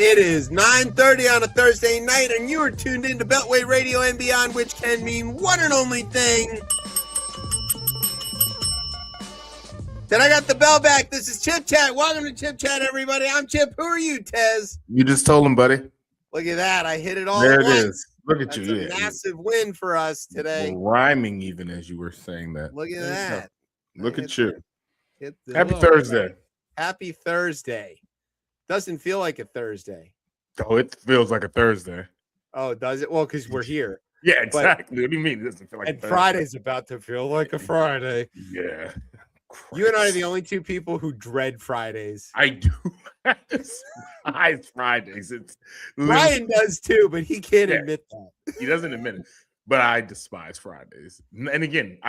It is 9:30 on a Thursday night, and you are tuned into Beltway Radio and Beyond, which can mean one and only thing. Then I got the bell back. This is ChipChat. Welcome to ChipChat, everybody. I'm Chip. Who are you, Tez? You just told him, buddy. Look at that. I hit it all there at it once. Is. Look at That's you. a massive win for us today. Rhyming even as you were saying that. Look at that. Look at you. Happy Thursday. Happy Thursday. Doesn't feel like a Thursday. Oh, it feels like a Thursday. Oh, does it? Well, because we're here. Yeah, exactly. What do you mean? It doesn't feel like and Friday's about to feel like a Friday. Yeah. Christ. You and I are the only two people who dread Fridays. I do. I despise Fridays. Ryan does too, but he can't admit that. He doesn't admit it. But I despise Fridays. And again,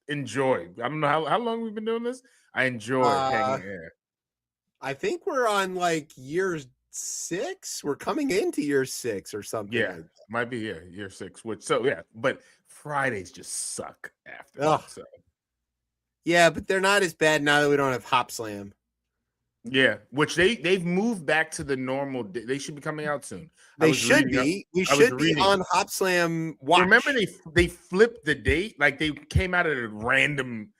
enjoy. I don't know how long we've been doing this. I enjoy hanging here. I think we're on like year 6. We're coming into year 6 or something. Yeah, might be year 6. But Fridays just suck after that. So. Yeah, but they're not as bad now that we don't have Hop Slam. Yeah, which they've moved back to the normal. They should be coming out soon. They should be. We should be on Hop Slam watch. Remember they flipped the date? Like they came out at a random.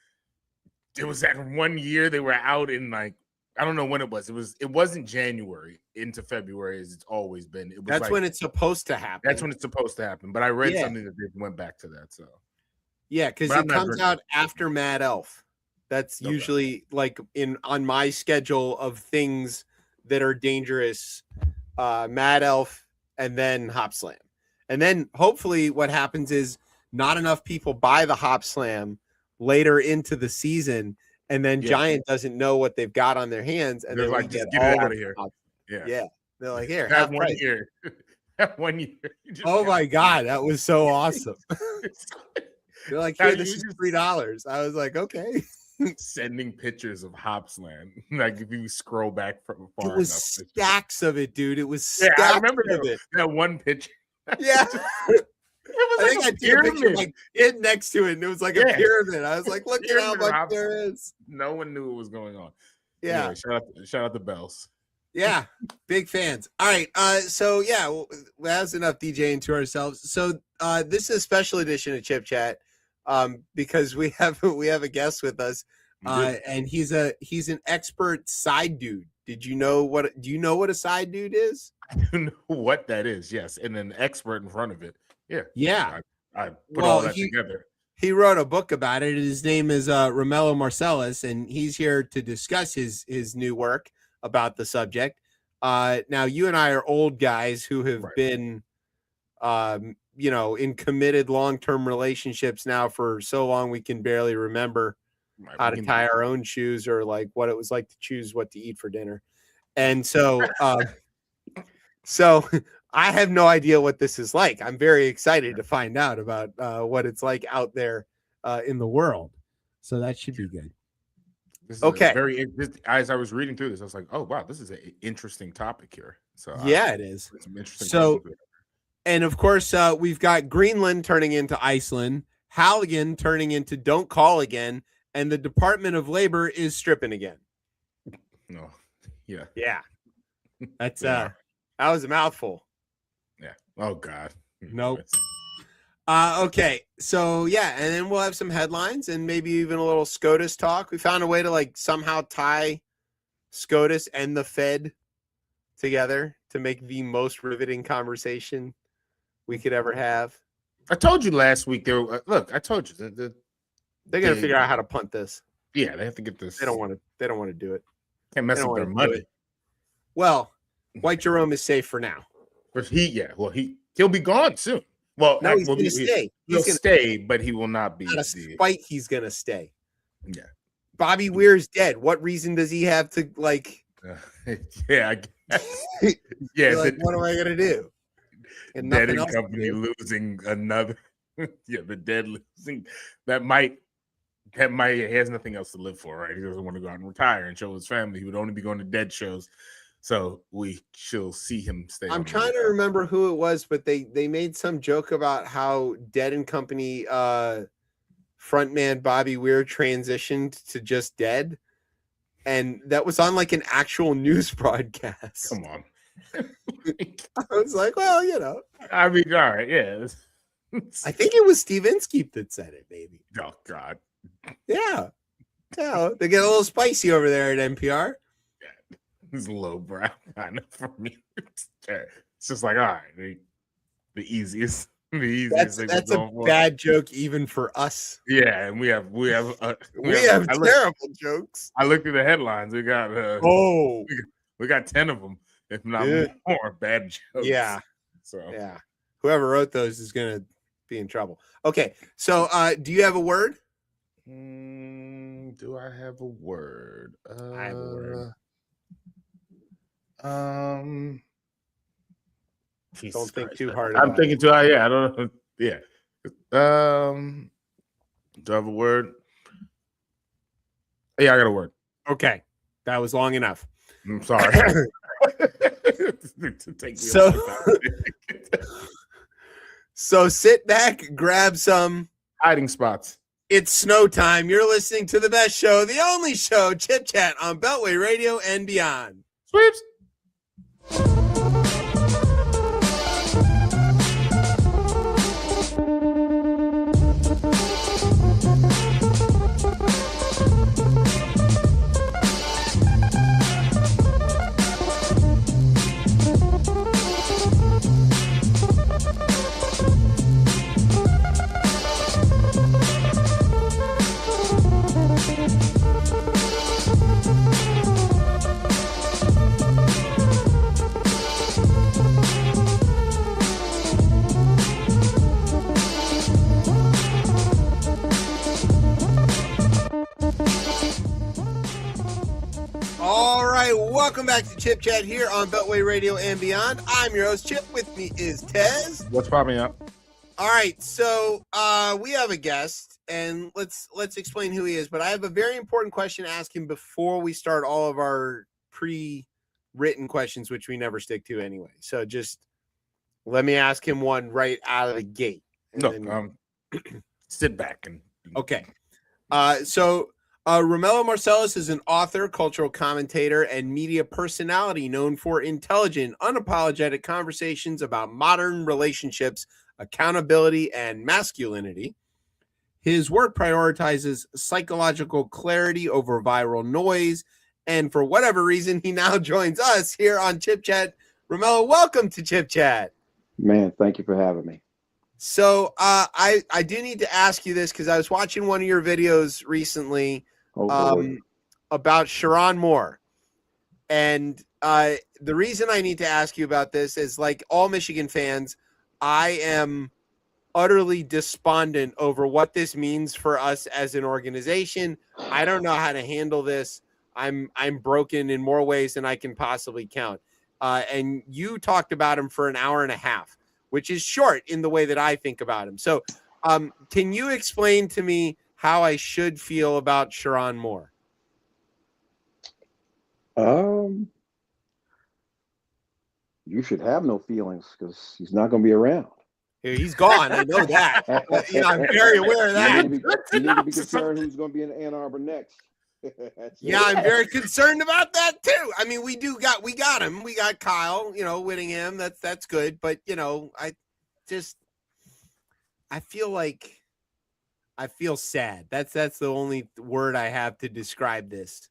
It was that one year they were out in like I don't know when it was. It wasn't January into February as it's always been. It was That's when it's supposed to happen. That's when it's supposed to happen. But I read something that they went back to that. So yeah, because it comes out after Mad Elf. That's usually like on my schedule of things that are dangerous. Mad Elf and then Hop Slam, and then hopefully what happens is not enough people buy the Hop Slam later into the season. And then Giant doesn't know what they've got on their hands, and they're like, just get it out of here. Yeah. They're like, here, have 1 year. Have 1 year. Oh my God, that was so awesome. They're like, here, this is $3. I was like, okay. Sending pictures of Hopsland. Like if you scroll back from far it was enough. Stacks of it, dude. It was stacks I remember that one picture. Yeah. I think I took a picture like it next to it, and it was like a pyramid. I was like, look at how much there is. No one knew what was going on. Yeah. Anyway, shout out the Bells. Yeah, big fans. All right. So that's enough DJing to ourselves. So this is a special edition of Chip Chat because we have a guest with us. And he's an expert side dude. Do you know what a side dude is? I don't know what that is, yes. And an expert in front of it. Yeah. I put all that together. He wrote a book about it. His name is Romello Marcellus, and he's here to discuss his new work about the subject. Now, you and I are old guys who have been, in committed long-term relationships now for so long we can barely remember how to tie our own shoes or like what it was like to choose what to eat for dinner. And so, so I have no idea what this is like. I'm very excited to find out about what it's like out there in the world. So that should be good. Okay. As I was reading through this, I was like, oh, wow, this is an interesting topic here. So it is. Some interesting topic. And of course, we've got Greenland turning into Iceland, Halligan turning into Don't Call Again, and the Department of Labor is stripping again. No. Yeah. Yeah. That's that was a mouthful. Yeah. Oh God. Nope. Okay. So and then we'll have some headlines and maybe even a little SCOTUS talk. We found a way to like somehow tie SCOTUS and the Fed together to make the most riveting conversation we could ever have. I told you last week. I told you they're gonna figure out how to punt this. Yeah, they have to get this. They don't want to do it. Can't mess up their money. Well, White Jerome is safe for now. But he'll be gone soon. Well, no, he's going to stay. He'll stay, but he will not be. Out of spite, he's going to stay. Yeah. Bobby Weir's dead. What reason does he have to like? I guess. Yeah. Like, what am I going to do? And Dead and company losing another. The dead losing he has nothing else to live for, right? He doesn't want to go out and retire and show his family. He would only be going to dead shows. So we shall see him stay. I'm trying to remember who it was, but they made some joke about how Dead and Company frontman Bobby Weir transitioned to just Dead. And that was on like an actual news broadcast. Come on. I was like, well, you know. I mean, all right, yeah. I think it was Steve Inskeep that said it, maybe. Oh God. Yeah. Yeah. They get a little spicy over there at NPR. Yeah. It's lowbrow kind of for me. It's just like, all right, the easiest. The easiest thing That's a bad joke even for us. Yeah, and we have terrible jokes. I looked at the headlines. We got we got 10 of them, if not more bad jokes. Yeah. So yeah, whoever wrote those is gonna be in trouble. Okay, so do you have a word? Do I have a word? I have a word. Don't think too hard about it. I'm thinking too hard. Yeah, I don't know. Yeah. Do I have a word? Yeah, I got a word. Okay. That was long enough. I'm sorry. So sit back, grab some hiding spots. It's snow time. You're listening to the best show, the only show, Chip Chat on Beltway Radio and beyond. Sweeps. All right, welcome back to Chip Chat here on Beltway Radio and beyond. I'm your host, Chip. With me is Tez. What's popping up? All right, so we have a guest, and let's explain who he is. But I have a very important question to ask him before we start all of our pre-written questions, which we never stick to anyway. So just let me ask him one right out of the gate. Sit back and okay. Romello Marcellus is an author, cultural commentator, and media personality known for intelligent, unapologetic conversations about modern relationships, accountability, and masculinity. His work prioritizes psychological clarity over viral noise, and for whatever reason, he now joins us here on Chip Chat. Romello, welcome to Chip Chat. Man, thank you for having me. So I do need to ask you this because I was watching one of your videos recently about Sharon Moore. And the reason I need to ask you about this is, like all Michigan fans, I am utterly despondent over what this means for us as an organization. I don't know how to handle this. I'm broken in more ways than I can possibly count. And you talked about him for an hour and a half, which is short in the way that I think about him. So can you explain to me how I should feel about Sharon Moore? You should have no feelings because he's not going to be around. He's gone. I know that. I'm very aware of that. You need to be concerned who's going to be in Ann Arbor next. I'm very concerned about that too. I mean, we got him. We got Kyle, Whittingham. That's good. But, I feel sad. That's the only word I have to describe this.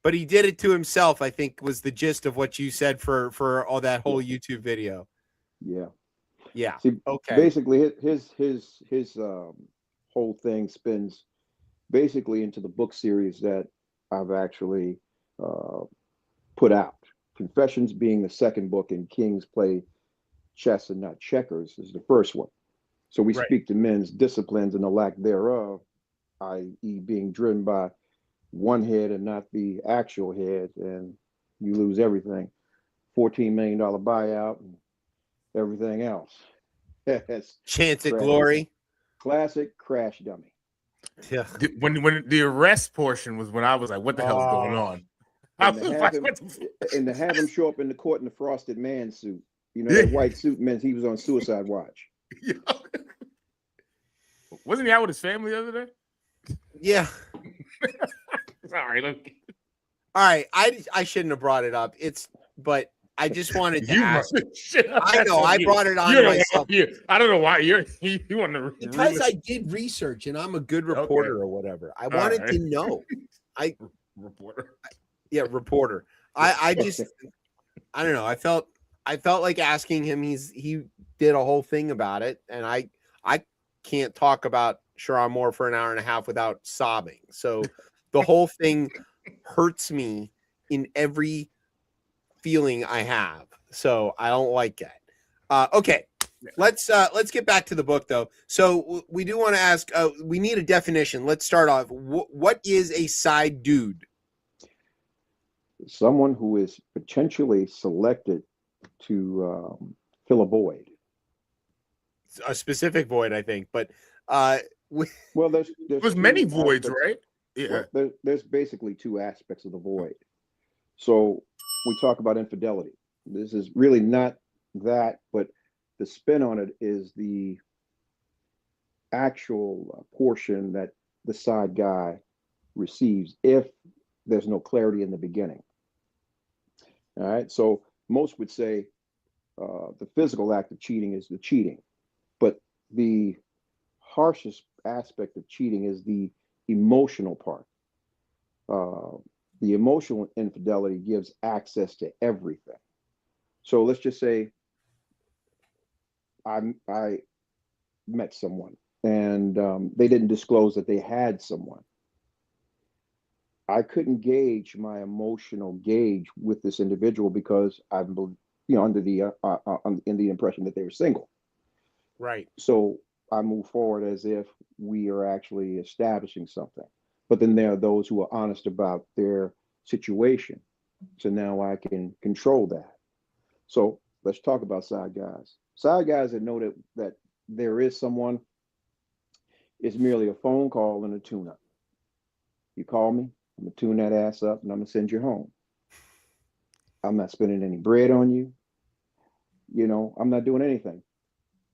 But he did it to himself, I think, was the gist of what you said for all that whole YouTube video. Yeah. See, okay. Basically, his whole thing spins basically into the book series that I've actually put out. Confessions being the second book, and Kings Play Chess and Not Checkers is the first one. So we speak to men's disciplines and the lack thereof, i.e. being driven by one head and not the actual head, and you lose everything. $14 million buyout and everything else. Chance at glory. Classic crash dummy. Yeah. When the arrest portion was when I was like, what the hell's going on? And to have him show up in the court in the frosted man suit. That white suit meant he was on suicide watch. Wasn't he out with his family the other day? Yeah. Sorry. All right. I shouldn't have brought it up. It's but I just wanted to You ask. brought the shit up. I know I brought it on You don't myself I don't know why you want to because I did research and I'm a good reporter or whatever. I wanted to know. Reporter. Yeah, reporter. I just I don't know. I felt like asking him. He did a whole thing about it, and I can't talk about Sharon Moore for an hour and a half without sobbing. So the whole thing hurts me in every feeling I have. So I don't like it. Okay. Let's get back to the book though. So we do want to ask. We need a definition. Let's start off. What is a side dude? Someone who is potentially selected to fill a void. A specific void, I think, but well, there's many voids, right? Yeah. Well, there's basically two aspects of the void. So we talk about infidelity. This is really not that, but the spin on it is the actual portion that the side guy receives if there's no clarity in the beginning. All right. So most would say the physical act of cheating is the cheating, but the harshest aspect of cheating is the emotional part. The emotional infidelity gives access to everything. So let's just say I met someone and they didn't disclose that they had someone. I couldn't gauge my emotional gauge with this individual because I'm, under the in the impression that they were single. Right. So I move forward as if we are actually establishing something. But then there are those who are honest about their situation. So now I can control that. So let's talk about side guys. Side guys that know that there is someone, it's merely a phone call and a tune-up. You call me, I'm gonna tune that ass up and I'm gonna send you home. I'm not spending any bread on you. I'm not doing anything.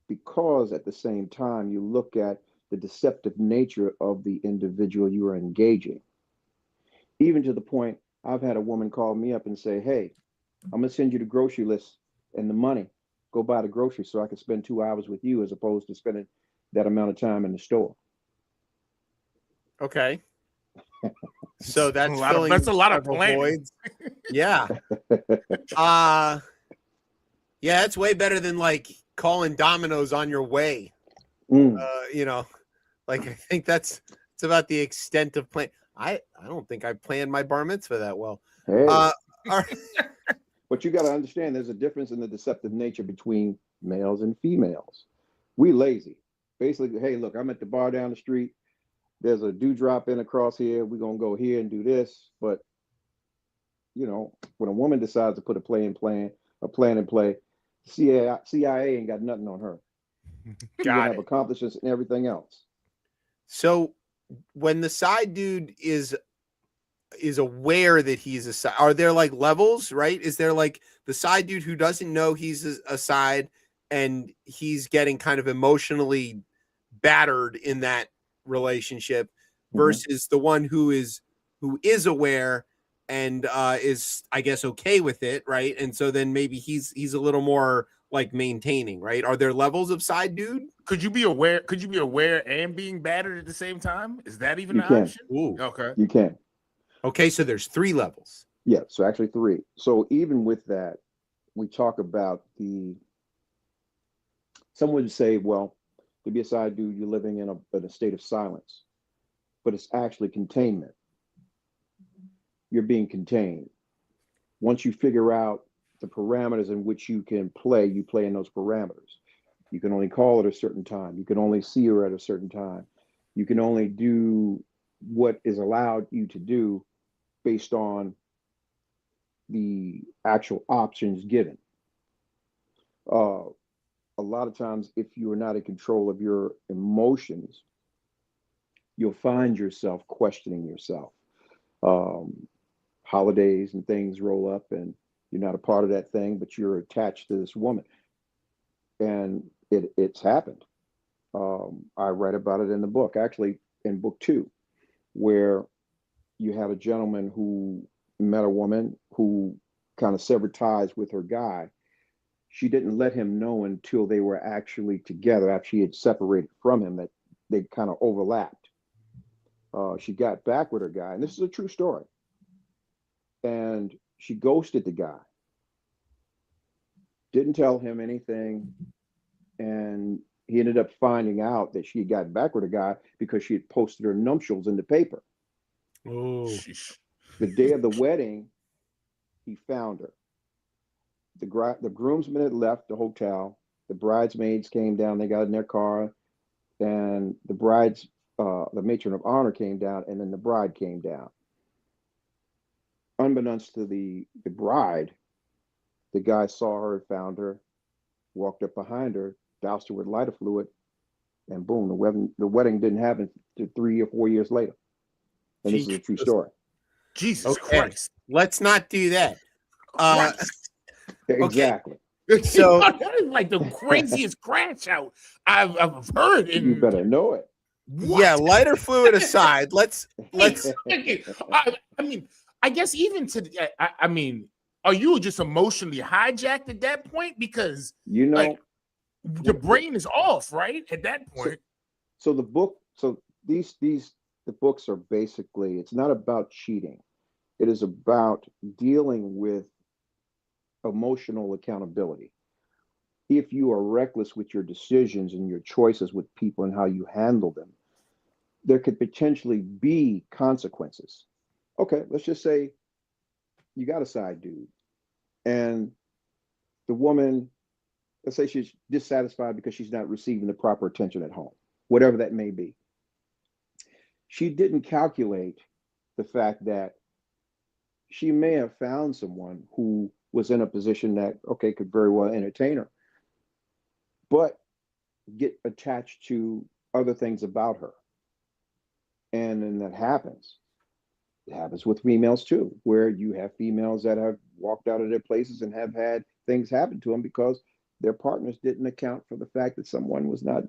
Because at the same time, you look at the deceptive nature of the individual you are engaging. Even to the point, I've had a woman call me up and say, hey, I'm going to send you the grocery list and the money. Go buy the groceries so I can spend 2 hours with you as opposed to spending that amount of time in the store. Okay. So that's a lot of planning. Yeah. Yeah, it's way better than like calling Domino's on your way. Like I think it's about the extent of plan. I don't think I planned my bar mitzvah that well. Hey. But you got to understand there's a difference in the deceptive nature between males and females. We lazy. Basically, hey, look, I'm at the bar down the street. There's a dewdrop in across here. We're going to go here and do this. But, when a woman decides to put a plan in play, CIA ain't got nothing on her. She's going to have accomplishments and everything else. So when the side dude is aware that he's a side, are there like levels, right? Is there like the side dude who doesn't know he's a side and he's getting kind of emotionally battered in that relationship versus the one who is aware and is, I guess, okay with it, right? And so then maybe he's a little more like maintaining, right? Are there levels of side dude? Could you be aware and being battered at the same time? Is that even an option? Ooh. Okay. You can. Okay, so there's 3 levels. Yeah, so actually 3. So even with that, we talk about someone would say, well, to be a side dude, you're living in a state of silence, but it's actually containment. You're being contained. Once you figure out the parameters in which you can play, you play in those parameters. You can only call at a certain time. You can only see her at a certain time. You can only do what is allowed you to do based on the actual options given. A lot of times, if you are not in control of your emotions, you'll find yourself questioning yourself. Holidays and things roll up and you're not a part of that thing, but you're attached to this woman. And it's happened. I write about it in the book, actually in book 2, where you have a gentleman who met a woman who kind of severed ties with her guy. She didn't let him know until they were actually together, after she had separated from him, that they kind of overlapped. She got back with her guy, and this is a true story. And she ghosted the guy, didn't tell him anything, and he ended up finding out that she had gotten back with a guy because she had posted her nuptials in the paper. Oh, the day of the wedding, he found her. The groomsmen had left the hotel. The bridesmaids came down. They got in their car, and the matron of honor came down, and then the bride came down. Unbeknownst to the bride, the guy saw her, found her, walked up behind her, doused her with lighter fluid, and boom, the wedding didn't happen to 3 or 4 years later. And this is a true story. Jesus Christ. Let's not do that. Exactly. Okay. So that is like the craziest crash out I've heard. You better know it. What? Yeah, lighter fluid aside, let's. I mean, I guess even to, I mean, are you just emotionally hijacked at that point? Because like the brain is off, right? At that point. So the book, the books are basically, it's not about cheating. It is about dealing with emotional accountability. If you are reckless with your decisions and your choices with people and how you handle them, there could potentially be consequences. Okay, let's just say you got a side dude, and the woman, let's say she's dissatisfied because she's not receiving the proper attention at home, whatever that may be. She didn't calculate the fact that she may have found someone who was in a position that, okay, could very well entertain her, but get attached to other things about her. And then that happens. It happens with females too, where you have females that have walked out of their places and have had things happen to them because their partners didn't account for the fact that someone was not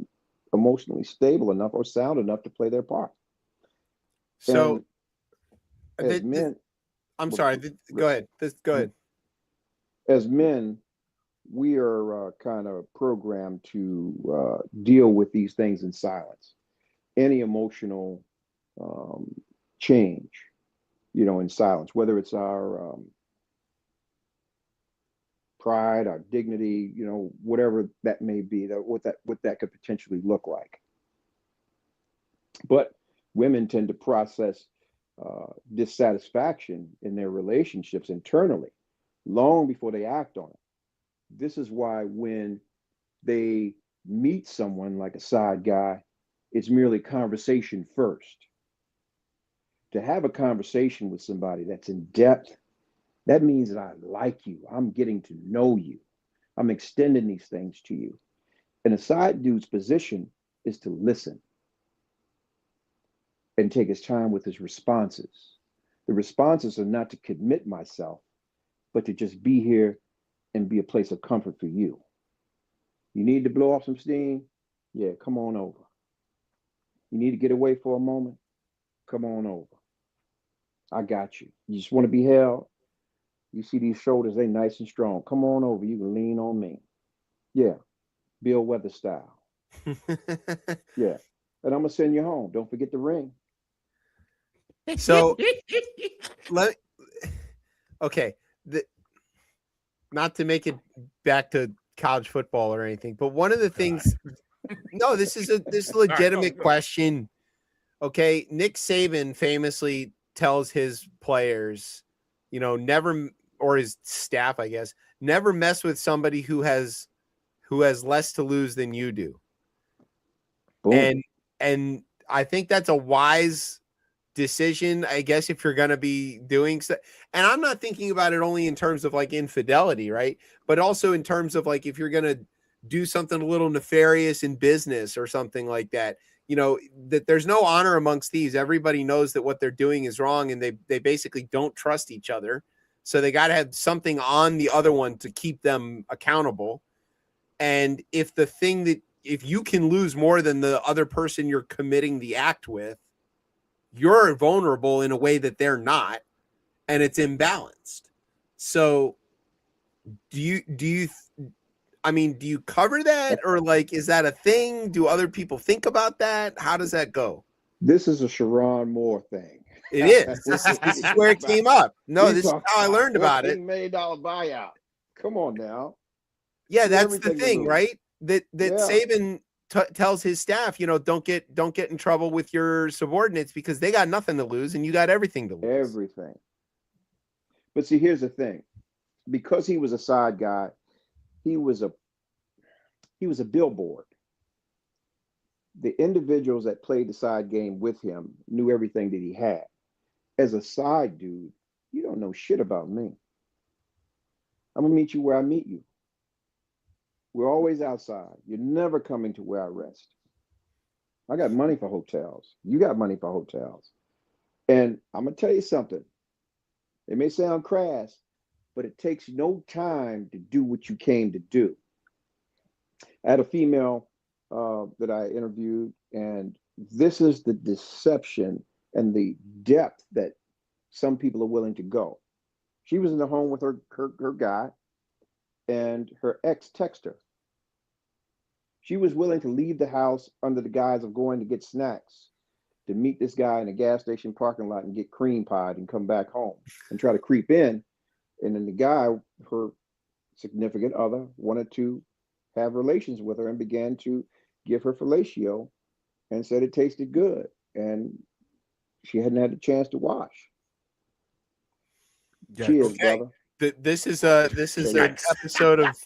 emotionally stable enough or sound enough to play their part. So, as men, I'm sorry. Go ahead. Go ahead. As men, we are kind of programmed to deal with these things in silence. Any emotional change, in silence, whether it's our pride, our dignity, whatever that may be, what that could potentially look like. But women tend to process dissatisfaction in their relationships internally long before they act on it. This is why when they meet someone like a side guy, it's merely conversation first. To have a conversation with somebody that's in depth, that means that I like you. I'm getting to know you. I'm extending these things to you. And a side dude's position is to listen and take his time with his responses. The responses are not to commit myself, but to just be here and be a place of comfort for you. You need to blow off some steam? Yeah, come on over. You need to get away for a moment? Come on over. I got you. You just want to be held? You see these shoulders, they nice and strong. Come on over. You can lean on me. Yeah. Bill Weather style. Yeah. And I'm going to send you home. Don't forget the ring. So, not to make it back to college football or anything, but one of the things, no, this is a legitimate question. Okay. Nick Saban famously tells his players, never, or his staff, I guess, never mess with somebody who has less to lose than you do. Boom. And I think that's a wise decision, I guess, if you're going to be doing so. And I'm not thinking about it only in terms of like infidelity, right? But also in terms of like, if you're going to do something a little nefarious in business or something like that, that there's no honor amongst thieves. Everybody knows that what they're doing is wrong, and they basically don't trust each other. So they got to have something on the other one to keep them accountable. And if you can lose more than the other person you're committing the act with, you're vulnerable in a way that they're not, and it's imbalanced. So Do you I mean, do you cover that, or like, is that a thing? Do other people think about that? How does that go? This is a Sharon Moore thing. It is. This is where it came up. No, this is how I learned about it. $14 million buyout. Come on now. Yeah, See that's the everything to thing, lose. right? That Yeah. Saban tells his staff, don't get in trouble with your subordinates because they got nothing to lose and you got everything to lose. Everything. But see, here's the thing. Because he was a side guy, he was a billboard. The individuals that played the side game with him knew everything that he had. As a side dude, you don't know shit about me. I'm gonna meet you where I meet you. We're always outside. You're never coming to where I rest. I got money for hotels. You got money for hotels. And I'm gonna tell you something. It may sound crass, but it takes no time to do what you came to do. I had a female that I interviewed, and this is the deception and the depth that some people are willing to go. She was in the home with her guy, and her ex texted her. She was willing to leave the house under the guise of going to get snacks to meet this guy in a gas station parking lot and get cream pied and come back home and try to creep in. And then the guy, her significant other, wanted to have relations with her and began to give her fellatio and said it tasted good. And she hadn't had a chance to wash. Yeah. Cheers, Okay. brother. This is an episode of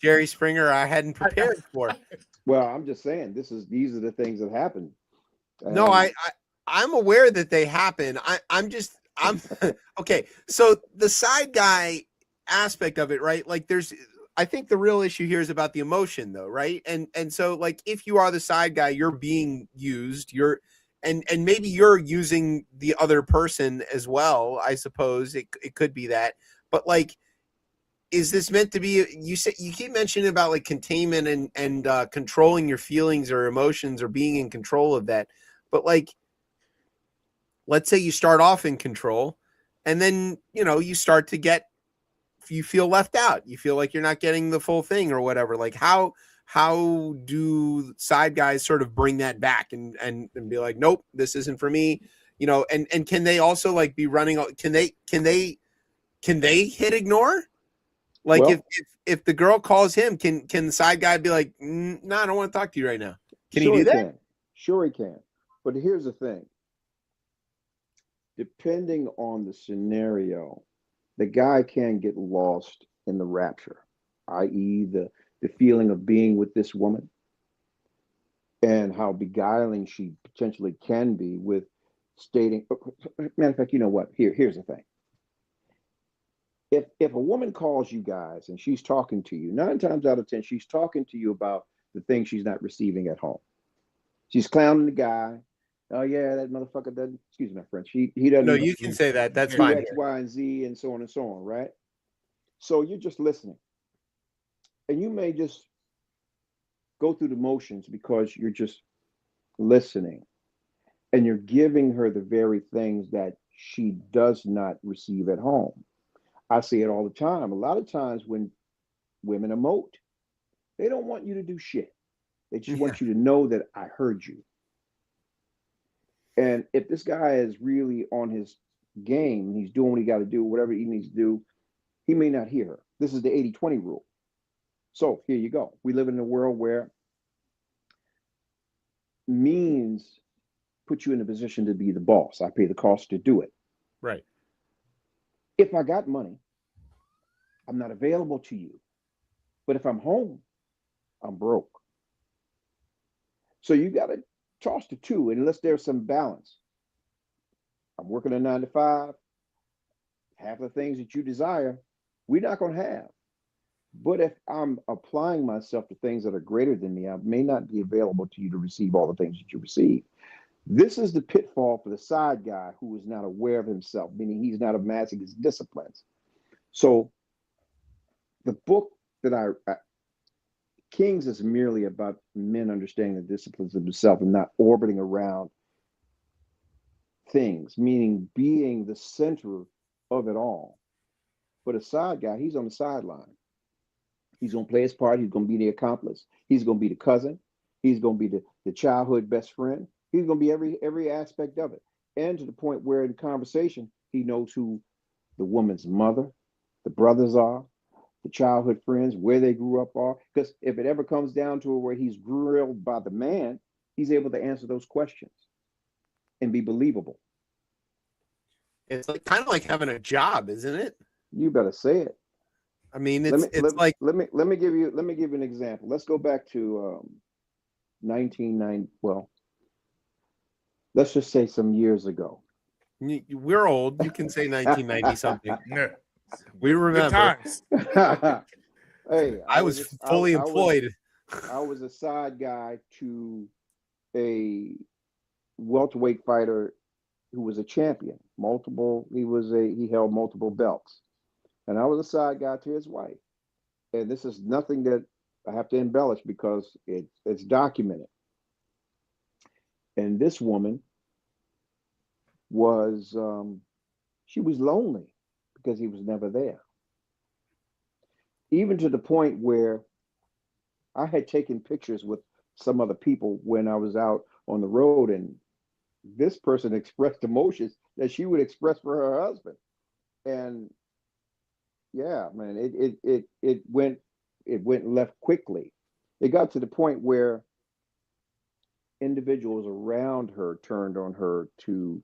Jerry Springer I hadn't prepared for. Well, I'm just saying these are the things that happen. No, I'm aware that they happen. I'm okay. So the side guy aspect of it, right? Like I think the real issue here is about the emotion though, right? And so like if you are the side guy, you're being used, and maybe you're using the other person as well. I suppose it could be that. But like, is this meant to be, you keep mentioning about like containment and controlling your feelings or emotions or being in control of that. But like, let's say you start off in control and then, you start to you feel left out. You feel like you're not getting the full thing or whatever. Like how do side guys sort of bring that back and be like, nope, this isn't for me, and can they also like be running, can they hit ignore? Like well, if the girl calls him, can the side guy be like, no, I don't want to talk to you right now? Can sure he do that? Sure he can. But here's the thing. Depending on the scenario, the guy can get lost in the rapture, i.e., the feeling of being with this woman and how beguiling she potentially can be with stating. Matter of fact, you know what? Here's the thing. If a woman calls you guys and she's talking to you, 9 times out of 10, she's talking to you about the things she's not receiving at home. She's clowning the guy. Oh yeah, that motherfucker doesn't. Excuse my French. He doesn't. No, you can say that. That's do fine. X, Y, and Z, and so on, right? So you're just listening, and you may just go through the motions because you're just listening, and you're giving her the very things that she does not receive at home. I see it all the time. A lot of times when women emote, they don't want you to do shit. They just want you to know that I heard you. And if this guy is really on his game, he's doing what he got to do, whatever he needs to do, he may not hear her. This is the 80-20 rule. So here you go. We live in a world where means put you in a position to be the boss. I pay the cost to do it. Right. If I got money, I'm not available to you. But if I'm home, I'm broke. So you got to toss the two unless there's some balance. I'm working a 9 to 5. Half the things that you desire, we're not going to have. But if I'm applying myself to things that are greater than me, I may not be available to you to receive all the things that you receive. This is the pitfall for the side guy who is not aware of himself, meaning he's not amassing his disciplines. So the book that I Kings is merely about men understanding the disciplines of themselves and not orbiting around things, meaning being the center of it all. But a side guy, he's on the sideline. He's going to play his part. He's going to be the accomplice. He's going to be the cousin. He's going to be the childhood best friend. He's going to be every aspect of it. And to the point where in conversation, he knows who the woman's mother, the brothers are, the childhood friends, where they grew up are. Because if it ever comes down to it where he's grilled by the man, he's able to answer those questions and be believable. It's like kind of like having a job, isn't it? You better say it. I mean, let me give you an example. Let's go back to 1990. Well, let's just say some years ago. We're old. You can say 1990 something. We remember. Hey, I was fully employed. I was a side guy to a welterweight fighter who was a champion. He held multiple belts. And I was a side guy to his wife. And this is nothing that I have to embellish because it's documented. And this woman was, she was lonely because he was never there. Even to the point where I had taken pictures with some other people when I was out on the road, and this person expressed emotions that she would express for her husband. And yeah, man, it went left quickly. It got to the point where individuals around her turned on her to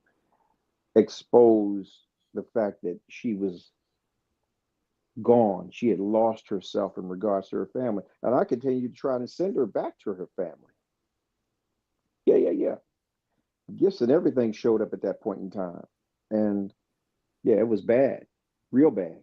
expose the fact that she was gone. She had lost herself in regards to her family. And I continued to try to send her back to her family. Yeah. Gifts and everything showed up at that point in time. And yeah, it was bad, real bad.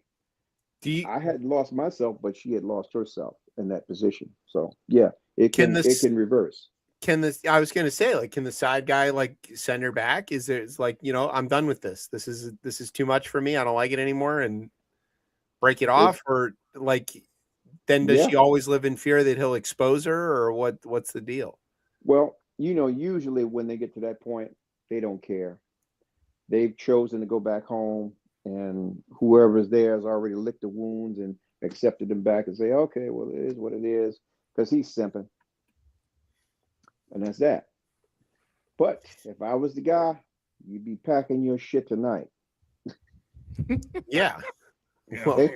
I had lost myself, but she had lost herself in that position. So yeah, it can reverse. I was going to say, like, can the side guy like send her back? It's like, I'm done with this. This is too much for me. I don't like it anymore, and break it off, or like, then does she always live in fear that he'll expose her, or what's the deal? Well, usually when they get to that point, they don't care. They've chosen to go back home, and whoever's there has already licked the wounds and accepted them back and say, okay, well, it is what it is, because he's simping. And that's that. But if I was the guy, you'd be packing your shit tonight. Yeah. Well,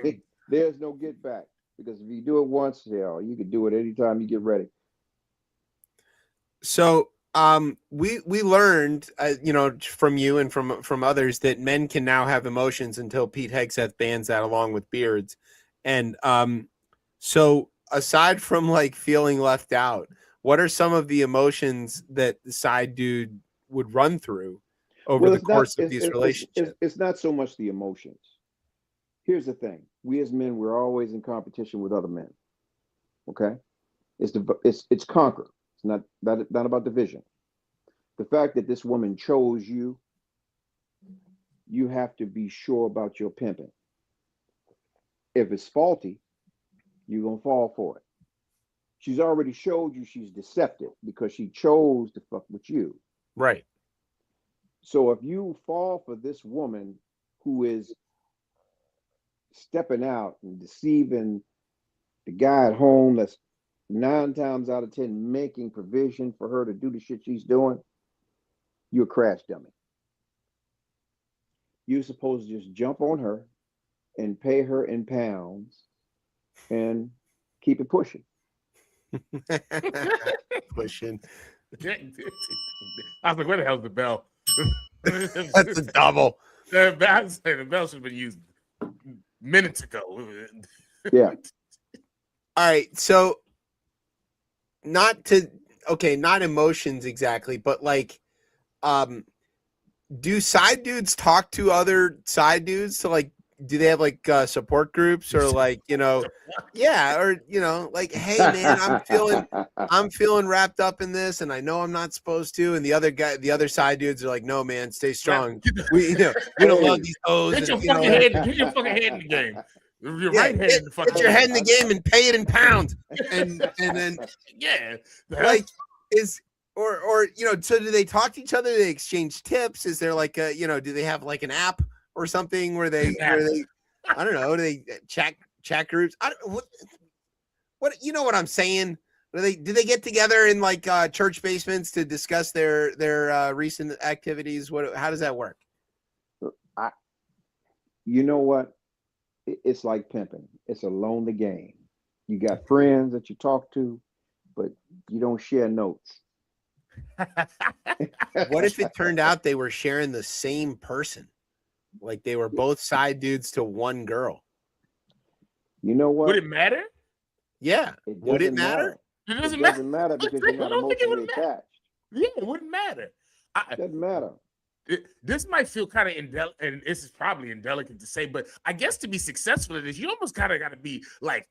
there's no get back, because if you do it once, you can do it anytime you get ready. So we learned, from you and from others, that men can now have emotions until Pete Hegseth bans that along with beards. And so aside from like feeling left out, what are some of the emotions that the side dude would run through over the course of these relationships? It's not so much the emotions. Here's the thing. We as men, we're always in competition with other men. Okay? It's conquer. It's not about division. The fact that this woman chose you, you have to be sure about your pimping. If it's faulty, you're going to fall for it. She's already showed you she's deceptive because she chose to fuck with you. Right. So if you fall for this woman who is stepping out and deceiving the guy at home that's 9 times out of 10 making provision for her to do the shit she's doing, you're a crash dummy. You're supposed to just jump on her and pay her in pounds and keep it pushing. Pushing. I was like, where the hell's the bell? That's a double. The bell should have been used minutes ago. Yeah. All right. So not emotions exactly, but like, do side dudes talk to other side dudes to like, do they have like support groups or like, yeah, or like, hey man, I'm feeling wrapped up in this, and I know I'm not supposed to. And the other side dudes are like, no man, stay strong. We don't love these hoes. Get your fucking head in the game. Your right hand in the fucking get your head in the game and pay it in pounds. And then like or so do they talk to each other? Do they exchange tips? Is there like do they have like an app or something where they I don't know, do they chat groups? What you know what I'm saying? Do they get together in like church basements to discuss their recent activities? How does that work? You know what? It's like pimping. It's a lonely game. You got friends that you talk to, but you don't share notes. What if it turned out they were sharing the same person? Like they were both side dudes to one girl. You know what? Would it matter? Yeah. Would it matter? It It doesn't doesn't matter because you're not emotionally attached. Yeah, it wouldn't matter. It doesn't matter. This might feel kind of indelicate, and this is probably indelicate to say, but I guess to be successful at this, you almost kind of got to be like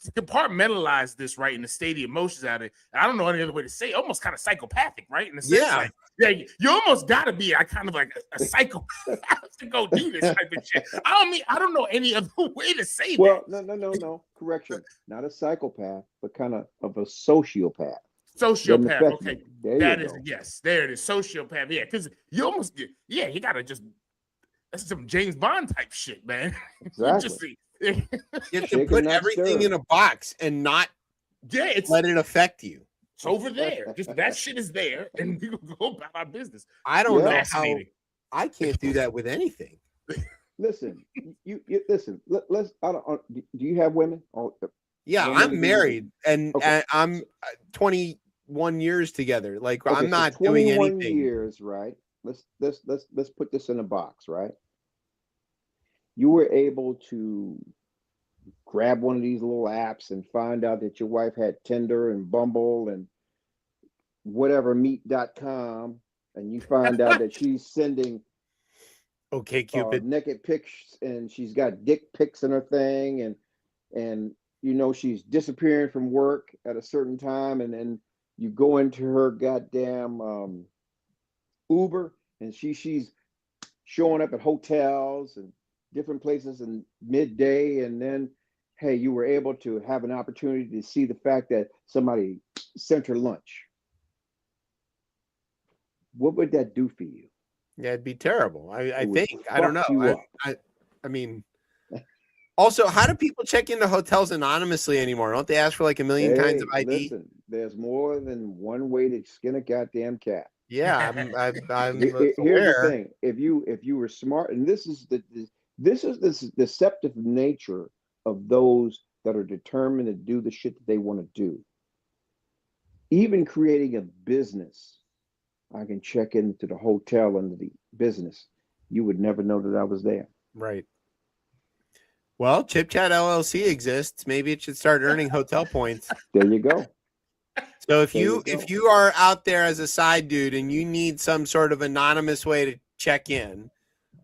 to compartmentalize this right in the state of emotions out of it. I don't know any other way to say it, almost kind of psychopathic, right? In the sense, Yeah. like you almost got to be kind of like a psychopath to go do this type of shit. I don't know any other way to say that. Well, no. Correction. Not a psychopath, but kind of a sociopath. Sociopath. Okay. That is, yes, there it is. Sociopath. Yeah, because you almost, you got to just, that's some James Bond type shit, man. Exactly. You have to put everything in a box and not let it affect you. It's over there. Just that shit is there, and we can go about our business. I don't know how I can't do that with anything. Listen, you listen. Let's. Do you have women? Yeah, I'm married, and I'm 21 years together. Like I'm not doing anything. 21 years, right? Let's put this in a box, right? You were able to grab one of these little apps and find out that your wife had Tinder and Bumble and whatever meet.com, and you find out that she's sending Cupid naked pics, and she's got dick pics in her thing, and you know she's disappearing from work at a certain time, and then you go into her goddamn Uber, and she's showing up at hotels and different places in midday, and then hey, you were able to have an opportunity to see the fact that somebody sent her lunch. What would that do for you? Yeah, it'd be terrible. I think. I don't know. I mean, also, how do people check into hotels anonymously anymore? Don't they ask for like a million kinds of ID? Listen, there's more than one way to skin a goddamn cat. Yeah, I'm Here's the thing: if you were smart, and this is the deceptive nature of those that are determined to do the shit that they want to do. Even creating a business, I can check into the hotel under the business. You would never know that I was there. Right. Well, ChipChat LLC exists. Maybe it should start earning hotel points. There you go. So if you are out there as a side dude and you need some sort of anonymous way to check in,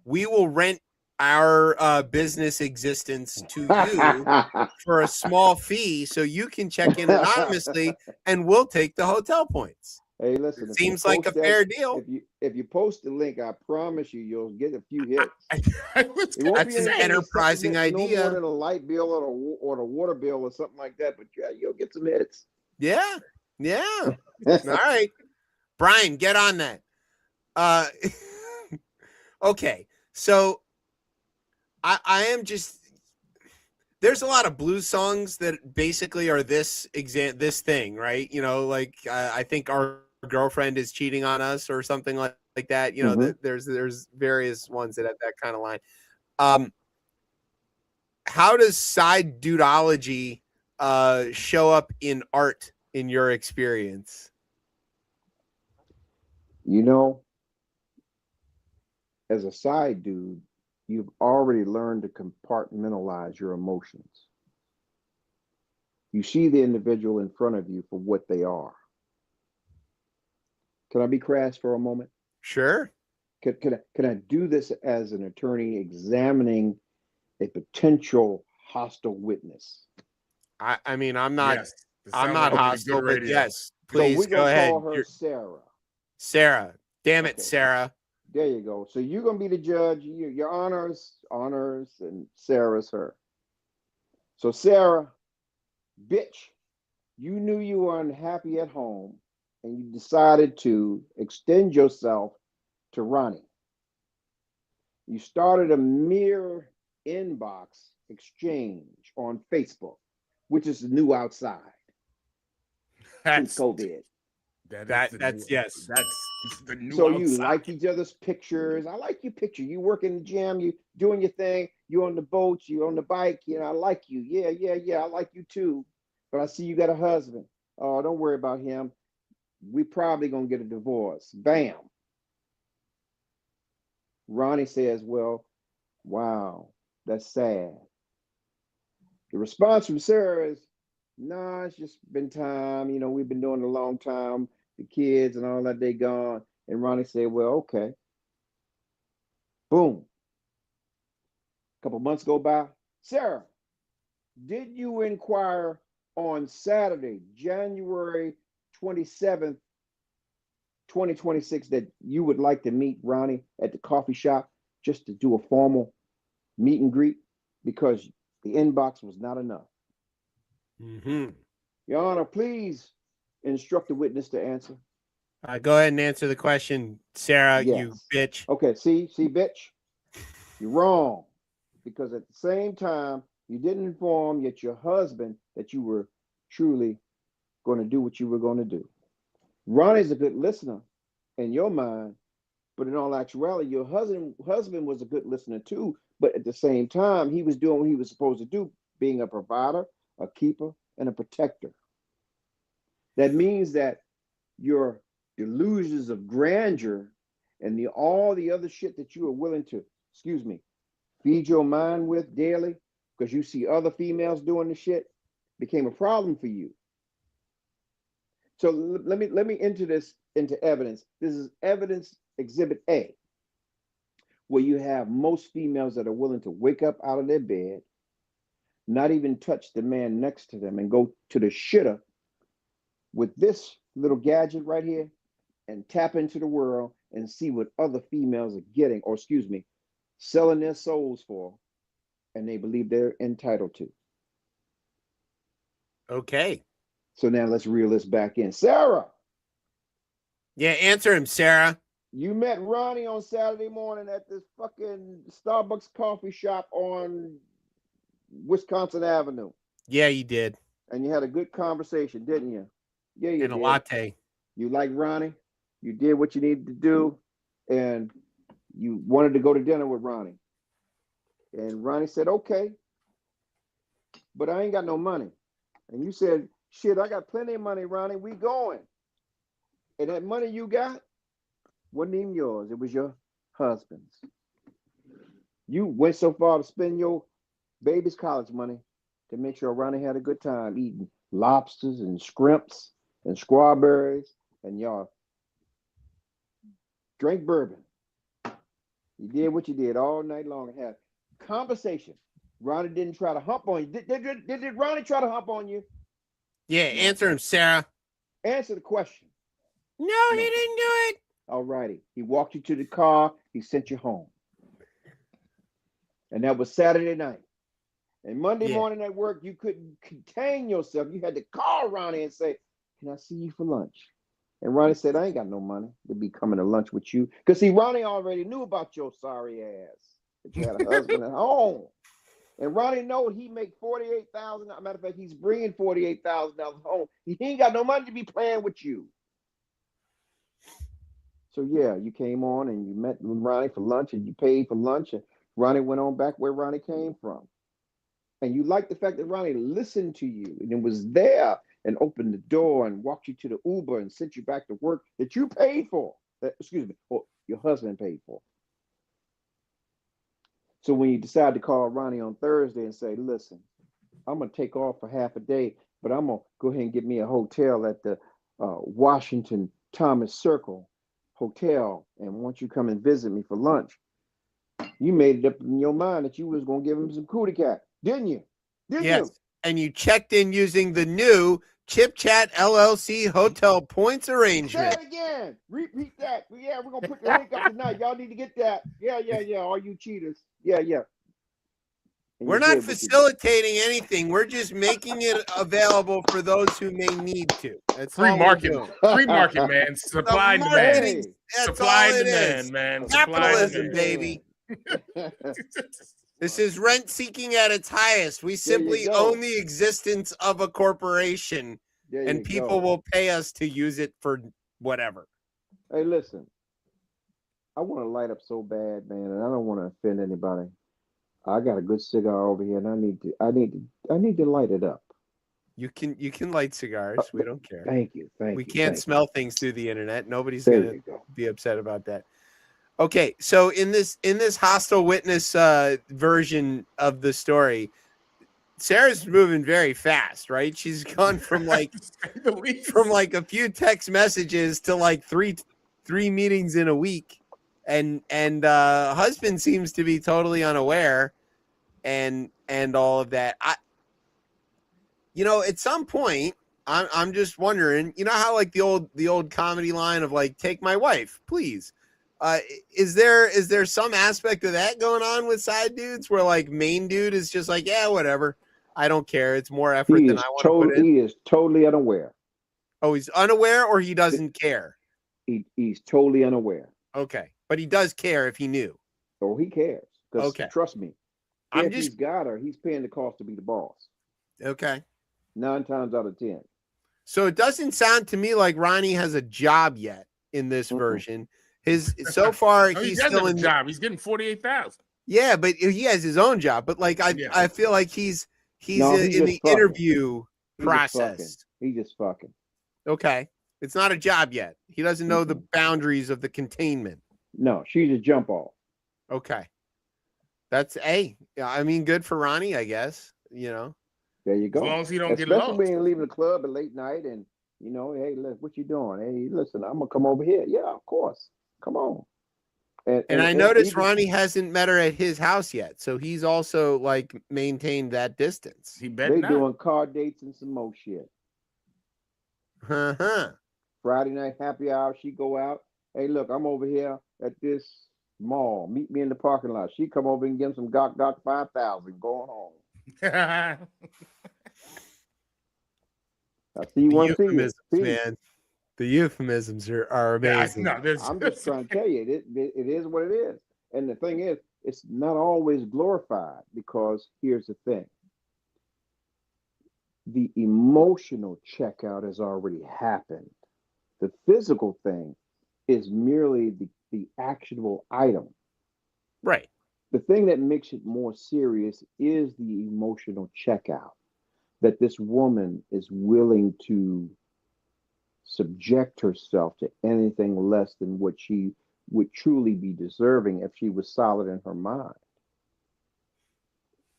we will rent our business existence to you for a small fee so you can check in anonymously and we'll take the hotel points. Hey, listen, it seems like a fair deal. If you post the link, I promise you'll get a few hits. That's an enterprising idea. No more than a light bill or a water bill or something like that, but yeah, you'll get some hits. Yeah. All right. Brian, get on that. Okay. So I am just, there's a lot of blues songs that basically are this thing, right? You know, like I think Our Girlfriend Is Cheating on Us or something like that. You know, there's various ones that have that kind of line. How does side dudeology show up in art in your experience? You know, as a side dude, you've already learned to compartmentalize your emotions. You see the individual in front of you for what they are. Can I be crass for a moment? Sure. Can I do this as an attorney examining a potential hostile witness? I mean, I'm not. Yes, I'm not hostile, but yes, please go ahead. Call her Sarah. Sarah. Damn it, okay. Sarah. There you go. So you're gonna be the judge. Your honors, and Sarah's her. So Sarah, bitch, you knew you were unhappy at home, and you decided to extend yourself to Ronnie. You started a mere inbox exchange on Facebook. which is the new outside. That's COVID. That's yes. That's the new So outside. you like each other's pictures. I like your picture. You work in the gym. You doing your thing. You on the boats. You on the bike. You know, I like you. Yeah. I like you too. But I see you got a husband. Oh, don't worry about him. We probably gonna get a divorce. Bam. Ronnie says, well, wow, that's sad. The response from Sarah is, nah, it's just been time. You know, we've been doing it a long time. The kids and all that, they gone. And Ronnie said, well, okay. Boom. A couple months go by. Sarah, did you inquire on Saturday, January 27th, 2026, that you would like to meet Ronnie at the coffee shop just to do a formal meet and greet? Because the inbox was not enough. Mm-hmm. Your Honor, please instruct the witness to answer. Go ahead and answer the question, Sarah, Yes. you bitch. Okay, see, bitch, you're wrong. Because at the same time, you didn't inform yet your husband that you were truly going to do what you were going to do. Ronnie's a good listener in your mind, but in all actuality, your husband was a good listener too. But at the same time, he was doing what he was supposed to do, being a provider, a keeper, and a protector. That means that your delusions of grandeur and all the other shit that you are willing to, feed your mind with daily, because you see other females doing the shit, became a problem for you. So let me enter this into evidence. This is evidence exhibit A, where you have most females that are willing to wake up out of their bed, not even touch the man next to them, and go to the shitter with this little gadget right here and tap into the world and see what other females are getting, or selling their souls for, and they believe they're entitled to. Okay. So now let's reel this back in. Sarah. Yeah, answer him, Sarah. You met Ronnie on Saturday morning at this fucking Starbucks coffee shop on Wisconsin Avenue. Yeah, you did. And you had a good conversation, didn't you? Yeah, you and did. A latte. You like Ronnie. You did what you needed to do. And you wanted to go to dinner with Ronnie. And Ronnie said, okay, but I ain't got no money. And you said, shit, I got plenty of money, Ronnie. We going. And that money you got wasn't even yours. It was your husband's. You went so far to spend your baby's college money to make sure Ronnie had a good time eating lobsters and scrimps and strawberries, and y'all drank bourbon. You did what you did all night long and had conversation. Ronnie didn't try to hump on you. Did Ronnie try to hump on you? Yeah, answer him, Sarah. Answer the question. No, he didn't do it. All righty. He walked you to the car. He sent you home. And that was Saturday night. And Monday morning at work, you couldn't contain yourself. You had to call Ronnie and say, can I see you for lunch? And Ronnie said, I ain't got no money to be coming to lunch with you. Because see, Ronnie already knew about your sorry ass. That you had a husband at home. And Ronnie know he make $48,000. Matter of fact, he's bringing $48,000 home. He ain't got no money to be playing with you. So yeah, you came on and you met with Ronnie for lunch and you paid for lunch, and Ronnie went on back where Ronnie came from. And you liked the fact that Ronnie listened to you and was there and opened the door and walked you to the Uber and sent you back to work that you paid for. Or your husband paid for. So when you decide to call Ronnie on Thursday and say, listen, I'm going to take off for half a day, but I'm going to go ahead and get me a hotel at the Washington Thomas Circle Hotel, and want you to come and visit me for lunch. You made it up in your mind that you was going to give him some cootie cat, didn't you? Didn't you? And you checked in using the new ChipChat LLC hotel points arrangement. Say it again. Repeat that. Yeah, we're going to put the link up tonight. Y'all need to get that. Yeah. All you cheaters. Yeah. And we're not facilitating anything. We're just making it available for those who may need to. That's free market, man. Supply and demand. Hey, supply and demand, man. Capitalism, baby. This is rent seeking at its highest. We simply own the existence of a corporation, and people will pay us to use it for whatever. Hey, listen, I want to light up so bad, man, and I don't want to offend anybody. I got a good cigar over here, and I need to light it up. You can light cigars. We don't care. Thank you. We can't smell things through the internet. Nobody's gonna be upset about that. Okay, so in this hostile witness version of the story, Sarah's moving very fast, right? She's gone from like a few text messages to like three meetings in a week, and husband seems to be totally unaware, and all of that. At some point, I'm just wondering, how like the old comedy line of like, take my wife, please. Is there some aspect of that going on with side dudes where like main dude is just like, yeah, whatever, I don't care. It's more effort than I want to put in. He is totally unaware. Oh, he's unaware, or he doesn't care? He's totally unaware. Okay, but he does care if he knew. Oh, he cares. Okay, trust me. He's got her, he's paying the cost to be the boss. Okay. 9 times out of 10. So it doesn't sound to me like Ronnie has a job yet in this version. So far he's still in job. He's getting $48,000. Yeah, but he has his own job. But like I feel like he's in the interview process. He's just fucking. Okay, it's not a job yet. He doesn't know the boundaries of the containment. No, she's a jump off. Okay, that's good for Ronnie, I guess. There you go. As long as he don't get lost. lost. Especially when leaving the club at late night and, hey, look, what you doing? Hey, listen, I'm going to come over here. Yeah, of course. Come on. And I noticed Ronnie hasn't met her at his house yet. So he's also, like, maintained that distance. They're doing car dates and some more shit. Friday night happy hour, she go out. Hey, look, I'm over here at this mall. Meet me in the parking lot. She come over and give him some Gok 5,000 going home. I see one euphemisms, man. The euphemisms are amazing. I'm just trying to tell you, it is what it is. And the thing is, it's not always glorified, because here's the thing. The emotional checkout has already happened. The physical thing is merely the actionable item. Right. The thing that makes it more serious is the emotional checkout, that this woman is willing to subject herself to anything less than what she would truly be deserving if she was solid in her mind.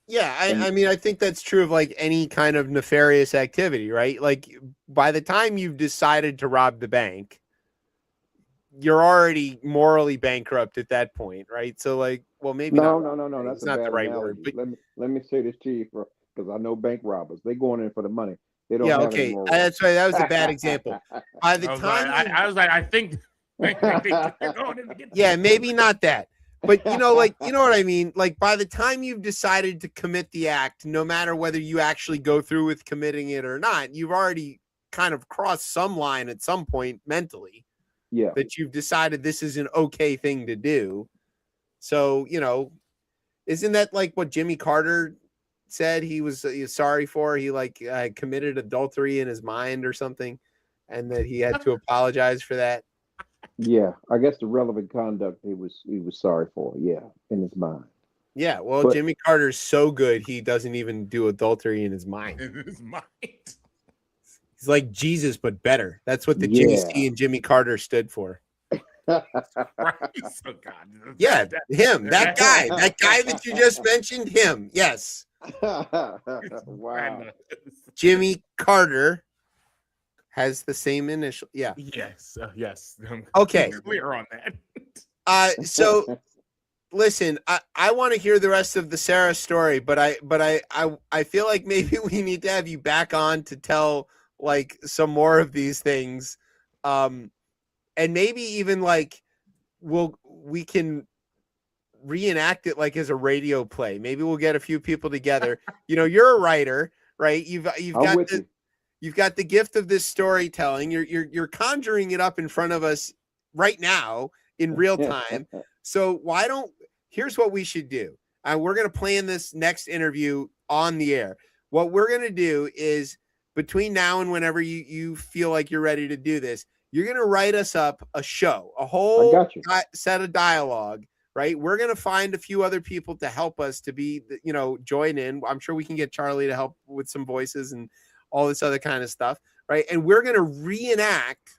Yeah, I think that's true of like any kind of nefarious activity, right? Like by the time you've decided to rob the bank, you're already morally bankrupt at that point, right? So like, well, maybe no. That's not the right word. But let me say this to you, because I know bank robbers. They going in for the money. They don't. Yeah, okay, that's right. That was a bad example. By the time I think they're going in to get. Yeah, maybe not that, but you know what I mean. Like by the time you've decided to commit the act, no matter whether you actually go through with committing it or not, you've already kind of crossed some line at some point mentally. Yeah, that you've decided this is an okay thing to do. So, isn't that like what Jimmy Carter said he was sorry for? He committed adultery in his mind or something, and that he had to apologize for that. Yeah, I guess the relevant conduct he was sorry for. Yeah, in his mind. Yeah, well, Jimmy Carter's so good he doesn't even do adultery in his mind. In his mind. He's like Jesus, but better. That's what the JC and Jimmy Carter stood for. Right. Oh, God. Yeah, him. That guy that you just mentioned, him. Yes. Wow. Jimmy Carter has the same initial. Yeah. Yes. Yes. Okay. Clear on that. So listen, I want to hear the rest of the Sarah story, but I feel like maybe we need to have you back on to tell like some more of these things, and maybe even like we can reenact it like as a radio play. Maybe we'll get a few people together. You're a writer, right? You've got the gift of this storytelling. You're conjuring it up in front of us right now in real time. So here's what we should do. and we're going to plan this next interview on the air. What we're going to do is between now and whenever you feel like you're ready to do this, you're going to write us up a show, a whole set of dialogue, right? We're going to find a few other people to help us to be, join in. I'm sure we can get Charlie to help with some voices and all this other kind of stuff, right? And we're going to reenact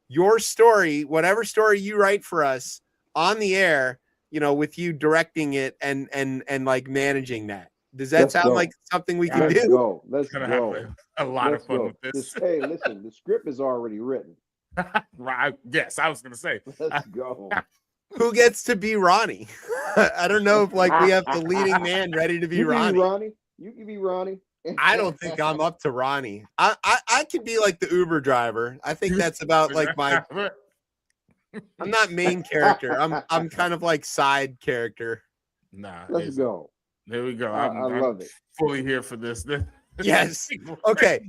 your story, whatever story you write for us on the air, with you directing it and like managing that. Does that sound like something we can do? Let's go. Have a lot of fun with this. Hey, listen, the script is already written. Right. Yes, I was going to say. Let's go. Who gets to be Ronnie? I don't know if we have the leading man ready to be Ronnie. You can be Ronnie. I don't think I'm up to Ronnie. I could be like the Uber driver. I think that's about like I'm not main character. I'm kind of like side character. Nah. Let's go. There we go. I love it. Fully here for this. Yes. Okay.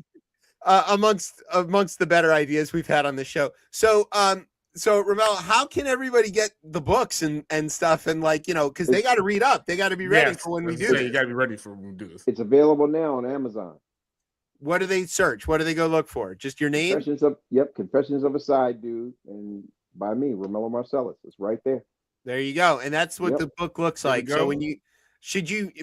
Amongst the better ideas we've had on the show. So Romello, how can everybody get the books and stuff and because they got to read up, they got to be ready for when we do this. You got to be ready for when we do this. It's available now on Amazon. What do they search? What do they go look for? Just your name? Confessions of a Side Dude, and by me, Romello Marcellus. It's right there. There you go. And that's what the book looks like. So when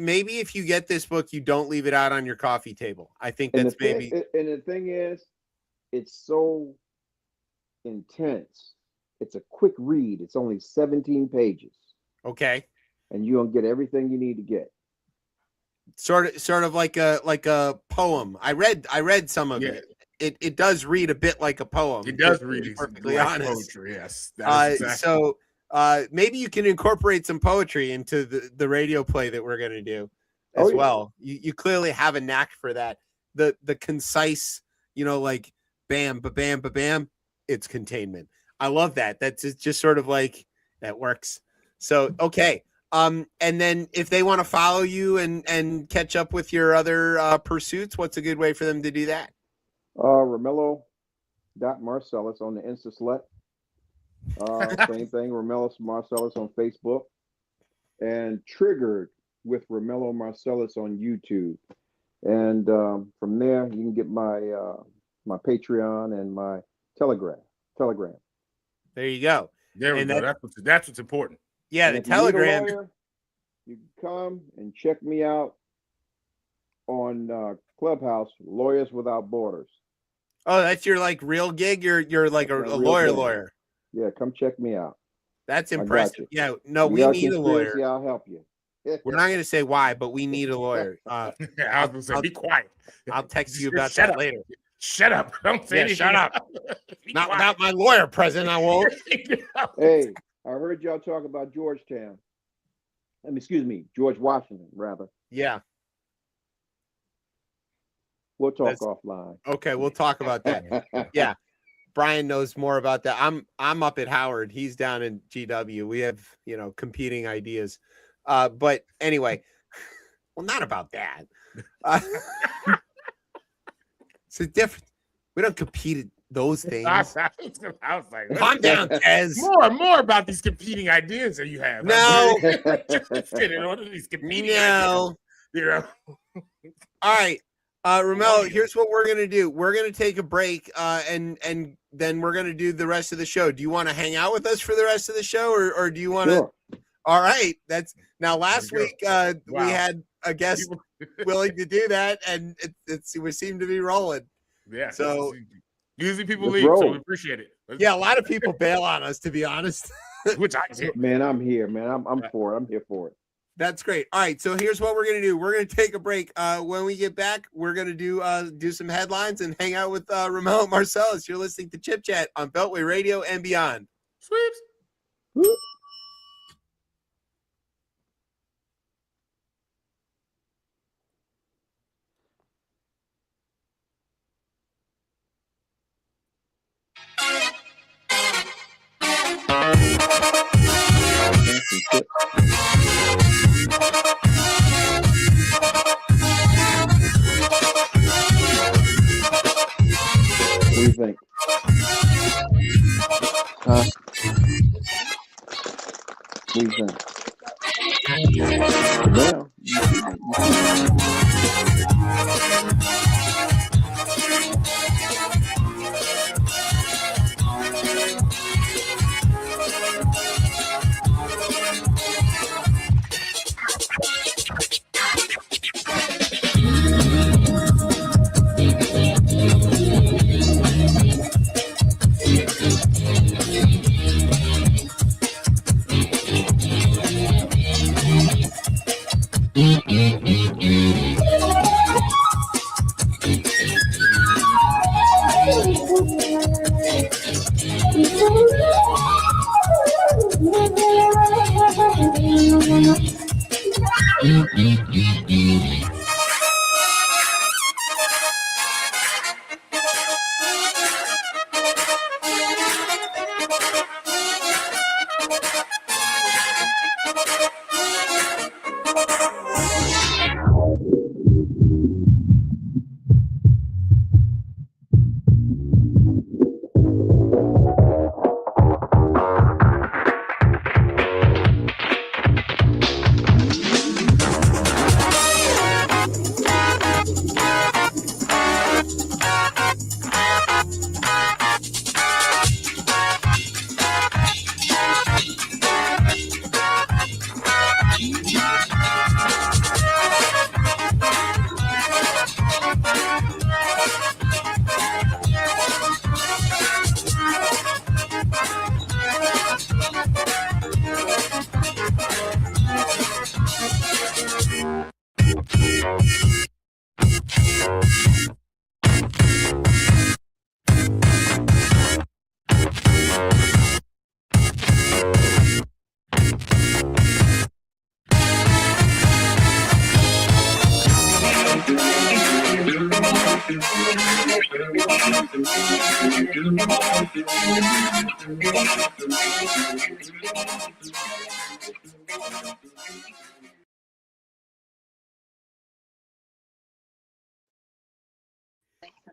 maybe if you get this book, you don't leave it out on your coffee table. I think that's and the thing is, it's so intense. It's a quick read. It's only 17 pages. Okay. And you'll get everything you need to get. Sort of like a poem. I read some of it. It does read a bit like a poem. It does read perfectly honest. Poetry, yes. So maybe you can incorporate some poetry into the radio play that we're going to do as well. You clearly have a knack for that. The concise, like bam, ba-bam, ba-bam, it's containment. I love that. That's just sort of like that works. So, okay. And then if they want to follow you and catch up with your other pursuits, what's a good way for them to do that? Romello.Marcellus on the Insta-Slut. Same thing, Romello Marcellus on Facebook. And Triggered with Romello Marcellus on YouTube. And from there, you can get my my Patreon and my Telegram. There you go. There we go. That's what's important. Yeah, the Telegram. You can come and check me out on Clubhouse, Lawyers Without Borders. Oh, that's your real gig? You're like a lawyer. Yeah, come check me out. That's impressive. Yeah, no, we need a lawyer. I'll help you. We're not going to say why, but we need a lawyer. I was going to say, be quiet. I'll text you about that later. Shut up. Don't say anything. Shut up. Not without my lawyer present, I won't. Hey, I heard y'all talk about Georgetown. George Washington, rather. Yeah. We'll talk offline. Okay, we'll talk about that. Yeah. Brian knows more about that. I'm up at Howard. He's down in GW. We have, competing ideas. But anyway, well, not about that. It's a different. We don't compete at those things. I was like, calm down, Tez. More about these competing ideas that you have. No. These competing ideas. All right. Romello, here's what we're going to do. We're going to take a break and then we're going to do the rest of the show. Do you want to hang out with us for the rest of the show or do you want to? Sure. All right. Now last week we had a guest willing to do that and we seem to be rolling. Yeah. So usually people leave, so we appreciate it. Yeah, a lot of people bail on us, to be honest. Which I did. Man, I'm here, man. I'm for it. I'm here for it. That's great. All right, so here's what we're gonna do. We're gonna take a break. When we get back, we're gonna do some headlines and hang out with Romello Marcellus. You're listening to Chip Chat on Beltway Radio and beyond. Sweeps. Whoop. What do you think? Huh? What do you think? Well,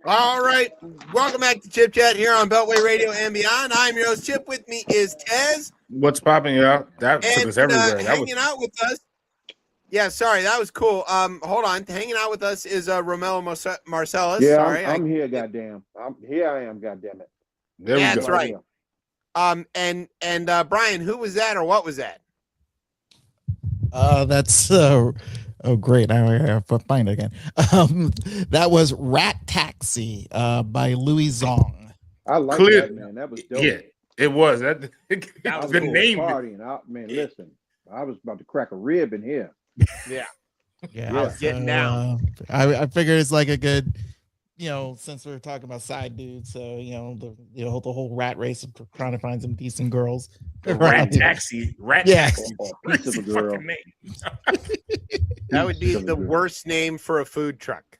All right, welcome back to Chip Chat here on Beltway Radio and Beyond. I'm your host Chip. With me is Tez. What's popping, y'all? That took us everywhere. Hanging out with us. Yeah, sorry, that was cool. Hold on. Hanging out with us is Romello Marcellus. Yeah, sorry, I'm here. Goddamn, here I am. Goddamn it. There we go. That's right. And Brian, who was that or what was that? That's oh great! I have to find it again. That was Rat Taxi by Louis Zong. I like that, man. That was dope. Yeah, it was. That was the name. Partying out, man. Listen, I was about to crack a rib in here. Yeah. Yeah, I was getting down. I figured it's like a good, since we're talking about side dudes, so the whole rat race of trying to find some decent girls. Rat Taxi. Piece of a girl. That would be the worst name for a food truck.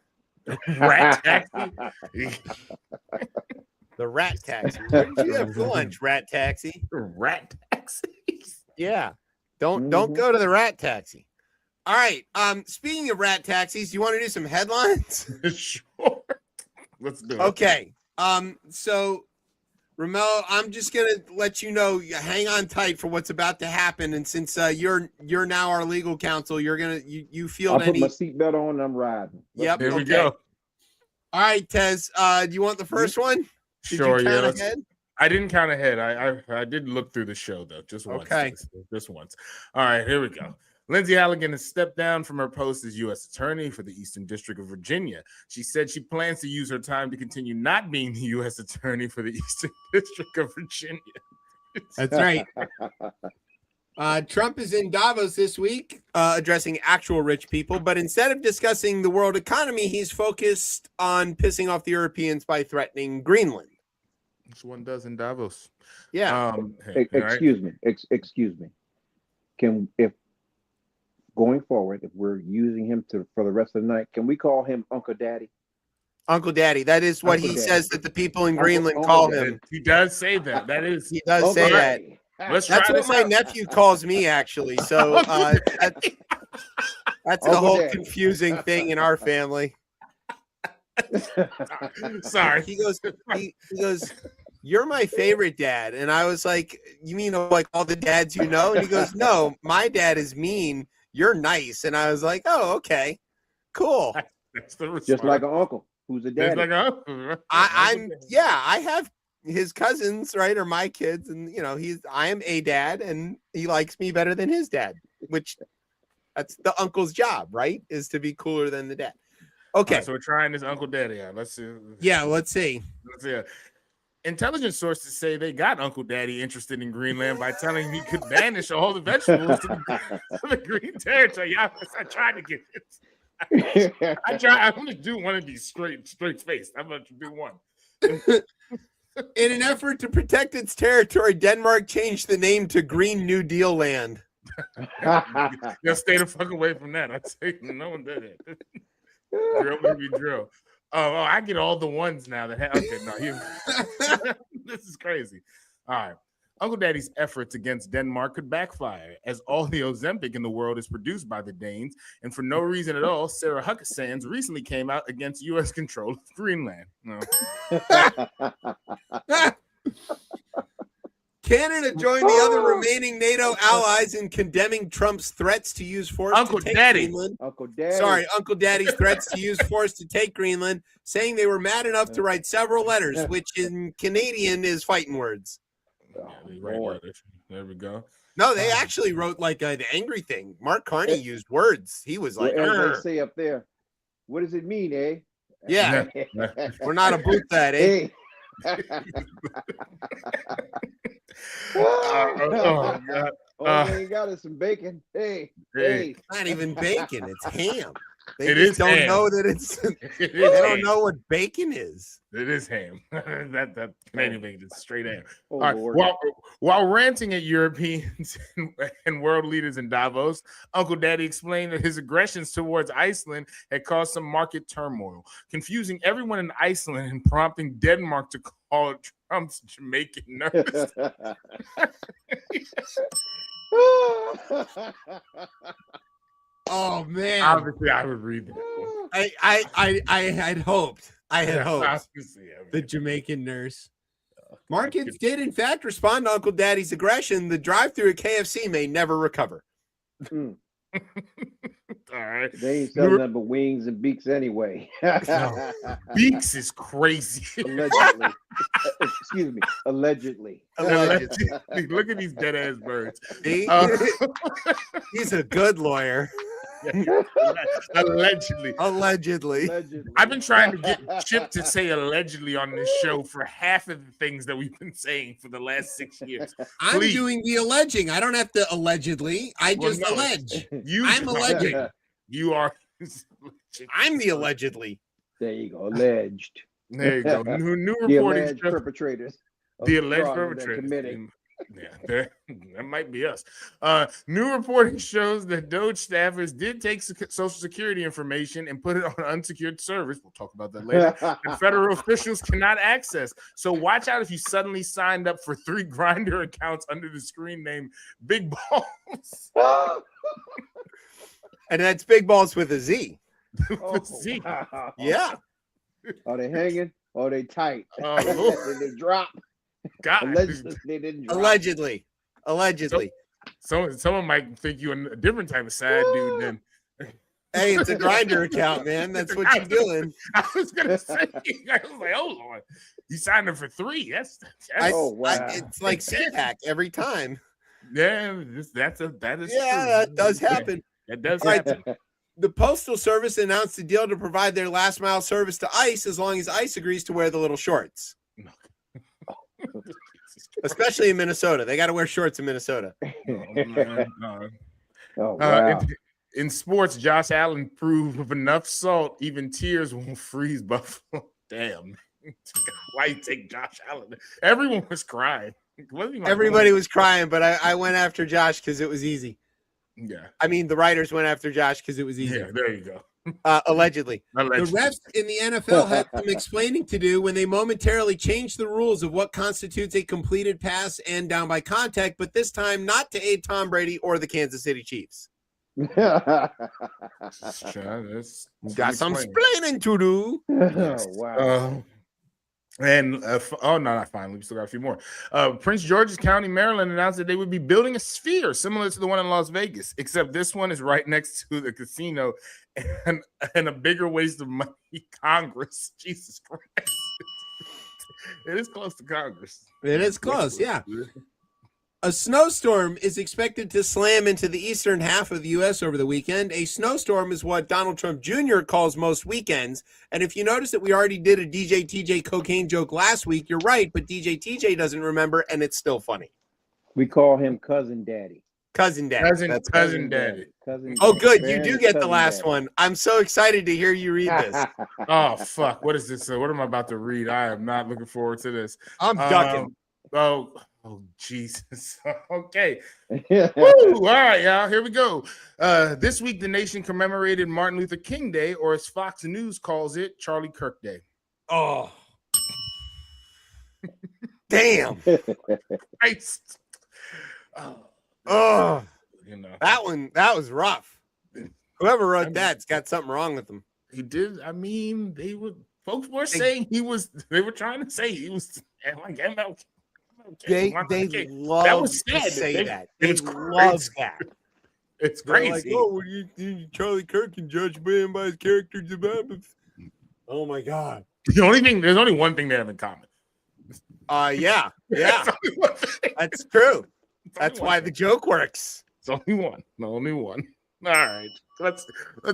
Rat Taxi. The Rat Taxi. What did you have for lunch, Rat Taxi? Rat Taxi. Yeah. Don't go to the Rat Taxi. All right. Speaking of rat taxis, do you want to do some headlines? Sure. Let's do it. Okay. So Romello, I'm just gonna let you know, hang on tight for what's about to happen. And since you're now our legal counsel, you're gonna you feel I'll put my seatbelt on and I'm riding. Yep. There we go. All right, Tez. Do you want the first one? Sure, you count yeah. ahead? I didn't count ahead. I did look through the show though, just once. Okay. Just once. All right, here we go. Lindsay Halligan has stepped down from her post as U.S. Attorney for the Eastern District of Virginia. She said she plans to use her time to continue not being the U.S. Attorney for the Eastern District of Virginia. That's right. Trump is in Davos this week addressing actual rich people, but instead of discussing the world economy, he's focused on pissing off the Europeans by threatening Greenland. Which one does in Davos? Yeah. Excuse me. If going forward, if we're using him for the rest of the night, can we call him Uncle Daddy? Uncle Daddy. That is what he says that the people in Greenland call him. He does say that. That is. He does say that. That's what my nephew calls me, actually. So that's a whole confusing thing in our family. Sorry. He goes, you're my favorite dad. And I was like, you mean like all the dads you know? And he goes, no, my dad is mean. You're nice. And I was like, oh, okay, cool. That's the response. Just like an uncle who's a daddy. Just like an uncle. I have his cousins, right, are my kids. And, I am a dad and he likes me better than his dad, which that's the uncle's job, right? Is to be cooler than the dad. Okay. Right, so we're trying this Uncle Daddy out. Let's see. Yeah, let's see. Intelligence sources say they got Uncle Daddy interested in Greenland by telling him he could banish all the vegetables to the green territory. Yeah, I tried to get this. I'm going to do one of these straight spaced. I'm going to do one. In an effort to protect its territory, Denmark changed the name to Green New Deal Land. Just stay the fuck away from that. I say no one did it. Drill, baby, drill. Oh, I get all the ones now that have. Okay, no, this is crazy. All right. Uncle Daddy's efforts against Denmark could backfire, as all the Ozempic in the world is produced by the Danes, and for no reason at all, Sarah Huckabee Sanders recently came out against U.S. control of Greenland. No. Canada joined the other remaining NATO allies in condemning Trump's threats to use force Uncle to take Daddy. Greenland. Uncle Daddy. Sorry, Uncle Daddy's threats to use force to take Greenland, saying they were mad enough to write several letters, which in Canadian is fighting words. There we go. No, they actually wrote like an angry thing. Mark Carney used words. He was like, what say up there? What does it mean, eh? Yeah, we're not about that, eh? Oh, God. All they got is some bacon. Hey. Not even bacon, it's ham. They It just is don't ham. know that it's. They is don't ham. know what bacon is. It is ham. that Canadian bacon is straight ham. Oh, All right. Lord. While ranting at Europeans and world leaders in Davos, Uncle Daddy explained that his aggressions towards Iceland had caused some market turmoil, confusing everyone in Iceland and prompting Denmark to call Trump's Jamaican nurse. Oh man! Obviously, I would read that. I had hoped. Obviously, The Jamaican nurse. Markets did, in fact, respond to Uncle Daddy's aggression. The drive-through at KFC may never recover. All right. They ain't selling nothing but wings and beaks anyway. Beaks is crazy. Allegedly. Excuse me. Allegedly. Look at these dead ass birds. He's a good lawyer. Allegedly. Allegedly. I've been trying to get Chip to say allegedly on this show for half of the things that we've been saying for the last 6 years. I'm doing the alleging. I don't have to allegedly. I just allege. I'm alleging. You are. I'm the allegedly. There you go. Alleged. There you go. New The reporting. alleged perpetrators. The alleged perpetrators. Yeah, that might be us. New reporting shows that Doge staffers did take Social Security information and put it on unsecured servers. We'll talk about that later. And federal officials cannot access. So watch out if you suddenly signed up for 3 Grindr accounts under the screen name Big Balls. And that's Big Balls with a Z. Z. Wow. Yeah. Are they hanging? Or are they tight? Oh. Did they drop? God. Allegedly, they didn't drop. Allegedly. Someone might think you're a different type of sad dude than. Hey, it's a Grindr account, man. That's what you're doing. I was gonna say. I was like, oh Lord, you signed up for 3. That's Oh, wow. It's like CPAC every time. yeah. That is Yeah, true. that does happen. That does All right. happen. The Postal Service announced a deal to provide their last mile service to ICE as long as ICE agrees to wear the little shorts. Especially in Minnesota. They got to wear shorts in Minnesota. No. Oh, wow. In sports, Josh Allen proved with enough salt, even tears won't freeze Buffalo. Damn. Why you take Josh Allen? Everyone was crying. Everybody was crying, but I went after Josh because it was easy. Yeah. I mean, the writers went after Josh because it was easy. Yeah, there you go. Allegedly. The Allegedly. refs in the NFL had some explaining to do when they momentarily changed the rules of what constitutes a completed pass and down by contact, but this time not to aid Tom Brady or the Kansas City Chiefs. Got Got some explaining to do. Oh, wow. And no, not finally. We still got a few more. Prince George's County, Maryland, announced that they would be building a sphere similar to the one in Las Vegas, except this one is right next to the casino and a bigger waste of money. Congress, Jesus Christ, it is close to Congress. It is close, yeah. A snowstorm is expected to slam into the eastern half of the U.S. over the weekend. A snowstorm is what Donald Trump Jr. calls most weekends. And if you notice that we already did a DJ TJ cocaine joke last week, you're right, but DJ TJ doesn't remember, and it's still funny. We call him Cousin Daddy. Cousin Daddy. That's cousin Daddy. Oh, good. You do get the last one. I'm so excited to hear you read this. Oh, fuck. What is this? What am I about to read? I am not looking forward to this. I'm ducking. Oh, Jesus. Okay. Woo! All right, y'all. Here we go. This week, the nation commemorated Martin Luther King Day, or as Fox News calls it, Charlie Kirk Day. Oh. Damn. Christ. Oh. You know. That was rough. Whoever wrote that's got something wrong with them. He did. I mean, folks were saying they were trying to say he was like MLK. They love that was sad. to say that. They love that. It's They're crazy. like, oh, you Charlie Kirk can judge man by his characters. Oh my God. There's only one thing they have in common. Yeah. That's true. That's why the joke works. It's only one. Only one. All right. Let's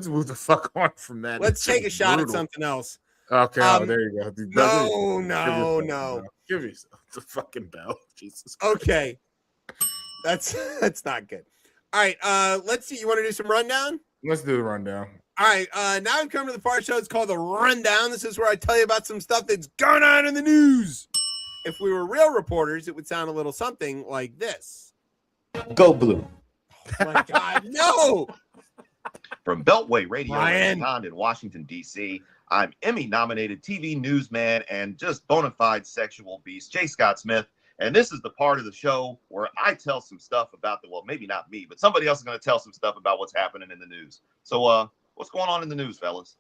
move the fuck on from that. Let's take a shot at something else. Okay, there you go. No. Give yourself the fucking bell. Jesus Christ. Okay. That's not good. All right, let's see. You want to do some rundown? Let's do the rundown. All right, now we've come to the part of the show. It's called the Rundown. This is where I tell you about some stuff that's going on in the news. If we were real reporters, it would sound a little something like this. Go Blue. Oh my God, no! From Beltway Radio Ryan. in Washington, D.C., I'm Emmy-nominated TV newsman and just bona fide sexual beast, J. Scott Smith. And this is the part of the show where I tell some stuff about well, maybe not me, but somebody else is going to tell some stuff about what's happening in the news. So what's going on in the news, fellas?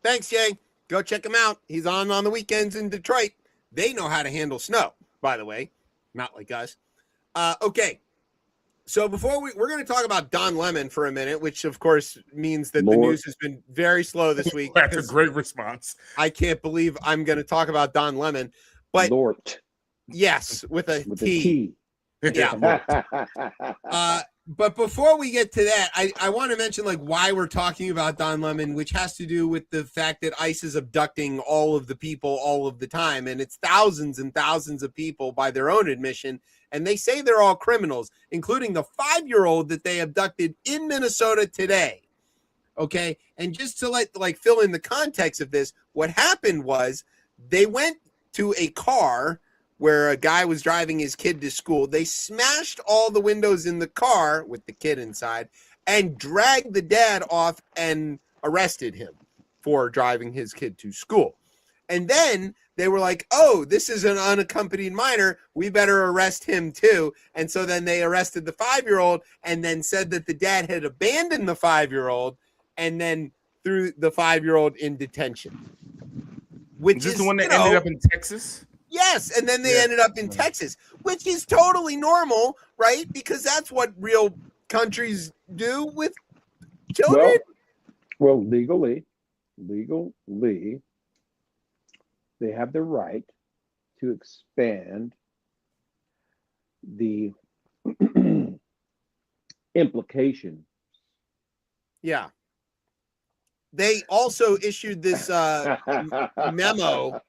Thanks, Jay. Go check him out. He's on the weekends in Detroit. They know how to handle snow, by the way. Not like us. Okay. So before we're going to talk about Don Lemon for a minute, which of course means that the news has been very slow this week. That's a great response. I can't believe I'm going to talk about Don Lemon, but Lord. Yes, with a T. Yeah. But before we get to that, I want to mention why we're talking about Don Lemon, which has to do with the fact that ICE is abducting all of the people all of the time. And it's thousands and thousands of people by their own admission. And they say they're all criminals, including the 5-year-old that they abducted in Minnesota today. Okay. And just to fill in the context of this, what happened was they went to a car where a guy was driving his kid to school. They smashed all the windows in the car with the kid inside and dragged the dad off and arrested him for driving his kid to school. And then they were like, oh, this is an unaccompanied minor. We better arrest him too. And so then they arrested the 5-year-old and then said that the dad had abandoned the 5-year-old and then threw the 5-year-old in detention. Which is this the one that ended up in Texas? Yes, and then they ended up in Texas, which is totally normal, right? Because that's what real countries do with children. Well, legally, they have the right to expand the implication. Yeah. They also issued this memo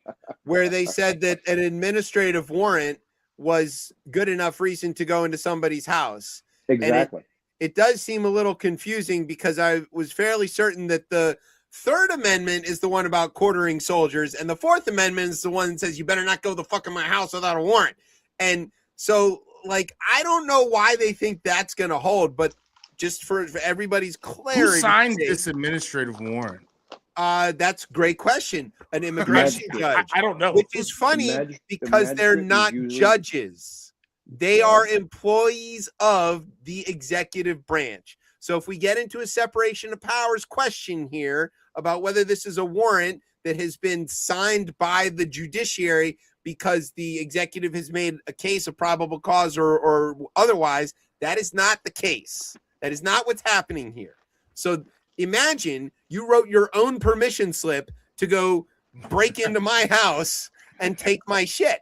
where they said that an administrative warrant was good enough reason to go into somebody's house. Exactly. It does seem a little confusing because I was fairly certain that the Third Amendment is the one about quartering soldiers, and the Fourth Amendment is the one that says you better not go the fuck in my house without a warrant. And so, I don't know why they think that's going to hold, but just for everybody's clarity. Who signed this administrative warrant? That's a great question. An immigration judge. I don't know. Which is funny because they're not judges. They are employees of the executive branch. So if we get into a separation of powers question here about whether this is a warrant that has been signed by the judiciary because the executive has made a case of probable cause or otherwise. That is not the case. That is not what's happening here. So imagine you wrote your own permission slip to go break into my house and take my shit.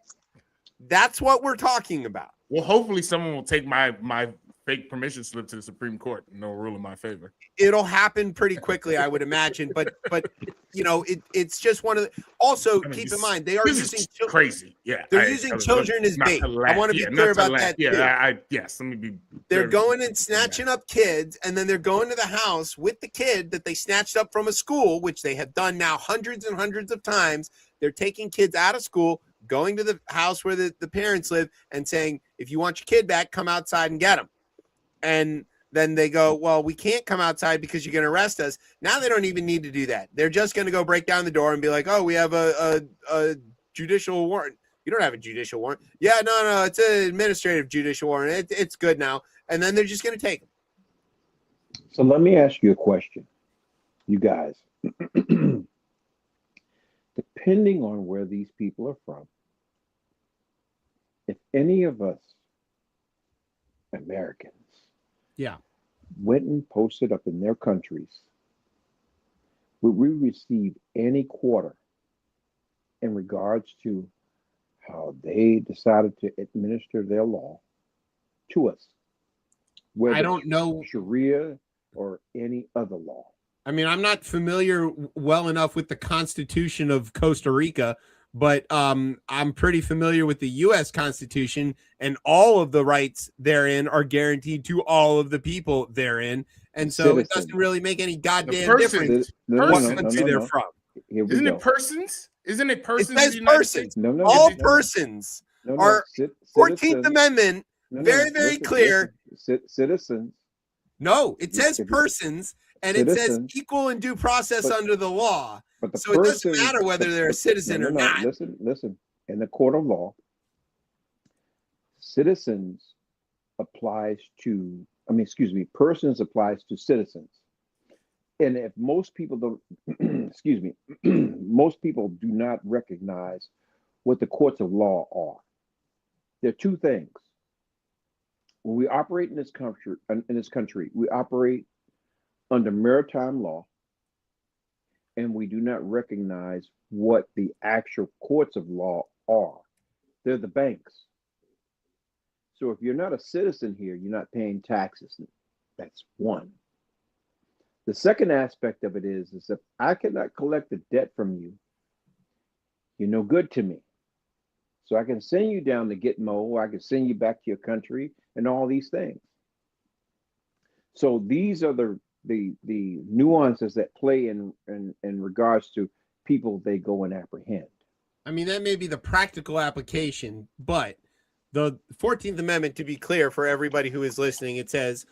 That's what we're talking about. Well, hopefully someone will take my fake permission slip to the Supreme Court and they'll rule in my favor. It'll happen pretty quickly, I would imagine. But you know, it's just one of the. Also, keep in mind they are using crazy. Yeah, they're using children as bait. I want to be clear about that. Yes. Let me be. They're going and snatching up kids, and then they're going to the house with the kid that they snatched up from a school, which they have done now hundreds and hundreds of times. They're taking kids out of school, going to the house where the parents live, and saying, "If you want your kid back, come outside and get him." And then they go, well, we can't come outside because you're going to arrest us. Now they don't even need to do that. They're just going to go break down the door and be like, oh, we have a judicial warrant. You don't have a judicial warrant. Yeah, no, it's an administrative judicial warrant. It's good now. And then they're just going to take them. So let me ask you a question, you guys. Depending on where these people are from, if any of us Americans went and posted up in their countries, would we receive any quarter in regards to how they decided to administer their law to us? Whether I don't know Sharia or any other law. I mean, I'm not familiar well enough with the Constitution of Costa Rica, but I'm pretty familiar with the U.S. Constitution, and all of the rights therein are guaranteed to all of the people therein. And so it doesn't really make any goddamn difference what country they're from. Isn't it persons? Isn't it persons? It says persons. All persons are 14th Amendment, very, very clear. Citizens. No, it says persons, and it says equal and due process under the law. But so it doesn't matter whether they're a citizen or not. Listen. In the court of law, persons applies to citizens. And if most people don't, most people do not recognize what the courts of law are. There are two things. When we operate in this country, we operate under maritime law, and we do not recognize what the actual courts of law are. They're the banks. So if you're not a citizen here, you're not paying taxes. That's one. The second aspect of it is if I cannot collect the debt from you, you're no good to me. So I can send you down to Gitmo, or I can send you back to your country, and all these things. So these are the nuances that play in regards to people they go and apprehend. I mean, that may be the practical application, but the 14th Amendment, to be clear for everybody who is listening, it says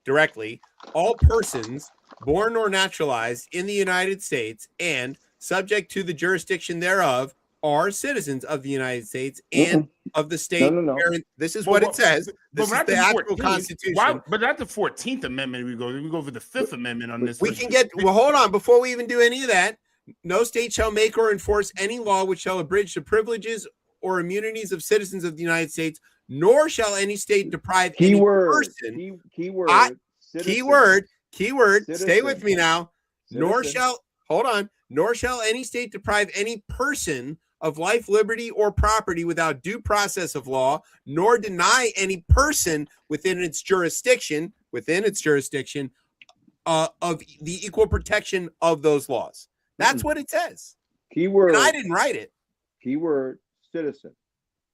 directly, all persons born or naturalized in the United States and subject to the jurisdiction thereof are citizens of the United States and of the state. No. This is what it says. This is the actual Constitution. But not the 14th Amendment. We go for the 5th Amendment on this. We can get, well, hold on. Before we even do any of that, no state shall make or enforce any law which shall abridge the privileges or immunities of citizens of the United States, nor shall any state deprive any person. Keyword. Stay with me now. Nor shall any state deprive any person of life, liberty, or property without due process of law, nor deny any person within its jurisdiction, of the equal protection of those laws. That's what it says. Keyword. And I didn't write it. Keyword citizen.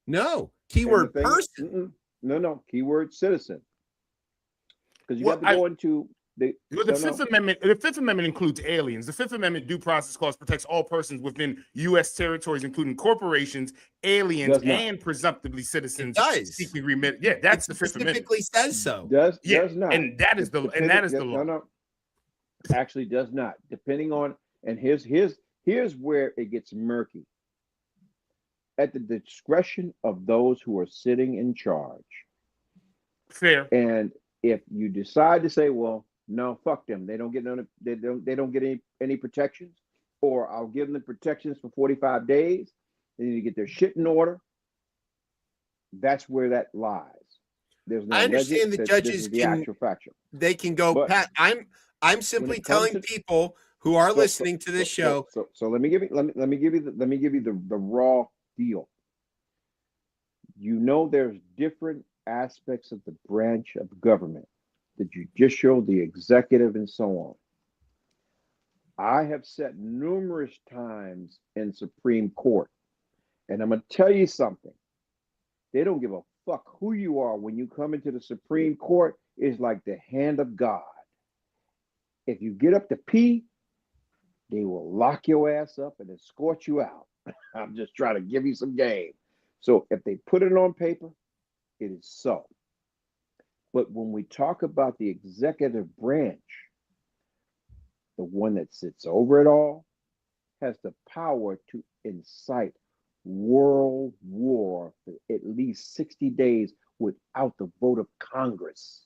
No. Keyword person. No. Keyword citizen. Because you got to go into the Fifth Amendment. The Fifth Amendment includes aliens. The Fifth Amendment due process clause protects all persons within U.S. territories, including corporations, aliens, and presumptively citizens. It does. Seeking remit. Yeah, that's the Fifth Amendment. Specifically says so. Does not. And that is the law. No. Actually, does not. Depending on, and here's where it gets murky. At the discretion of those who are sitting in charge. Fair. And if you decide to say, well, no, fuck them, they don't get any protections, or I'll give them protections for 45 days. They need to get their shit in order. That's where that lies. There's no I understand the judges the actual factual. They can go. But I'm simply telling people who are listening to this show. So let me give you the raw deal. You know, there's different aspects of the branch of government, the judicial, the executive, and so on. I have sat numerous times in Supreme Court, and I'm going to tell you something. They don't give a fuck who you are when you come into the Supreme Court. It's like the hand of God. If you get up to pee, they will lock your ass up and escort you out. I'm just trying to give you some game. So if they put it on paper, it is so. But when we talk about the executive branch, the one that sits over it all has the power to incite world war for at least 60 days without the vote of Congress.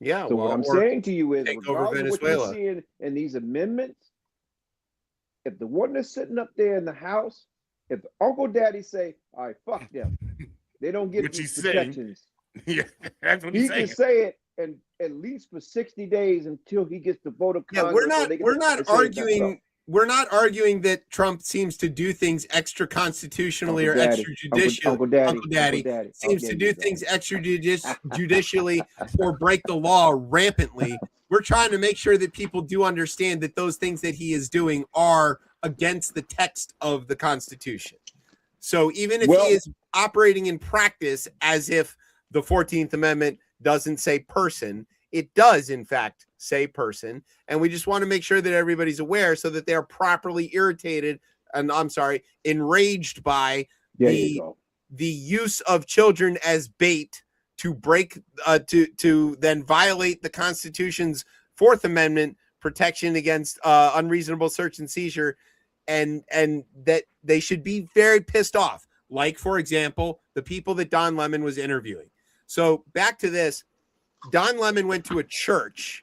Yeah. So what I'm saying to you is, regardless of what you're Venezuela. seeing in these amendments, if the one that's sitting up there in the House, if Uncle Daddy say, all right, fuck them, they don't get these protections. Yeah, that's what he can say it, and at least for 60 days until he gets the vote of Congress. Yeah, we're not arguing that Trump seems to do things extra constitutionally or extrajudicially. Uncle Daddy seems to do things extrajudicially or break the law rampantly. We're trying to make sure that people do understand that those things that he is doing are against the text of the Constitution. So even if he is operating in practice as if the 14th Amendment doesn't say person, it does in fact say person. And we just want to make sure that everybody's aware so that they're properly enraged by the use of children as bait to break to then violate the Constitution's Fourth Amendment protection against unreasonable search and seizure, and that they should be very pissed off. Like, for example, the people that Don Lemon was interviewing. So back to this, Don Lemon went to a church.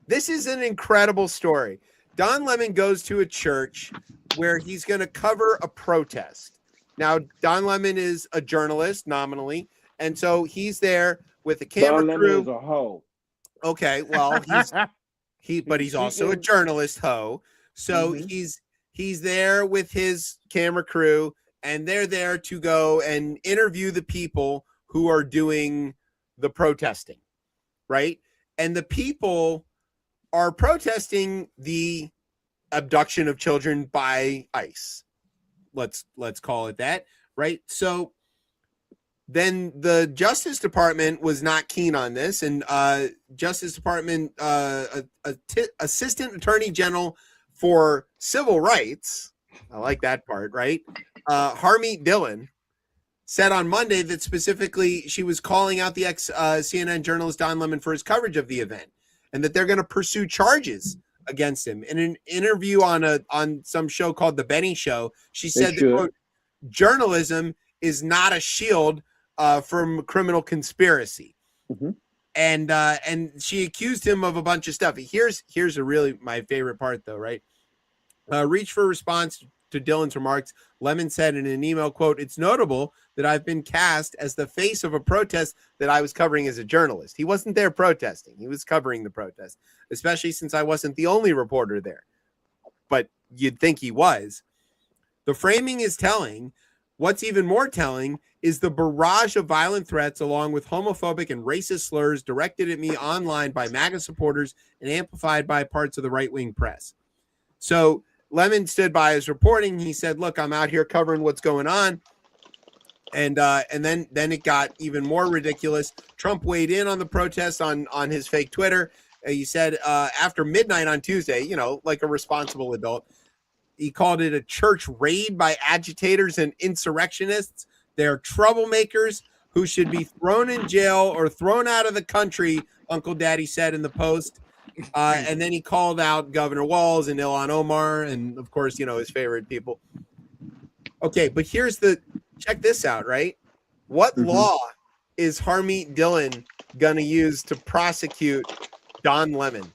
This is an incredible story. Don Lemon goes to a church where he's going to cover a protest. Now, Don Lemon is a journalist nominally, and so he's there with a camera Don crew. Lemon is a hoe. Okay, well, he's also a journalist hoe. So he's there with his camera crew, and they're there to go and interview the people who are doing the protesting, right? And the people are protesting the abduction of children by ICE. Let's call it that, right? So then the Justice Department was not keen on this, and Justice Department Assistant Attorney General for Civil Rights, I like that part, right? Harmeet Dillon said on Monday that specifically she was calling out the ex-CNN journalist Don Lemon for his coverage of the event, and that they're going to pursue charges against him. In an interview on some show called The Benny Show, she said that, quote, journalism is not a shield from criminal conspiracy. And she accused him of a bunch of stuff. Here's a really my favorite part, though, right? Reach for response to Dillon's remarks, Lemon said in an email, quote, "It's notable that I've been cast as the face of a protest that I was covering as a journalist." He wasn't there protesting. He was covering the protest, especially since I wasn't the only reporter there. But you'd think he was. The framing is telling. What's even more telling is the barrage of violent threats along with homophobic and racist slurs directed at me online by MAGA supporters and amplified by parts of the right-wing press. So Lemon stood by his reporting. He said, look, I'm out here covering what's going on. And then it got even more ridiculous. Trump weighed in on the protest on his fake Twitter. He said after midnight on Tuesday, like a responsible adult, he called it a church raid by agitators and insurrectionists. They're troublemakers who should be thrown in jail or thrown out of the country, Uncle Daddy said in the Post. And then he called out Governor Walz and Ilhan Omar and, of course, his favorite people. Okay, but check this out, right? What law is Harmeet Dillon going to use to prosecute Don Lemon?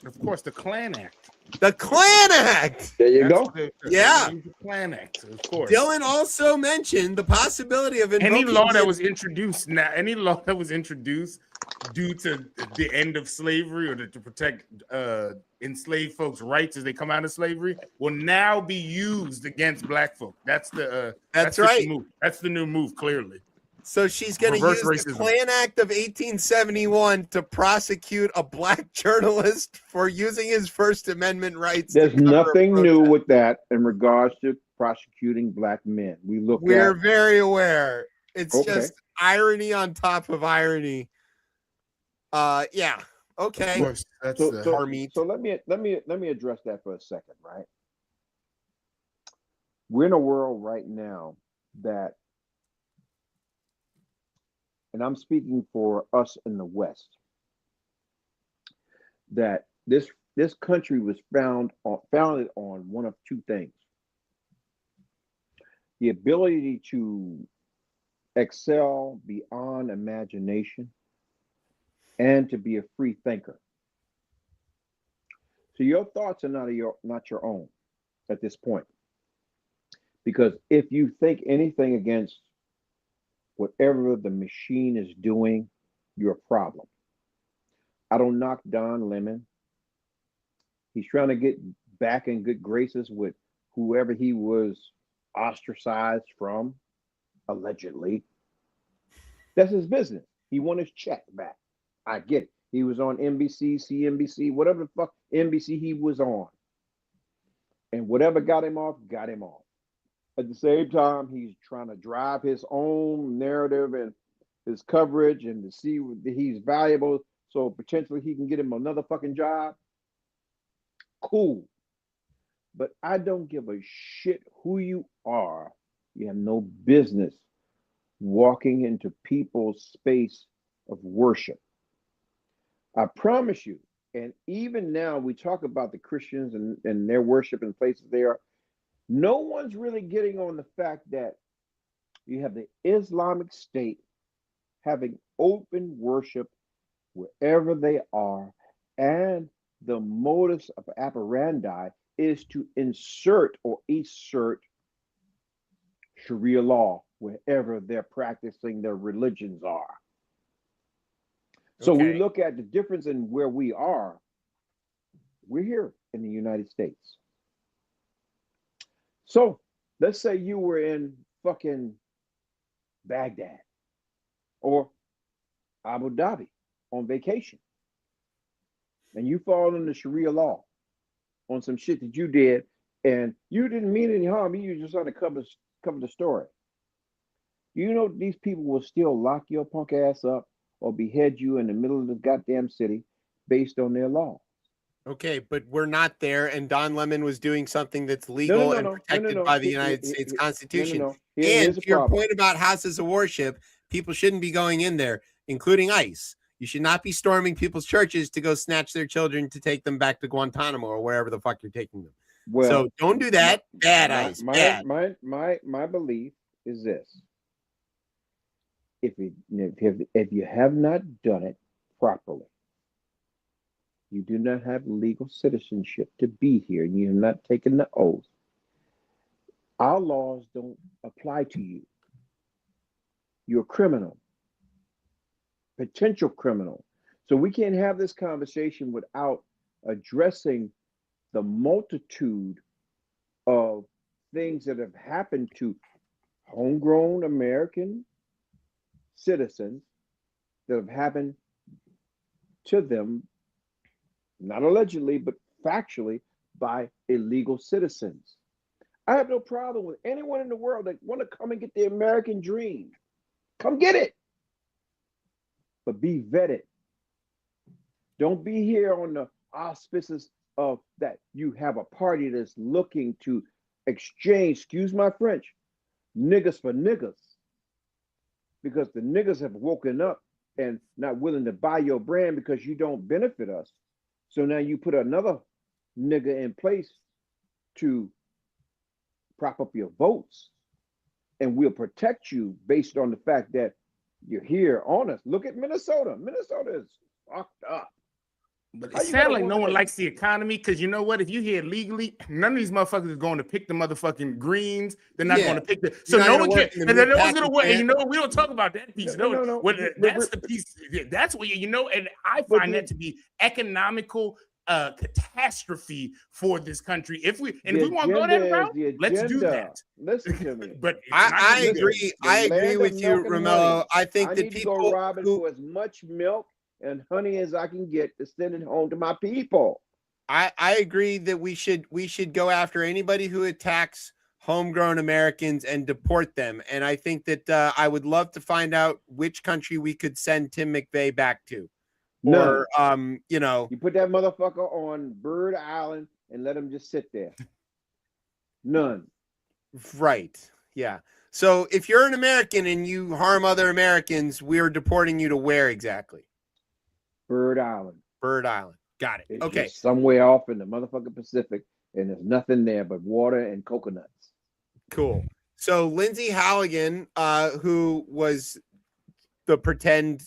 Of course, the Klan Act. The Klan Act. There you That's go. what they Yeah. use the Klan Act, of course. Dylan also mentioned the possibility of invoking Any law that was introduced due to the end of slavery or to protect enslaved folks' rights as they come out of slavery will now be used against black folk. That's right. The move. That's the new move, clearly. So she's going to use Reverse the racism. Klan Act of 1871 to prosecute a black journalist for using his First Amendment rights. There's to cover a nothing new protest. with that in regards to prosecuting black men. We're very aware. It's Okay. just irony on top of irony. Yeah. Okay. Of course, that's So let me address that for a second, right? We're in a world right now that, and I'm speaking for us in the West, that this country was founded on one of two things: the ability to excel beyond imagination and to be a free thinker. So your thoughts are not your own at this point, because if you think anything against whatever the machine is doing, you're a problem. I don't knock Don Lemon. He's trying to get back in good graces with whoever he was ostracized from, allegedly. That's his business. He won his check back. I get it. He was on NBC, CNBC, whatever the fuck NBC he was on. And whatever got him off, got him off. At the same time, he's trying to drive his own narrative and his coverage and to see that he's valuable, so potentially he can get him another fucking job. Cool. But I don't give a shit who you are. You have no business walking into people's space of worship. I promise you, and even now we talk about the Christians and their worship and places there. No one's really getting on the fact that you have the Islamic State having open worship wherever they are, and the modus of operandi is to insert Sharia law wherever they're practicing their religions are. So we look at the difference in where we are. We're here in the United States. So let's say you were in fucking Baghdad or Abu Dhabi on vacation, and you fall under Sharia law on some shit that you did, and you didn't mean any harm. You just trying to cover the story. You know these people will still lock your punk ass up or behead you in the middle of the goddamn city based on their law. Okay, but we're not there, and Don Lemon was doing something that's legal and protected by the United States Constitution. And to your point about houses of worship, people shouldn't be going in there, including ICE. You should not be storming people's churches to go snatch their children to take them back to Guantanamo or wherever the fuck you're taking them. Well, so don't do that. Bad ICE. Bad. My belief is this: if you have not done it properly, you do not have legal citizenship to be here, and you have not taken the oath, our laws don't apply to you. You're a criminal, potential criminal. So we can't have this conversation without addressing the multitude of things that have happened to homegrown American citizens that have happened to them, not allegedly, but factually, by illegal citizens. I have no problem with anyone in the world that want to come and get the American dream. Come get it. But be vetted. Don't be here on the auspices of that you have a party that's looking to exchange, excuse my French, niggas for niggas. Because the niggas have woken up and not willing to buy your brand because you don't benefit us. So now you put another nigga in place to prop up your votes, and we'll protect you based on the fact that you're here on us. Look at Minnesota. Minnesota is fucked up. But How it you gonna sounds like no one want- likes the economy because you know what? If you hear legally, none of these motherfuckers are going to pick the motherfucking greens. They're not Yeah. going to pick the. You're So not no gonna one can. work in the And then no meat one's going to packing work. And plant. you know what? We don't talk about that piece. No. What, that's the piece. That's what you know. And I But find the- that to be economical catastrophe for this country. If we The want to go agenda that is route, the let's do agenda. that. Listen to me. But it's not I gonna be good. agree. The I agree land of with you, milk and Romello. honey. I think I that need to people go robbing who for as much milk and honey as I can get to send it home to my people. I agree that we should go after anybody who attacks homegrown Americans and deport them. And I think that I would love to find out which country we could send Tim McVeigh back to. Or you know, You put that motherfucker on Bird Island and let him just sit there. None. right. Yeah. So if you're an American and you harm other Americans, we're deporting you to where exactly? Bird Island. Bird Island. Got it. It's Okay. just somewhere off in the motherfucking Pacific, and there's nothing there but water and coconuts. Cool. So Lindsay Halligan, who was the pretend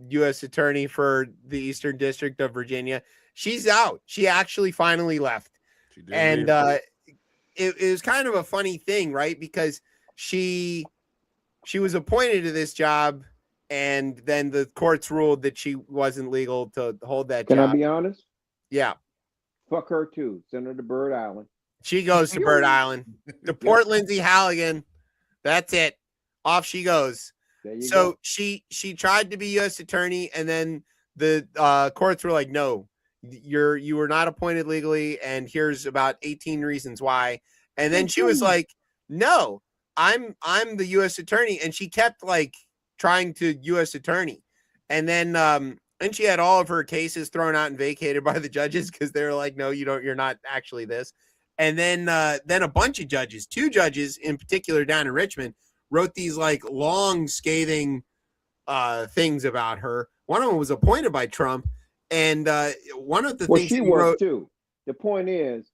U.S. attorney for the Eastern District of Virginia, she's out. She actually finally left. She did And leave. it was kind of a funny thing, right? Because she was appointed to this job, and then the courts ruled that she wasn't legal to hold that Can job. I be honest? Yeah. Fuck her too. Send her to Bird Island. She goes to Bird Island. Deport Lindsay Halligan. That's it. Off she goes. There you So go. she tried to be U.S. attorney, and then the courts were like, no, you were not appointed legally, and here's about 18 reasons why. And then she was like, no, I'm the U.S. attorney, and she kept like trying to U.S. attorney, and then she had all of her cases thrown out and vacated by the judges because they were like, no, you're not actually this. And then a bunch of judges, 2 judges in particular down in Richmond, wrote these like long scathing things about her. One of them was appointed by Trump, and one of the things she he was wrote too. The point is,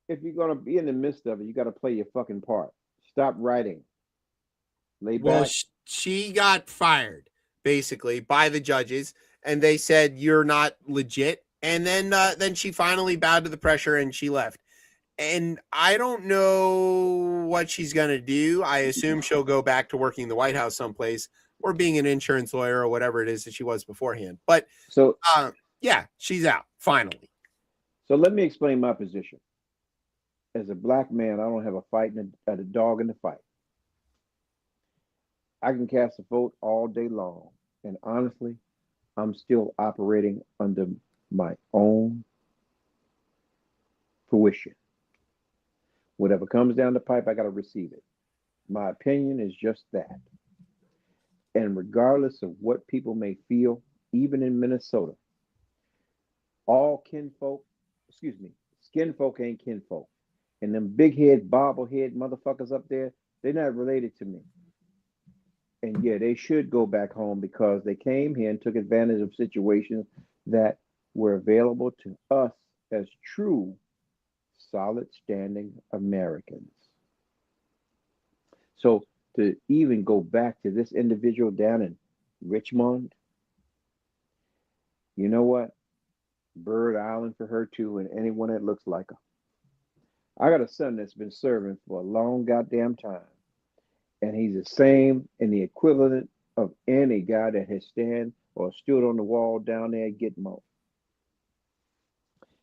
if you're gonna be in the midst of it, you got to play your fucking part. Stop writing. Lay well, back. she got fired basically by the judges, and they said you're not legit. And then she finally bowed to the pressure and she left. And I don't know what she's gonna do. I assume she'll go back to working in the White House someplace, or being an insurance lawyer, or whatever it is that she was beforehand. But So yeah, she's out finally. So let me explain my position. As a black man, I don't have a fight and a dog in the fight. I can cast a vote all day long. And honestly, I'm still operating under my own fruition. Whatever comes down the pipe, I got to receive it. My opinion is just that. And regardless of what people may feel, even in Minnesota, all skinfolk ain't kinfolk. And them big head, bobblehead motherfuckers up there, they're not related to me. And yeah, they should go back home because they came here and took advantage of situations that were available to us as true, solid standing Americans. So to even go back to this individual down in Richmond, you know what? Bird Island for her too, and anyone that looks like her. I got a son that's been serving for a long goddamn time, and he's the same and the equivalent of any guy that has stand or stood on the wall down there at Gitmo.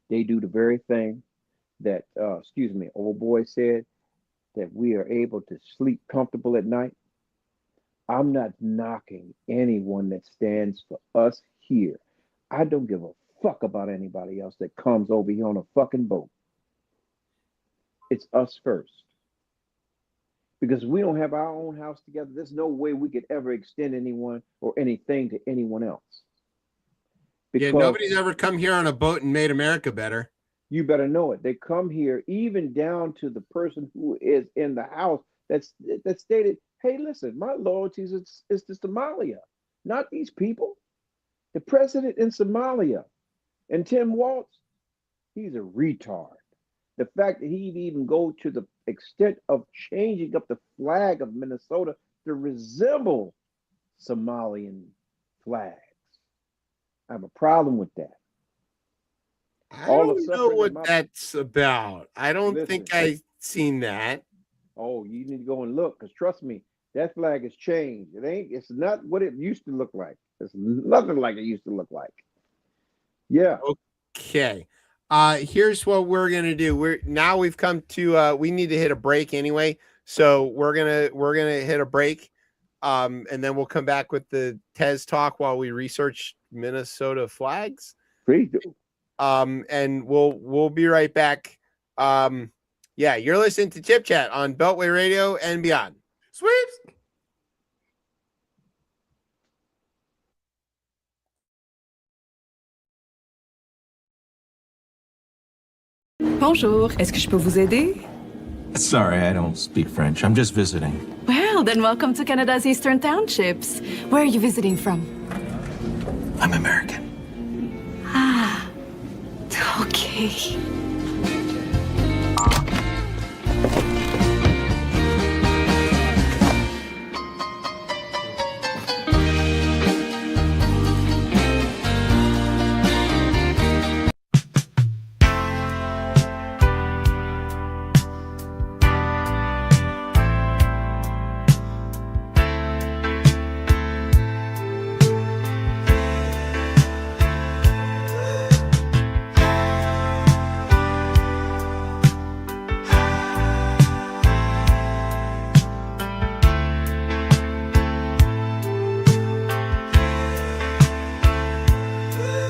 They do the very thing that, old boy said, that we are able to sleep comfortable at night. I'm not knocking anyone that stands for us here. I don't give a fuck about anybody else that comes over here on a fucking boat. It's us first. Because we don't have our own house together, there's no way we could ever extend anyone or anything to anyone else. Because nobody's ever come here on a boat and made America better. You better know it. They come here even down to the person who is in the house that stated, hey, listen, my loyalties is to Somalia, not these people. The president in Somalia and Tim Walz, he's a retard. The fact that he'd even go to the extent of changing up the flag of Minnesota to resemble Somalian flags. I have a problem with that. All the don't know suffering what that that's about. I don't think Listen. I seen that. Oh, you need to go and look, because trust me, that flag has changed. It's not what it used to look like. It's nothing like it used to look like. Yeah. Okay. Here's what we're gonna do. We've come to we need to hit a break anyway. So we're gonna hit a break. And then we'll come back with the Tez talk while we research Minnesota flags. Please do. And we'll be right back. Yeah, you're listening to Chip Chat on Beltway Radio and beyond. Sweeps. Bonjour, est-ce que je peux vous aider? Sorry, I don't speak French. I'm just visiting. Well, then welcome to Canada's Eastern Townships. Where are you visiting from? I'm American. Ah, okay.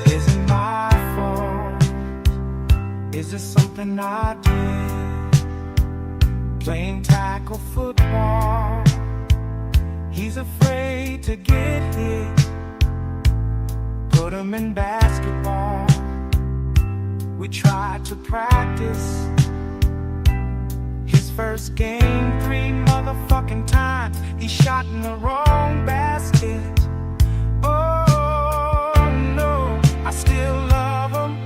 Is it my fault? Is it something I did? Playing tackle football. He's afraid to get hit. Put him in basketball. We tried to practice. His first game 3 motherfucking times. He shot in the wrong basket. Oh no, I still love him.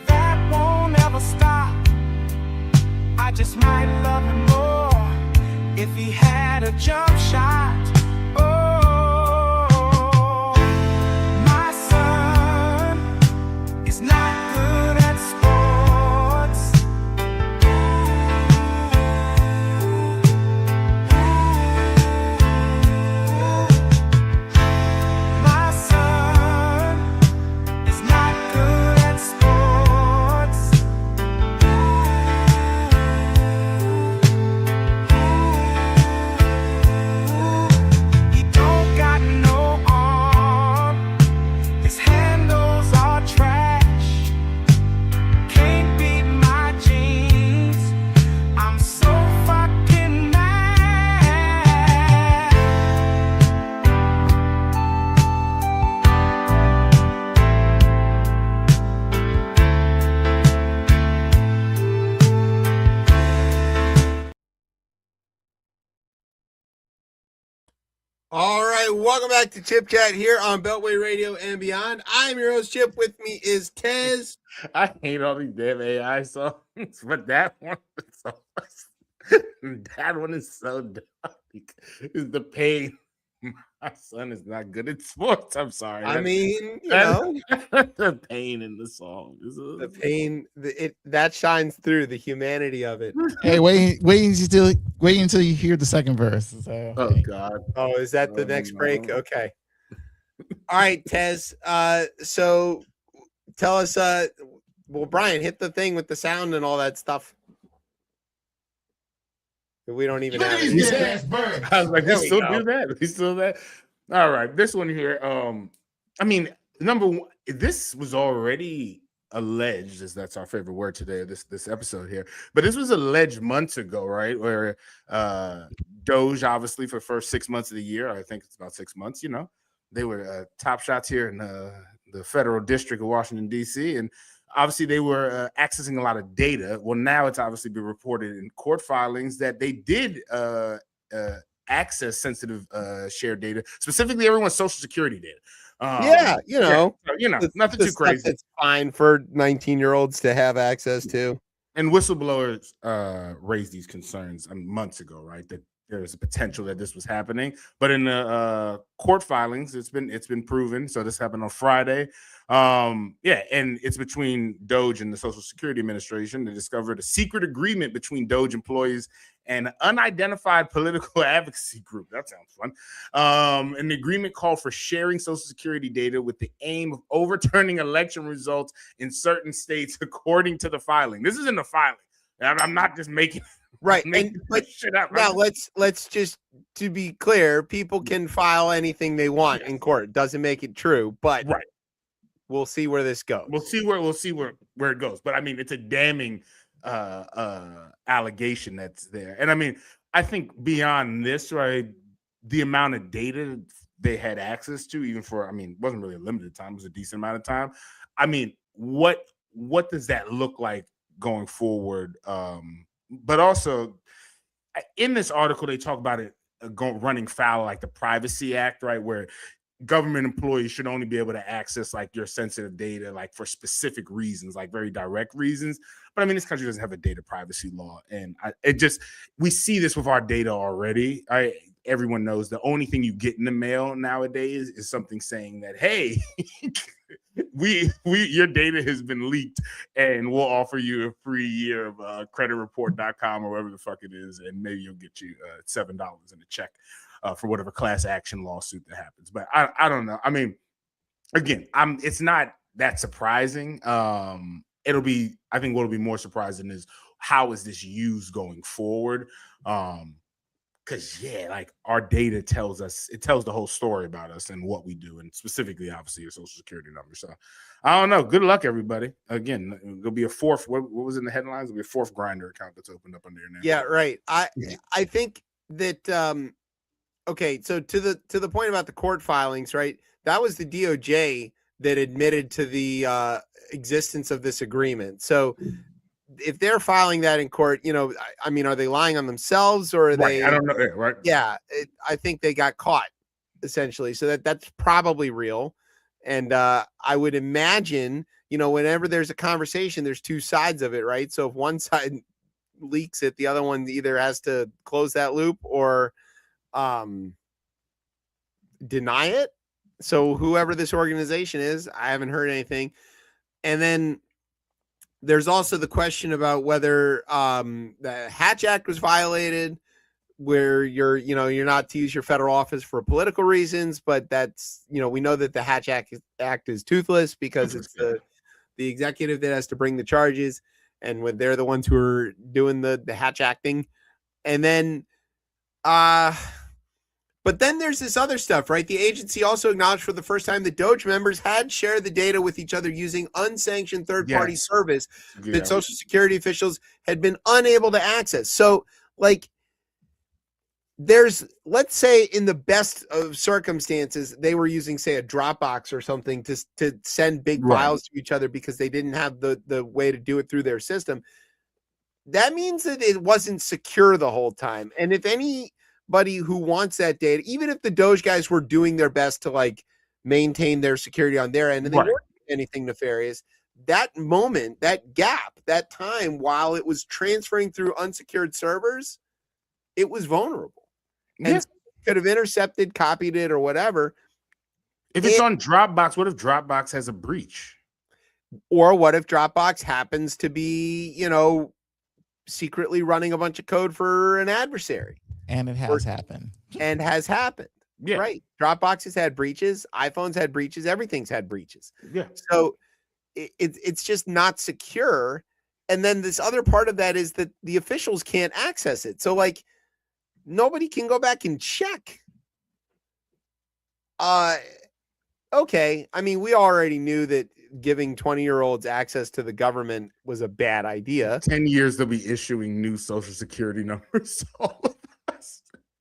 That won't ever stop. I just might love him more if he had a jump shot. Oh, my son is not good at sports. My son is not good at sports. He don't got no arm. His handles are trash. Can't beat my jeans. I'm so fucking mad. All right, welcome back to Chip Chat here on Beltway Radio and beyond. I'm your host, Chip. With me is Tez. I hate all these damn AI songs, but that one is so that one is so dark. Is the pain. My son is not good at sports. I'm sorry. I mean, you know, the pain in the song. the pain, that shines through the humanity of it. Hey, wait until you hear the second verse. So, Oh hey. God. Oh, is that the Oh, next break? no. Okay. All right, Tez. So tell us, well, Brian, hit the thing with the sound and all that stuff. We don't even have it. I was like, There we we still go. do that. We still do that. All right, this one here. I mean, number one, this was already alleged, as that's our favorite word today, this episode here. But this was alleged months ago, right? Where Doge, obviously, for the first 6 months of the year, I think it's about 6 months, you know, they were top shots here in the federal district of Washington, D.C. And obviously they were accessing a lot of data. Well, now it's obviously been reported in court filings that they did access sensitive shared data, specifically everyone's social security data. Yeah, you know, nothing too crazy. It's fine for 19-year-olds to have access to. And whistleblowers raised these concerns months ago, right? That there's a potential that this was happening. But in the court filings, it's been proven. So this happened on Friday. And it's between Doge and the Social Security Administration. They discovered a secret agreement between Doge employees and an unidentified political advocacy group. That sounds fun. An agreement called for sharing Social Security data with the aim of overturning election results in certain states, according to the filing. This is in the filing. I'm not just making right. But shit up. Now let's just, to be clear, people can file anything they want in court. It doesn't make it true, but right. We'll see where this goes. We'll see where it goes. But I mean, it's a damning allegation that's there. And I mean, I think beyond this, right, the amount of data they had access to, even for, I mean, it wasn't really a limited time, it was a decent amount of time. I mean, what does that look like going forward? But also in this article, they talk about it running foul, like the Privacy Act, right, where government employees should only be able to access like your sensitive data, like for specific reasons, like very direct reasons. But I mean, this country doesn't have a data privacy law. And we see this with our data already. Everyone knows the only thing you get in the mail nowadays is something saying that, hey, your data has been leaked and we'll offer you a free year of creditreport.com or whatever the fuck it is. And maybe you'll get you $7 in a check for whatever class action lawsuit that happens. But I don't know. I mean, again, it's not that surprising. I think what'll be more surprising is how is this used going forward? Because like our data tells the whole story about us and what we do, and specifically, obviously, your social security number. So I don't know. Good luck, everybody. Again, there'll be a fourth. What was in the headlines? There'll be a fourth Grindr account that's opened up under your name. Yeah, right. I think that okay, so to the point about the court filings, right? That was the DOJ that admitted to the existence of this agreement. So if they're filing that in court, I mean, are they lying on themselves or are they? I don't know. Right. Yeah, I think they got caught essentially. So that's probably real. And I would imagine, whenever there's a conversation, there's two sides of it, right? So if one side leaks it, the other one either has to close that loop or deny it. So whoever this organization is, I haven't heard anything. And then there's also the question about whether the Hatch Act was violated, where you're not to use your federal office for political reasons, but that's, we know that the Hatch Act is toothless because it's the executive that has to bring the charges, and when they're the ones who are doing the Hatch acting. And then but then there's this other stuff, right? The agency also acknowledged for the first time that Doge members had shared the data with each other using unsanctioned third-party service that Social Security officials had been unable to access. So, like, let's say in the best of circumstances, they were using, say, a Dropbox or something to send big files to each other because they didn't have the way to do it through their system. That means that it wasn't secure the whole time. And if anybody who wants that data, even if the Doge guys were doing their best to like maintain their security on their end and they weren't doing anything nefarious, that moment, that gap, that time while it was transferring through unsecured servers, it was vulnerable. And could have intercepted, copied it, or whatever. If it's on Dropbox, what if Dropbox has a breach? Or what if Dropbox happens to be, secretly running a bunch of code for an adversary? And it has happened. And has happened. Yeah. Right. Dropbox has had breaches. iPhones had breaches. Everything's had breaches. Yeah. So it's just not secure. And then this other part of that is that the officials can't access it. So like nobody can go back and check. Okay. I mean, we already knew that giving 20-year-olds access to the government was a bad idea. 10 years they'll be issuing new social security numbers.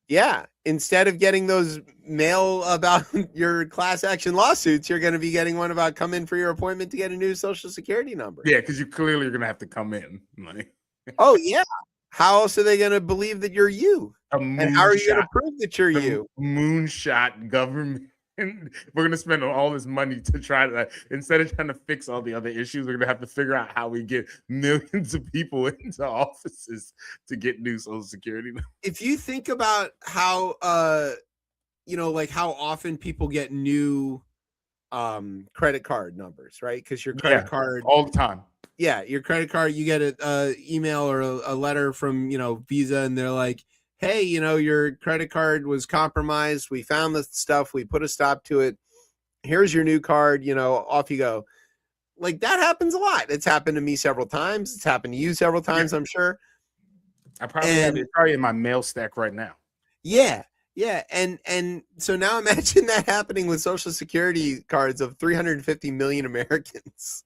Yeah. Instead of getting those mail about your class action lawsuits, you're going to be getting one about come in for your appointment to get a new social security number. Yeah, because you clearly are going to have to come in. Like. Oh, yeah. How else are they going to believe that you're you? And how are you going to prove that you're you? Moonshot government. And we're gonna spend all this money to try to, instead of trying to fix all the other issues, we're gonna have to figure out how we get millions of people into offices to get new Social Security. If you think about how like how often people get new credit card numbers, right? Because your credit card all the time. Yeah, your credit card, you get a email or a letter from Visa, and they're like, hey, your credit card was compromised. We found the stuff. We put a stop to it. Here's your new card. Off you go. Like, that happens a lot. It's happened to me several times. It's happened to you several times, I'm sure. I probably have it probably in my mail stack right now. Yeah. Yeah. And so now imagine that happening with Social Security cards of 350 million Americans.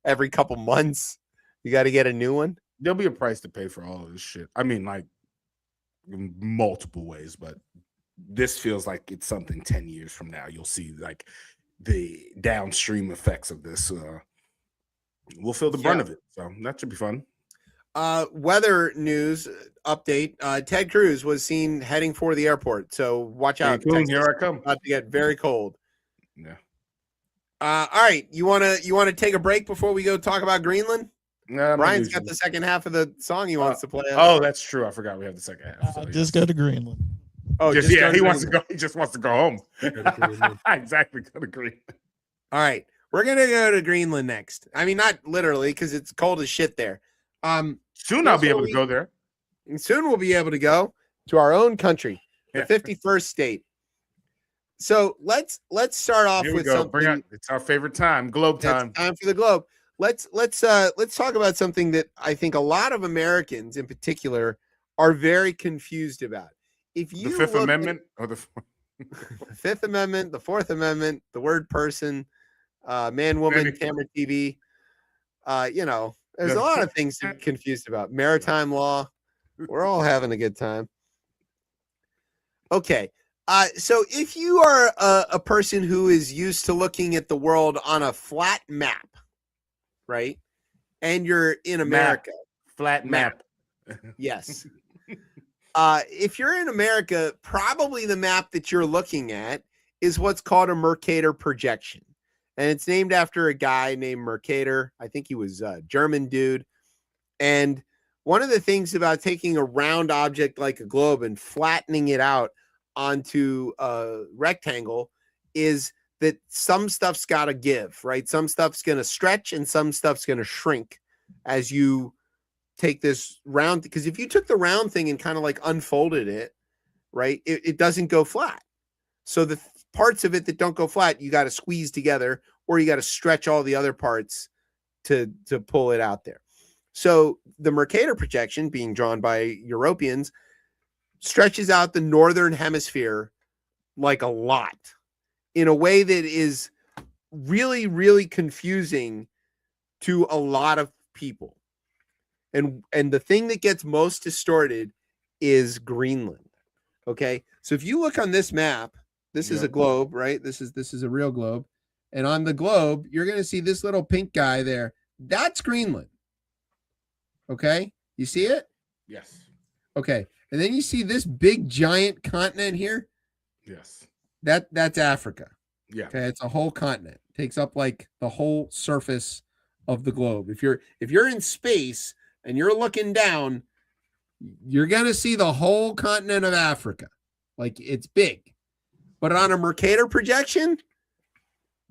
Every couple months, you got to get a new one. There'll be a price to pay for all of this shit. I mean, like, in multiple ways, but this feels like it's something 10 years from now. You'll see like the downstream effects of this. We'll feel the brunt of it. So that should be fun. Weather news update. Ted Cruz was seen heading for the airport. So watch out. Texas, here I come. About to get very cold. Yeah. All right. You wanna take a break before we go talk about Greenland? Brian's got the second half of the song he wants to play. Oh, that's true. I forgot we have the second half. So just go to Greenland. Oh, he wants to go. He just wants to go home. Exactly. Go to Greenland. All right. We're gonna go to Greenland next. I mean, not literally, because it's cold as shit there. Soon I'll be able to go there. And soon we'll be able to go to our own country, the 51st state. So let's start off with something. It's our favorite time, globe time. It's time for the globe. Let's talk about something that I think a lot of Americans in particular are very confused about. If you the Fifth Amendment or the Fifth Amendment, the Fourth Amendment, the word person, man, woman, camera, TV, there's a lot of things to be confused about. Maritime law. We're all having a good time. Okay. So if you are a person who is used to looking at the world on a flat map, right? And you're in America. Flat map. Yes. If you're in America, probably the map that you're looking at is what's called a Mercator projection. And it's named after a guy named Mercator. I think he was a German dude. And one of the things about taking a round object like a globe and flattening it out onto a rectangle is that some stuff's got to give, right? Some stuff's going to stretch and some stuff's going to shrink as you take this round. Because if you took the round thing and kind of like unfolded it, right, it doesn't go flat. So the parts of it that don't go flat, you got to squeeze together, or you got to stretch all the other parts to pull it out there. So the Mercator projection, being drawn by Europeans, stretches out the northern hemisphere like a lot in a way that is really, really confusing to a lot of people. And the thing that gets most distorted is Greenland. Okay. So if you look on this map, this is a globe, right? This is a real globe. And on the globe, you're going to see this little pink guy there. That's Greenland. Okay. You see it? Yes. Okay. And then you see this big giant continent here. Yes. That's Africa. Yeah. Okay. It's a whole continent. It takes up like the whole surface of the globe. If you're in space and you're looking down, you're going to see the whole continent of Africa. Like, it's big. But on a Mercator projection,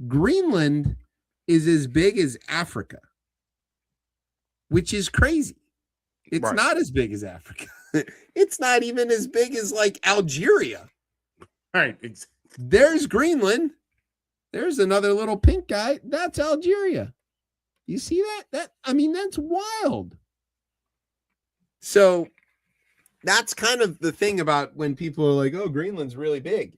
Greenland is as big as Africa, which is crazy. It's not as big as Africa. It's not even as big as like Algeria. Right. There's Greenland. There's another little pink guy. That's Algeria. You see that? That's wild. So that's kind of the thing about when people are like, oh, Greenland's really big.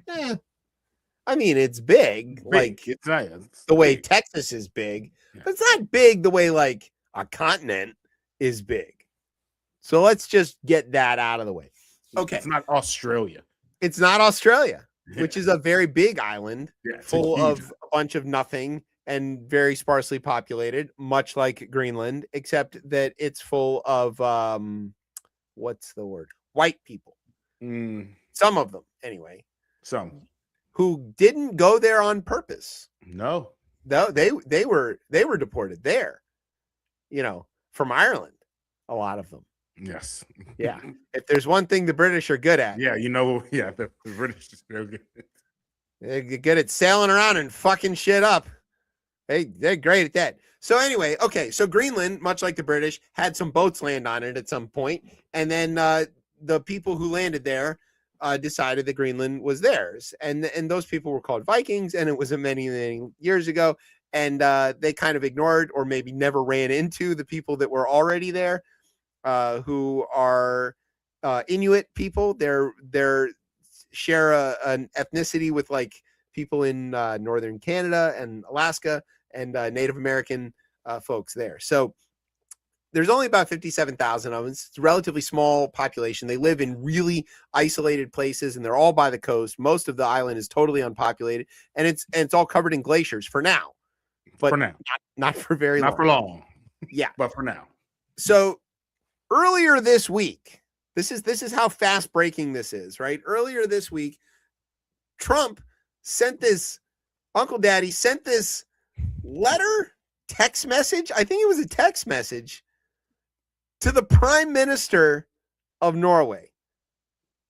It's big. Like, it's not, the way Texas is big, but it's not big the way like a continent is big. So let's just get that out of the way. Okay. It's not Australia. It's not Australia, which is a very big island full of a bunch of nothing and very sparsely populated, much like Greenland, except that it's full of, what's the word? White people. Some of them, anyway. Some. who didn't go there on purpose. No. They were deported there, from Ireland. A lot of them. Yes. Yeah. If there's one thing the British are good at. Yeah, the British are good. They're good at sailing around and fucking shit up. They're great at that. So anyway, okay, so Greenland, much like the British, had some boats land on it at some point, and then the people who landed there decided that Greenland was theirs, and those people were called Vikings, and it was many, many years ago, and they kind of ignored or maybe never ran into the people that were already there, who are Inuit people. They're share an ethnicity with like people in northern Canada and Alaska and Native American folks there. So there's only about 57,000 of them. It's a relatively small population. They live in really isolated places, and they're all by the coast. Most of the island is totally unpopulated, and it's all covered in glaciers for now. But for now, not for very long. Not for long. Yeah, but for now. So earlier this week, this is how fast breaking this is, right? Earlier this week, Trump sent this, Uncle Daddy sent this text message. I think it was a text message to the Prime Minister of Norway,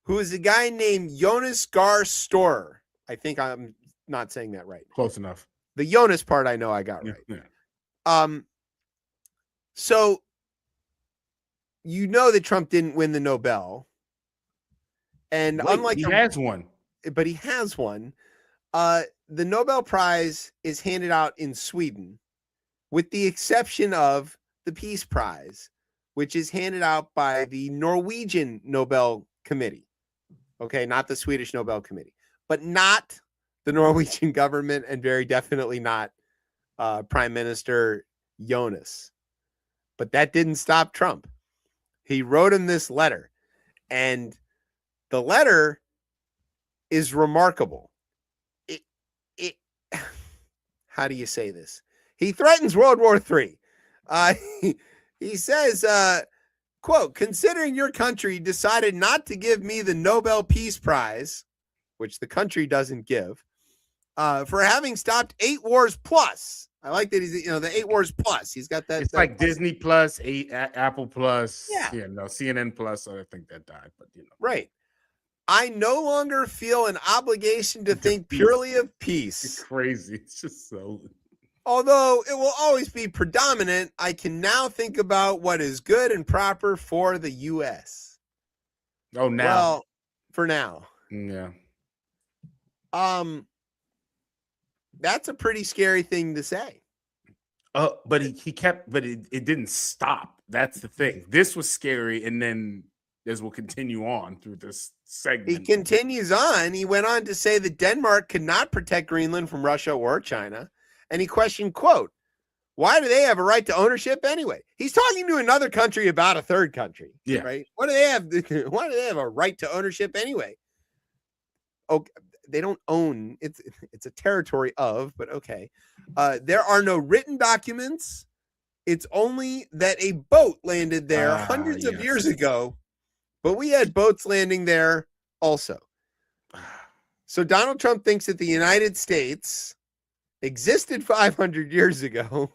who is a guy named Jonas Gahr Støre. I think I'm not saying that right. Close enough. The Jonas part I know I got right. Yeah. So that Trump didn't win the Nobel. And unlike he has one. But he has one. The Nobel Prize is handed out in Sweden, with the exception of the Peace Prize, which is handed out by the Norwegian Nobel Committee. Okay, not the Swedish Nobel Committee, but not the Norwegian government, and very definitely not Prime Minister Jonas. But that didn't stop Trump. He wrote him this letter, and the letter is remarkable. It how do you say this? He threatens World War III. He says, quote, "Considering your country decided not to give me the Nobel Peace Prize," which the country doesn't give, "for having stopped 8 wars plus." I like that he's, the 8 wars plus. He's got that. It's like Disney Plus, Apple Plus. Yeah. CNN Plus. I think that died, but Right. "I no longer feel an obligation to think purely of peace. It's crazy. It's just so. Although it will always be predominant, I can now think about what is good and proper for the U.S." Oh, now. Well, for now. Yeah. That's a pretty scary thing to say. But he kept, but it didn't stop. That's the thing. This was scary, and then as we'll continue on through this segment. He continues on. He went on to say that Denmark could not protect Greenland from Russia or China. And he questioned, quote, "Why do they have a right to ownership anyway?" He's talking to another country about a third country. Yeah. Right? Why do they have a right to ownership anyway? Okay, they don't own it's a territory of, but okay. There are no written documents. It's only that a boat landed there hundreds of years ago, but we had boats landing there also. So Donald Trump thinks that the United States existed 500 years ago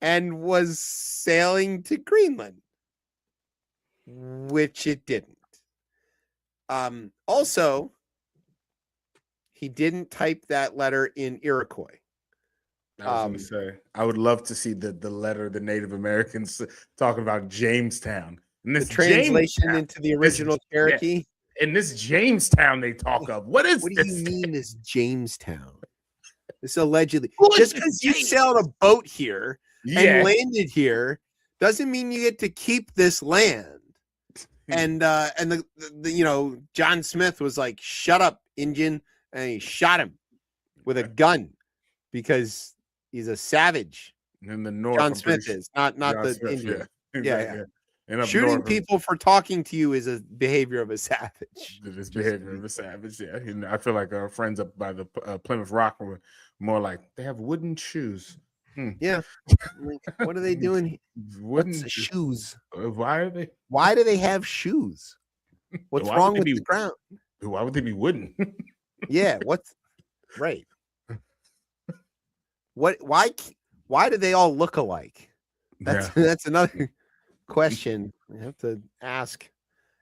and was sailing to Greenland, which it didn't. Also, he didn't type that letter in Iroquois. I was going to say, I would love to see the letter the Native Americans talking about Jamestown. And this the translation Jamestown, into the original Cherokee. Yeah. And this Jamestown they talk of. What do you mean is Jamestown? This allegedly. What Just because you sailed a boat here and landed here doesn't mean you get to keep this land. And the John Smith was like, "Shut up, Indian," and he shot him with a gun because he's a savage. In the north, John Smith is not the Smith, Indian. Yeah. And shooting people for talking to you is a behavior of a savage. It is behavior of a savage. Yeah, and I feel like our friends up by the Plymouth Rock were more like they have wooden shoes. Yeah, what are they doing? What's shoes? Why do they have shoes? What's wrong with the ground? Why would they be wooden? Yeah, what's right? What? Why do they all look alike? That's another question I have to ask.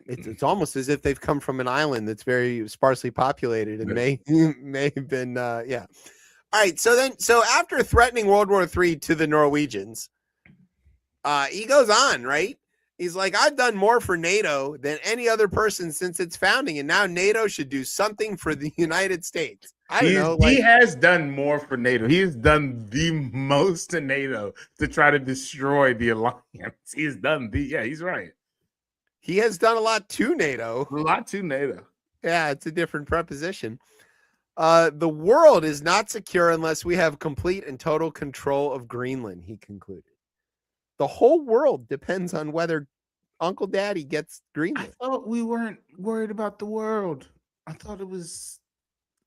It's almost as if they've come from an island that's very sparsely populated and may have been yeah. All right, so after threatening World War III to the Norwegians, he goes on, right? He's like, I've done more for NATO than any other person since its founding, and now NATO should do something for the United States. I don't know. He has done more for NATO. He has done the most to NATO to try to destroy the alliance. He's done he's right. He has done a lot to NATO. A lot to NATO. Yeah, it's a different preposition. The world is not secure unless we have complete and total control of Greenland, he concluded. The whole world depends on whether Uncle Daddy gets Greenland. I thought we weren't worried about the world. I thought it was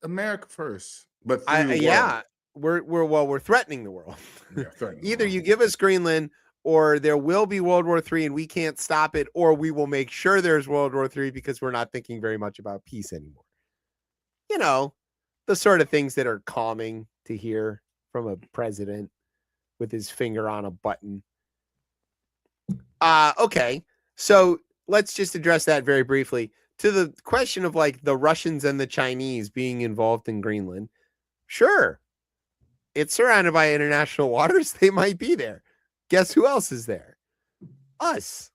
America first. But yeah, we're threatening the world. Yeah, Either you give us Greenland, or there will be World War III and we can't stop it, or we will make sure there's World War III because we're not thinking very much about peace anymore. You know, the sort of things that are calming to hear from a president with his finger on a button. Okay, so let's just address that very briefly. To the question of like the Russians and the Chinese being involved in Greenland, sure, it's surrounded by international waters. They might be there. Guess who else is there? Us.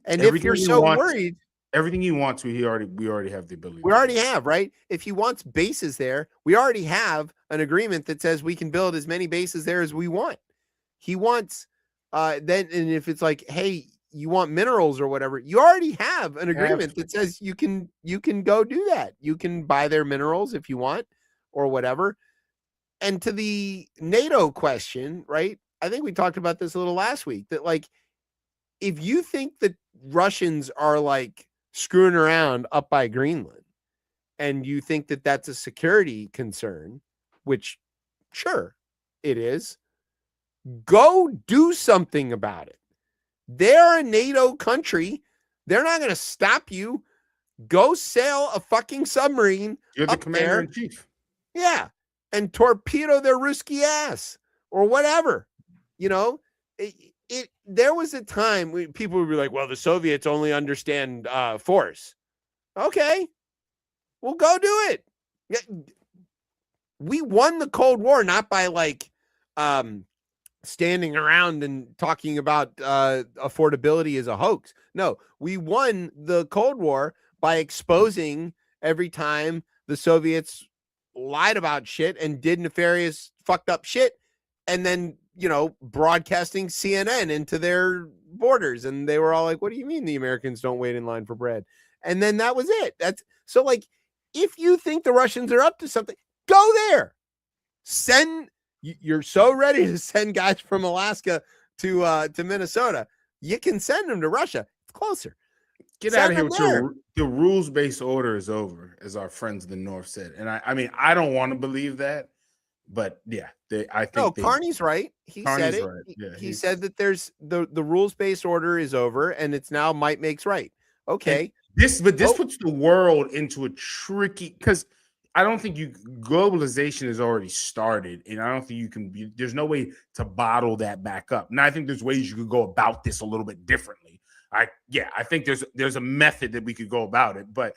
And if you're so worried, everything he wants, we already have the ability. We already have, right? If he wants bases there, we already have an agreement that says we can build as many bases there as we want. He wants then, and if it's like, hey, you want minerals or whatever, you already have an agreement that says you can go do that. You can buy their minerals if you want or whatever. And to the NATO question, right? I think we talked about this a little last week, that like, if you think that Russians are like screwing around up by Greenland and you think that that's a security concern, which sure it is, go do something about it. They're a NATO country. They're not going to stop you. Go sail a fucking submarine. You're the commander in chief. Yeah. And torpedo their Ruski ass or whatever. You know, there was a time when people would be like, well, the Soviets only understand force. Okay. Well, go do it. We won the Cold War, not by like standing around and talking about affordability as a hoax. No, we won the Cold War by exposing every time the Soviets lied about shit and did nefarious fucked up shit, and then, you know, broadcasting CNN into their borders. And they were all like, what do you mean the Americans don't wait in line for bread? And then that was it. That's so like, if you think the Russians are up to something, go there. You're so ready to send guys from Alaska to Minnesota. You can send them to Russia. It's closer. Get out of here with the rules-based order is over, as our friends in the North said. And I mean, I don't want to believe that, but yeah, I think Carney's right. He said it. Right. Yeah, he said that there's the rules-based order is over, and it's now might makes right. Okay. This puts the world into a tricky, because I don't think globalization has already started, and I don't think there's no way to bottle that back up. Now, I think there's ways you could go about this a little bit differently. I think there's a method that we could go about it, but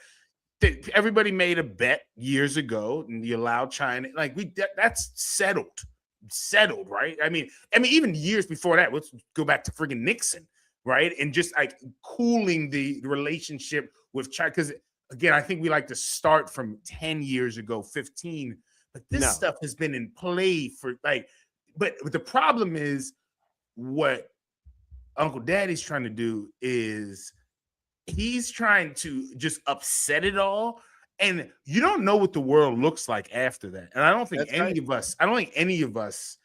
everybody made a bet years ago, and you allowed China, like that's settled, right? I mean, even years before that, let's go back to friggin' Nixon, right? And just like cooling the relationship with China, because again, I think we like to start from 10 years ago, 15, but this stuff has been in play for but the problem is what Uncle Daddy's trying to do is he's trying to just upset it all. And you don't know what the world looks like after that. And I don't think any of us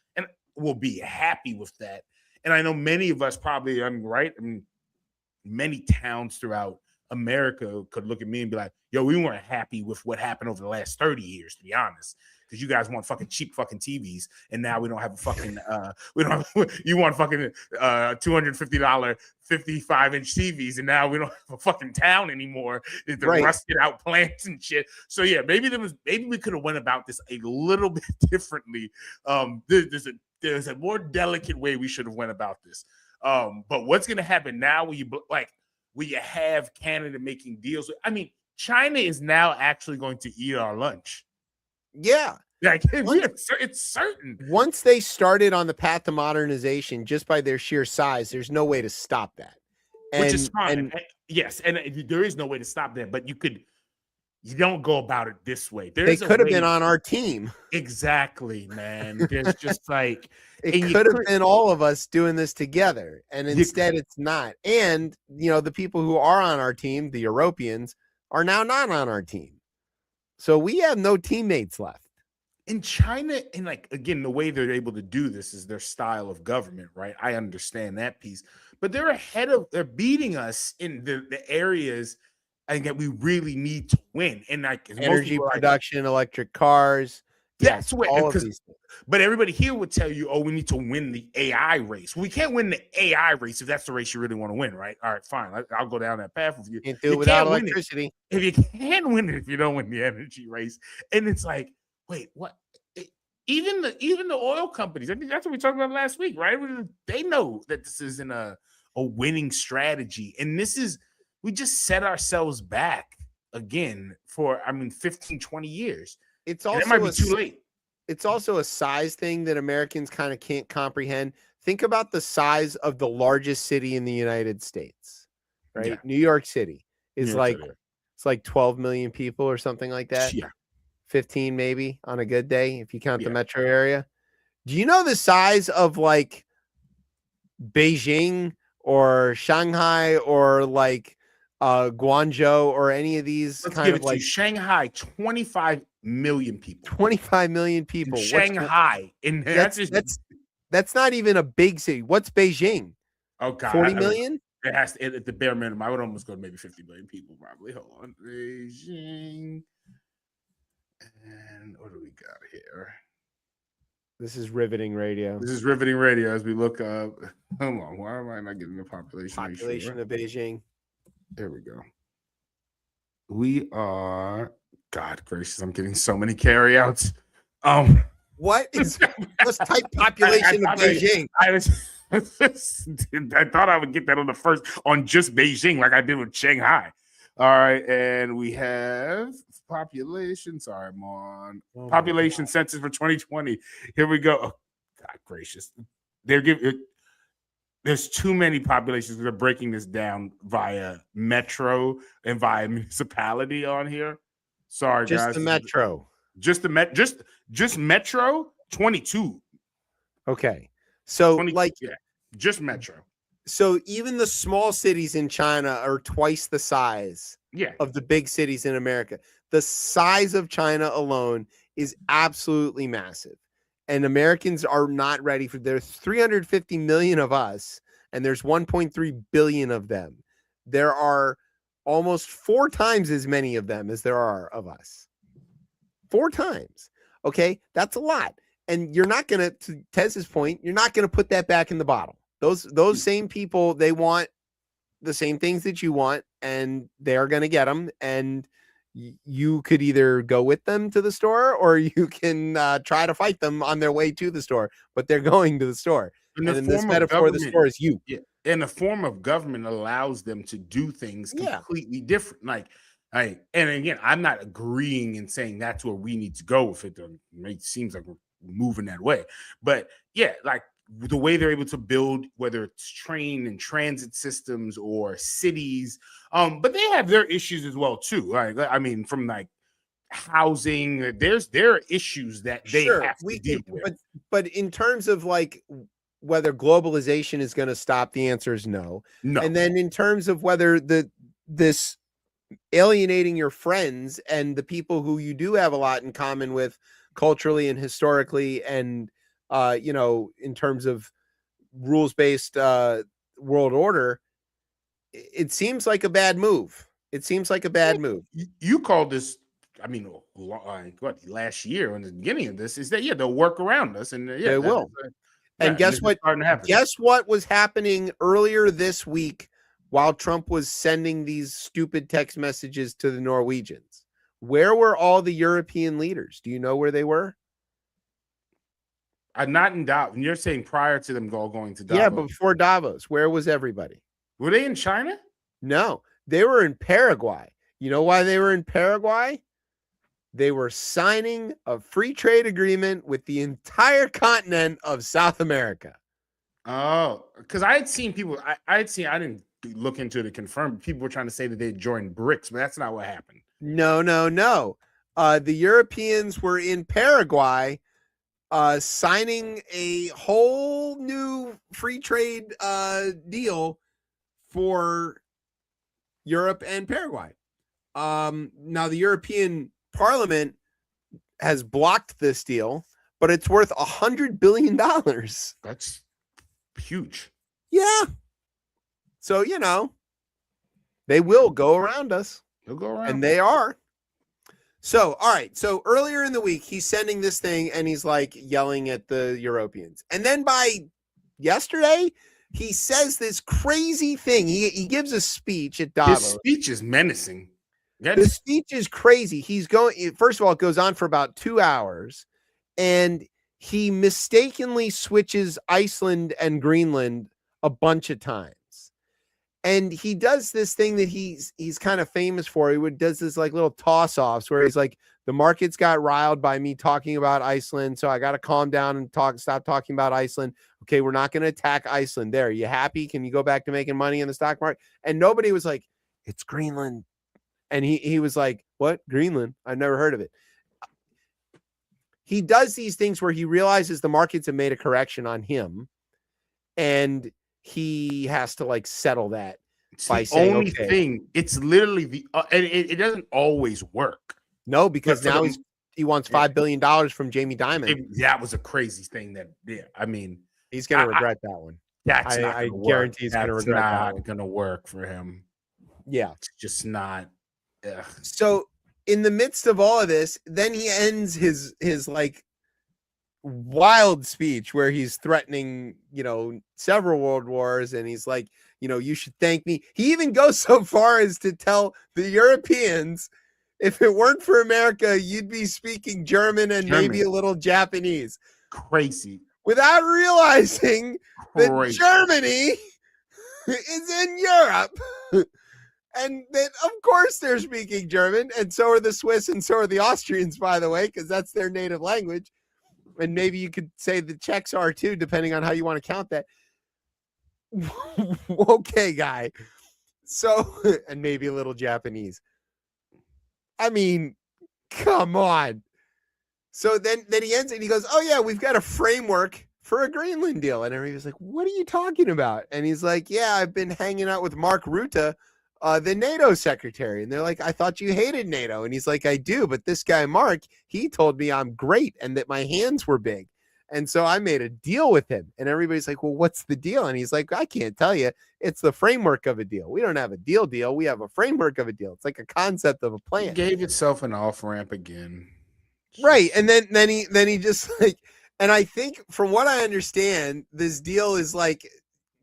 will be happy with that. And I know many of us probably, many towns throughout America could look at me and be like, yo, we weren't happy with what happened over the last 30 years, to be honest. because you guys want fucking cheap fucking TVs, and now we don't have a fucking we don't have, you want fucking $250 55-inch TVs, and now we don't have a fucking town anymore. The rusted out plants and shit. So yeah, maybe we could have went about this a little bit differently. There's a more delicate way we should have went about this. But what's gonna happen now when you have Canada making deals? I mean, China is now actually going to eat our lunch. Yeah. Like it's certain. Once they started on the path to modernization, just by their sheer size, there's no way to stop that. Which is fine. Yes, and there is no way to stop that, but you don't go about it this way. They could have been on our team. Exactly, man. There's just like it could have been all of us doing this together, and instead it's not. And the people who are on our team, the Europeans, are now not on our team. So we have no teammates left. In China, and again, the way they're able to do this is their style of government, right? I understand that piece, but they're beating us in the areas that we really need to win. And energy production, electric cars. That's what, all of these things. But everybody here would tell you, we need to win the AI race. Well, we can't win the AI race if that's the race you really want to win, right? All right, fine. I'll go down that path with you. Can't do it without electricity. If you can't win it, if you don't win the energy race. And it's like, wait, what? Even the oil companies, I think that's what we talked about last week, right? They know that this isn't a winning strategy. And we just set ourselves back again for 15, 20 years. It's also it might be too late. It's also a size thing that Americans kind of can't comprehend. Think about the size of the largest city in the United States, right? Yeah. New York City is it's like 12 million people or something like that. Yeah. 15 maybe on a good day if you count the metro area. Do you know the size of like Beijing or Shanghai or like Guangzhou or any of these? Let's give it to you. Shanghai, 25 million people. 25 million people. Shanghai. And that's not even a big city. What's Beijing? Oh God, 40 million? It has to, at the bare minimum. I would almost go to maybe 50 million people, probably. Hold on. Beijing. And what do we got here? This is riveting radio. This is riveting radio as we look up. Hold on. Why am I not getting the population of Beijing? There we go. We are, God gracious, I'm getting so many carryouts. Let's type population of Beijing. I thought I would get that on just Beijing, like I did with Shanghai. All right, and we have population. Sorry, I'm on population census for 2020. Here we go. Oh, God gracious, there's too many populations. They're breaking this down via metro and via municipality on here. Sorry, just guys. The metro. Just metro. 22. Okay, so just metro. So even the small cities in China are twice the size of the big cities in America. The size of China alone is absolutely massive. And Americans are not ready for there's 350 million of us, and there's 1.3 billion of them. There are almost 4 times as many of them as there are of us. 4 times. Okay, that's a lot. And you're not going to Tez's point, you're not going to put that back in the bottle. Those same people, they want the same things that you want, and they're going to get them. And you could either go with them to the store, or you can try to fight them on their way to the store. But they're going to the store. And in this metaphor, the store is you. Yeah. And the form of government allows them to do things completely different. And again, I'm not agreeing and saying that's where we need to go with it. It seems like we're moving that way. But yeah, the way they're able to build, whether it's train and transit systems or cities, but they have their issues as well too. From housing, there are issues that they have to deal with. But in terms of whether globalization is going to stop, the answer is no. And then in terms of whether this alienating your friends and the people who you do have a lot in common with culturally and historically, and in terms of rules-based world order, it seems like a bad move. You called this I mean, like what last year in the beginning of this is that they'll work around us and They will. And guess what? Guess what was happening earlier this week while Trump was sending these stupid text messages to the Norwegians? Where were all the European leaders? Do you know where they were? Not in Davos. You're saying prior to them going to Davos. Yeah, but before Davos, where was everybody? Were they in China? No, they were in Paraguay. You know why they were in Paraguay? They were signing a free trade agreement with the entire continent of South America. Oh, because I had seen people, I didn't look into it to confirm. People were trying to say that they joined BRICS, but that's not what happened. No. The Europeans were in Paraguay signing a whole new free trade deal for Europe and Paraguay. Now the European Parliament has blocked this deal, but it's worth $100 billion. That's huge. Yeah. So, they will go around us. They'll go around. And they are. So, all right. So earlier in the week, he's sending this thing and he's like yelling at the Europeans. And then by yesterday, he says this crazy thing. He gives a speech at Davos. His speech is menacing. The speech is crazy. First of all, it goes on for about 2 hours, and he mistakenly switches Iceland and Greenland a bunch of times. And he does this thing that he's kind of famous for. He does this like little toss-offs where he's like, the markets got riled by me talking about Iceland, so I got to calm down and stop talking about Iceland. Okay, we're not going to attack Iceland. There, you happy? Can you go back to making money in the stock market? And nobody was like, it's Greenland. And he was like, what? Greenland? I've never heard of it. He does these things where he realizes the markets have made a correction on him, and he has to like settle that by saying, only thing. It's literally and it doesn't always work. No, because now he wants $5 billion from Jamie Dimon. That was a crazy thing. I mean, he's going to regret that one. I guarantee he's going to regret that one. Not going to work for him. Yeah, it's just not. So in the midst of all of this, then he ends his like wild speech where he's threatening, several world wars, and he's like, you should thank me. He even goes so far as to tell the Europeans, if it weren't for America, you'd be speaking German and maybe a little Japanese. Crazy. Without realizing that Germany is in Europe. And then, of course, they're speaking German, and so are the Swiss, and so are the Austrians, by the way, because that's their native language. And maybe you could say the Czechs are too, depending on how you want to count that. Okay, guy. So, and maybe a little Japanese. I mean, come on. So then he ends it, and he goes, oh, yeah, we've got a framework for a Greenland deal. And everybody's like, what are you talking about? And he's like, yeah, I've been hanging out with Mark Rutte, the NATO secretary. And they're like, I thought you hated NATO. And he's like, I do. But this guy, Mark, he told me I'm great and that my hands were big. And so I made a deal with him. And everybody's like, well, what's the deal? And he's like, I can't tell you. It's the framework of a deal. We don't have a deal. We have a framework of a deal. It's like a concept of a plan. He gave itself an off ramp again. Right. And then he just like, and I think from what I understand, this deal is like,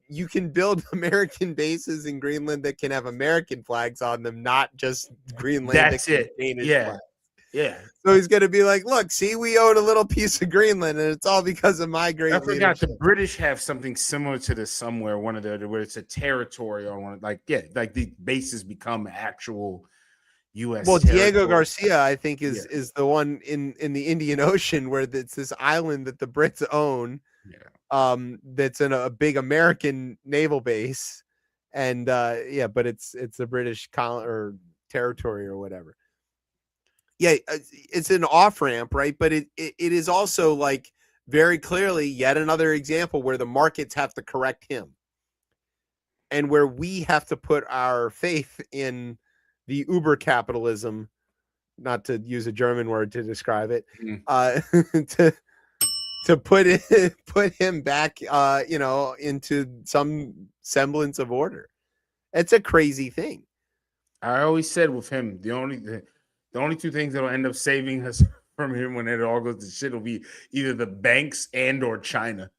you can build American bases in Greenland that can have American flags on them, not just Greenland. That's it. Yeah. Flags. Yeah. So he's going to be like, look, see, we own a little piece of Greenland, and it's all because of my great leadership. I forgot the British have something similar to this somewhere, where it's a territory on one, like the bases become actual U.S. Well, territory. Diego Garcia, I think, is the one in the Indian Ocean where it's this island that the Brits own. Yeah. That's in a big American naval base, and but it's a British or territory or whatever. Yeah, it's an off ramp, right? But it is also like very clearly yet another example where the markets have to correct him, and where we have to put our faith in the Uber capitalism, not to use a German word to describe it, to put him back, into some semblance of order. It's a crazy thing. I always said with him, the The only two things that'll end up saving us from him when it all goes to shit will be either the banks and or China.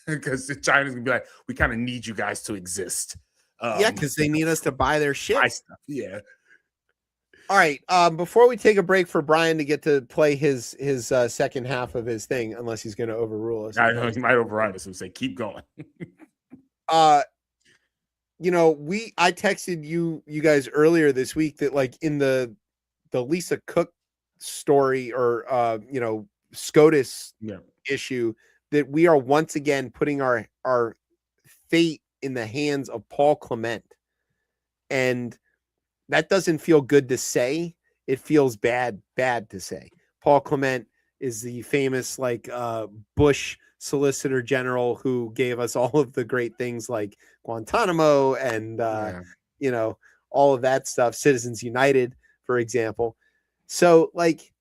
Because China's gonna be like, we kind of need you guys to exist. Yeah, because they need us to buy their shit. Stuff. Yeah. All right. Before we take a break for Brian to get to play his second half of his thing, unless he's going to overrule us. I know he might override us and say, keep going. You know, I texted you guys earlier this week that like in the Lisa Cook story or you know, SCOTUS issue, that we are once again putting our fate in the hands of Paul Clement. And that doesn't feel good to say. It feels bad to say. Paul Clement is the famous like Bush Solicitor General who gave us all of the great things like Guantanamo and you know, all of that stuff, Citizens United, for example. So like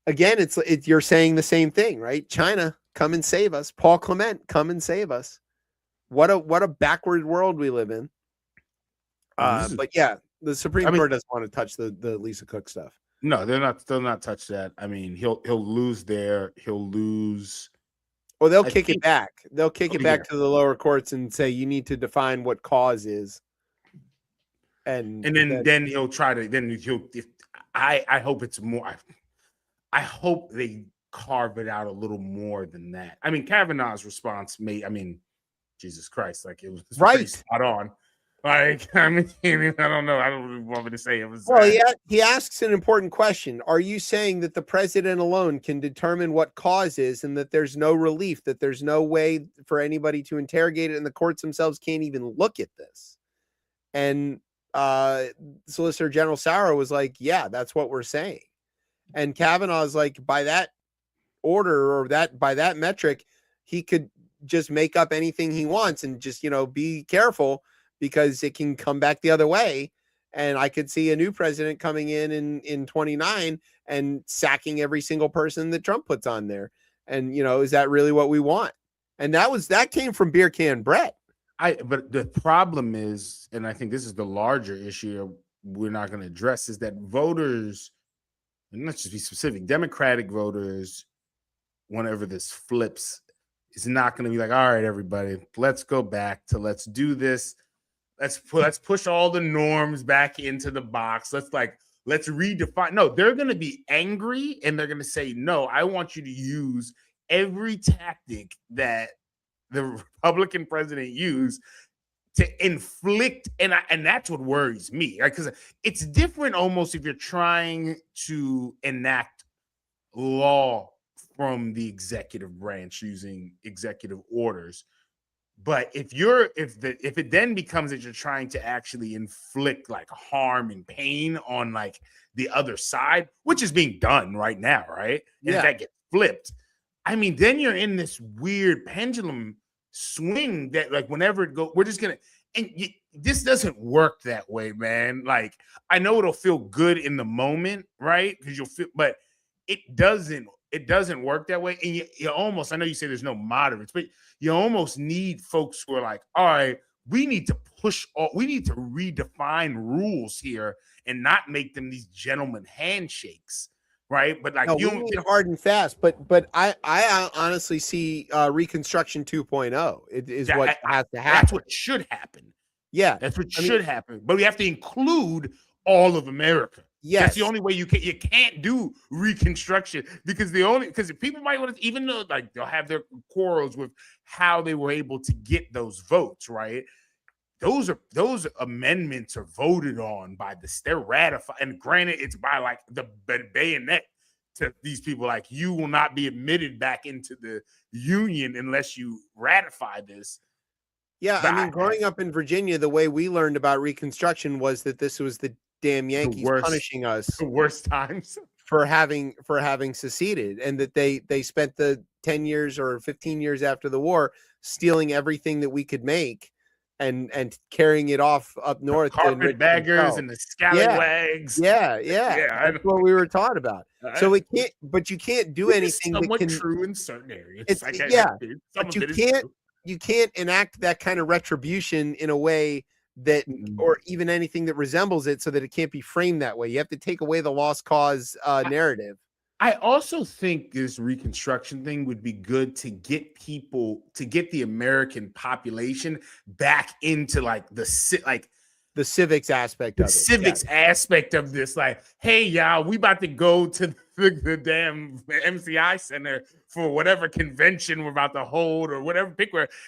again, it's you're saying the same thing, right? China, come and save us. Paul Clement, come and save us. What a backward world we live in. But yeah, the Supreme Court doesn't want to touch the Lisa Cook stuff. No, they'll not touch that. I mean, he'll lose there. He'll lose. Or they'll kick it back. They'll kick it back to the lower courts and say you need to define what cause is. And then he'll try to I hope it's more. I hope they carve it out a little more than that. I mean, Kavanaugh's response Jesus Christ, like it was pretty spot on. Like, I mean, I don't know. I don't want me to say it was. Well, he asks an important question. Are you saying that the president alone can determine what cause is and that there's no relief, that there's no way for anybody to interrogate it and the courts themselves can't even look at this? And Solicitor General Sauer was like, yeah, that's what we're saying. And Kavanaugh's like, by that order or by that metric, he could just make up anything he wants and just, you know, be careful because it can come back the other way. And I could see a new president coming in 29 and sacking every single person that Trump puts on there. And, you know, is that really what we want? And that came from Beer Can Brett. But the problem is, and I think this is the larger issue we're not going to address, is that voters, and let's just be specific, Democratic voters, whenever this flips, is not going to be like, all right, everybody, let's go back to let's do this. Let's push all the norms back into the box. Let's redefine. No, they're going to be angry and they're going to say, no, I want you to use every tactic that the Republican president used to inflict. And that's what worries me, right? Because it's different almost if you're trying to enact law from the executive branch using executive orders. But if it then becomes that you're trying to actually inflict like harm and pain on like the other side, which is being done right now, right? And if that gets flipped, I mean, then you're in this weird pendulum swing that like whenever it goes, we're just gonna. And this doesn't work that way, man. Like I know it'll feel good in the moment, right? Because you'll feel, but it doesn't work that way. And you almost, I know you say there's no moderates, but you almost need folks who are like, all right, we need to redefine rules here and not make them these gentleman handshakes, right? But like you need hard and fast. But I honestly see Reconstruction 2.0 is what has to happen. That's what should happen. Yeah, that's what should happen. But we have to include all of America. Yes. That's the only way you can't do Reconstruction because people might want to, even though like they'll have their quarrels with how they were able to get those votes, right? Those amendments are voted on by they're ratified. And granted, it's by like the bayonet to these people, like you will not be admitted back into the union unless you ratify this. Yeah, I mean, growing up in Virginia, the way we learned about Reconstruction was that this was the damn Yankees punishing us the worst times for having seceded, and that they spent the 10 years or 15 years after the war stealing everything that we could make and carrying it off up north, the carpetbaggers and the scallywags. Yeah, that's what we were taught about. So you can't do anything somewhat that can true in certain areas. But you can't enact that kind of retribution in a way that, or even anything that resembles it, so that it can't be framed that way. You have to take away the lost cause narrative. I also think this Reconstruction thing would be good to get the American population back into like the civics aspect of it. Civics aspect of this. Like, hey, y'all, we about to go to the damn MCI Center for whatever convention we're about to hold or whatever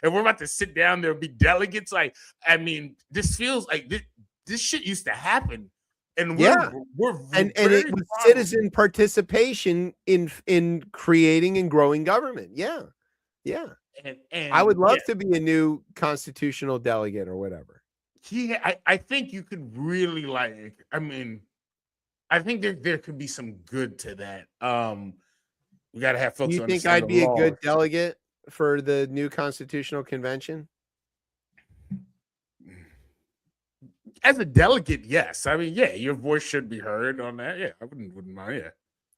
and we're about to sit down there and be delegates. Like, I mean, this feels like this shit used to happen. And we're and it was citizen participation in creating and growing government. Yeah. And I would love to be a new constitutional delegate or whatever. I think you could really I think there could be some good to that. We got to have folks. You think I'd be a good delegate for the new constitutional convention? As a delegate, yes. I mean, yeah, your voice should be heard on that. Yeah, I wouldn't mind.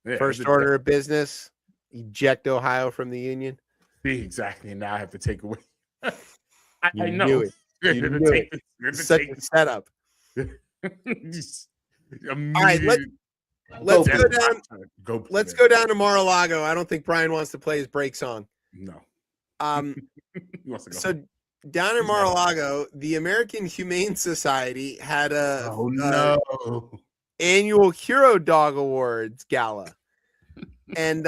Yeah. First order of business: eject Ohio from the union. See, exactly. Now I have to take away. I know. Knew it. You knew it. Such a setup. All right, let's go down. Let's go down to Mar-a-Lago. I don't think Brian wants to play his break song. No. So down in Mar-a-Lago, the American Humane Society had a annual Hero Dog Awards gala. And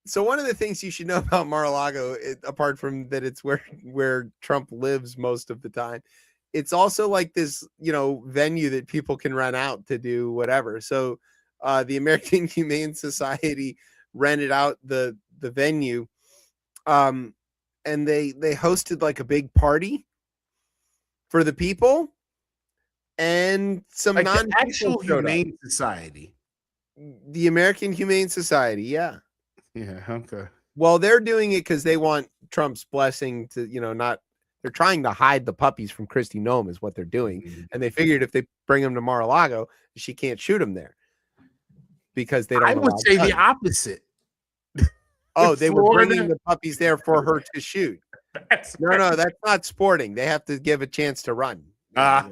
so one of the things you should know about Mar-a-Lago, apart from that it's where Trump lives most of the time, it's also like this, venue that people can rent out to do whatever. So the American Humane Society rented out the venue. And they hosted like a big party for the people, and some like non-actual Humane Society. The American Humane Society, yeah. Okay. Well, they're doing it because they want Trump's blessing to, they're trying to hide the puppies from Kristi Noem is what they're doing. Mm-hmm. And they figured if they bring them to Mar-a-Lago, she can't shoot them there because they don't. I would say the opposite. Oh, they were bringing the puppies there for her to shoot. No, that's not sporting. They have to give a chance to run. Yeah.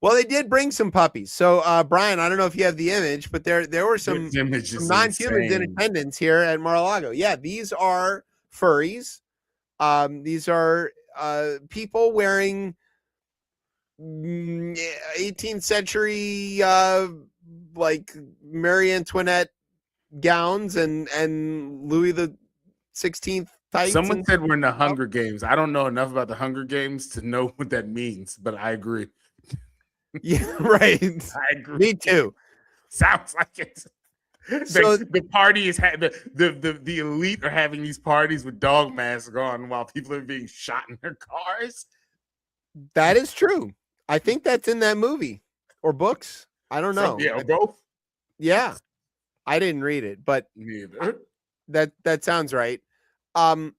Well, they did bring some puppies. So, Brian, I don't know if you have the image, but there were some non-humans in attendance here at Mar-a-Lago. Yeah, these are furries. These are people wearing 18th century like Marie Antoinette gowns and Louis the 16th tights. Someone said we're in the Hunger Games. I don't know enough about the Hunger Games to know what that means, but I agree. Yeah, right. I agree. Me too. Sounds like it. So the party is the elite are having these parties with dog masks on while people are being shot in their cars. That is true. I think that's in that movie or books. I don't know. Yeah, both. Yeah. I didn't read it, but that sounds right. So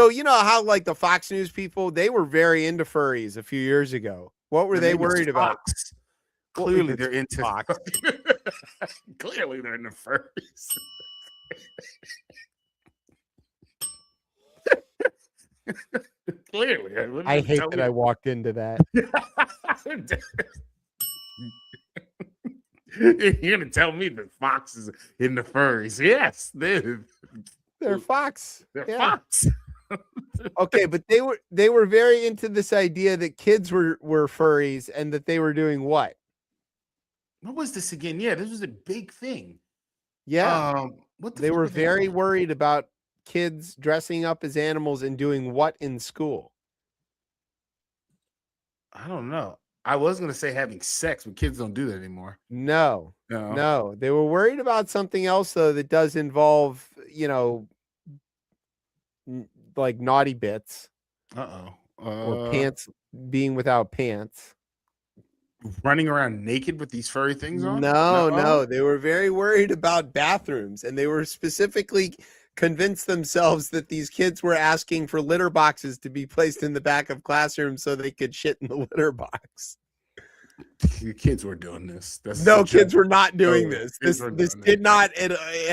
you know how like the Fox News people, they were very into furries a few years ago. What were they worried about? Clearly they're into Fox. Clearly they're into furries. Clearly. I hate that I walked into that. You're gonna tell me that Fox is in the furries? Yes, they're Fox. They're Fox. Okay, but they were very into this idea that kids were furries and that they were doing what? What was this again? Yeah, this was a big thing. Yeah, they were very worried about kids dressing up as animals and doing what in school? I don't know. I was going to say having sex, but kids don't do that anymore. No. They were worried about something else, though, that does involve, like naughty bits. Or pants, being without pants. Running around naked with these furry things on? No. They were very worried about bathrooms, and they were specifically convinced themselves that these kids were asking for litter boxes to be placed in the back of classrooms so they could shit in the litter box. Your kids were doing this. Kids were not doing this. This did not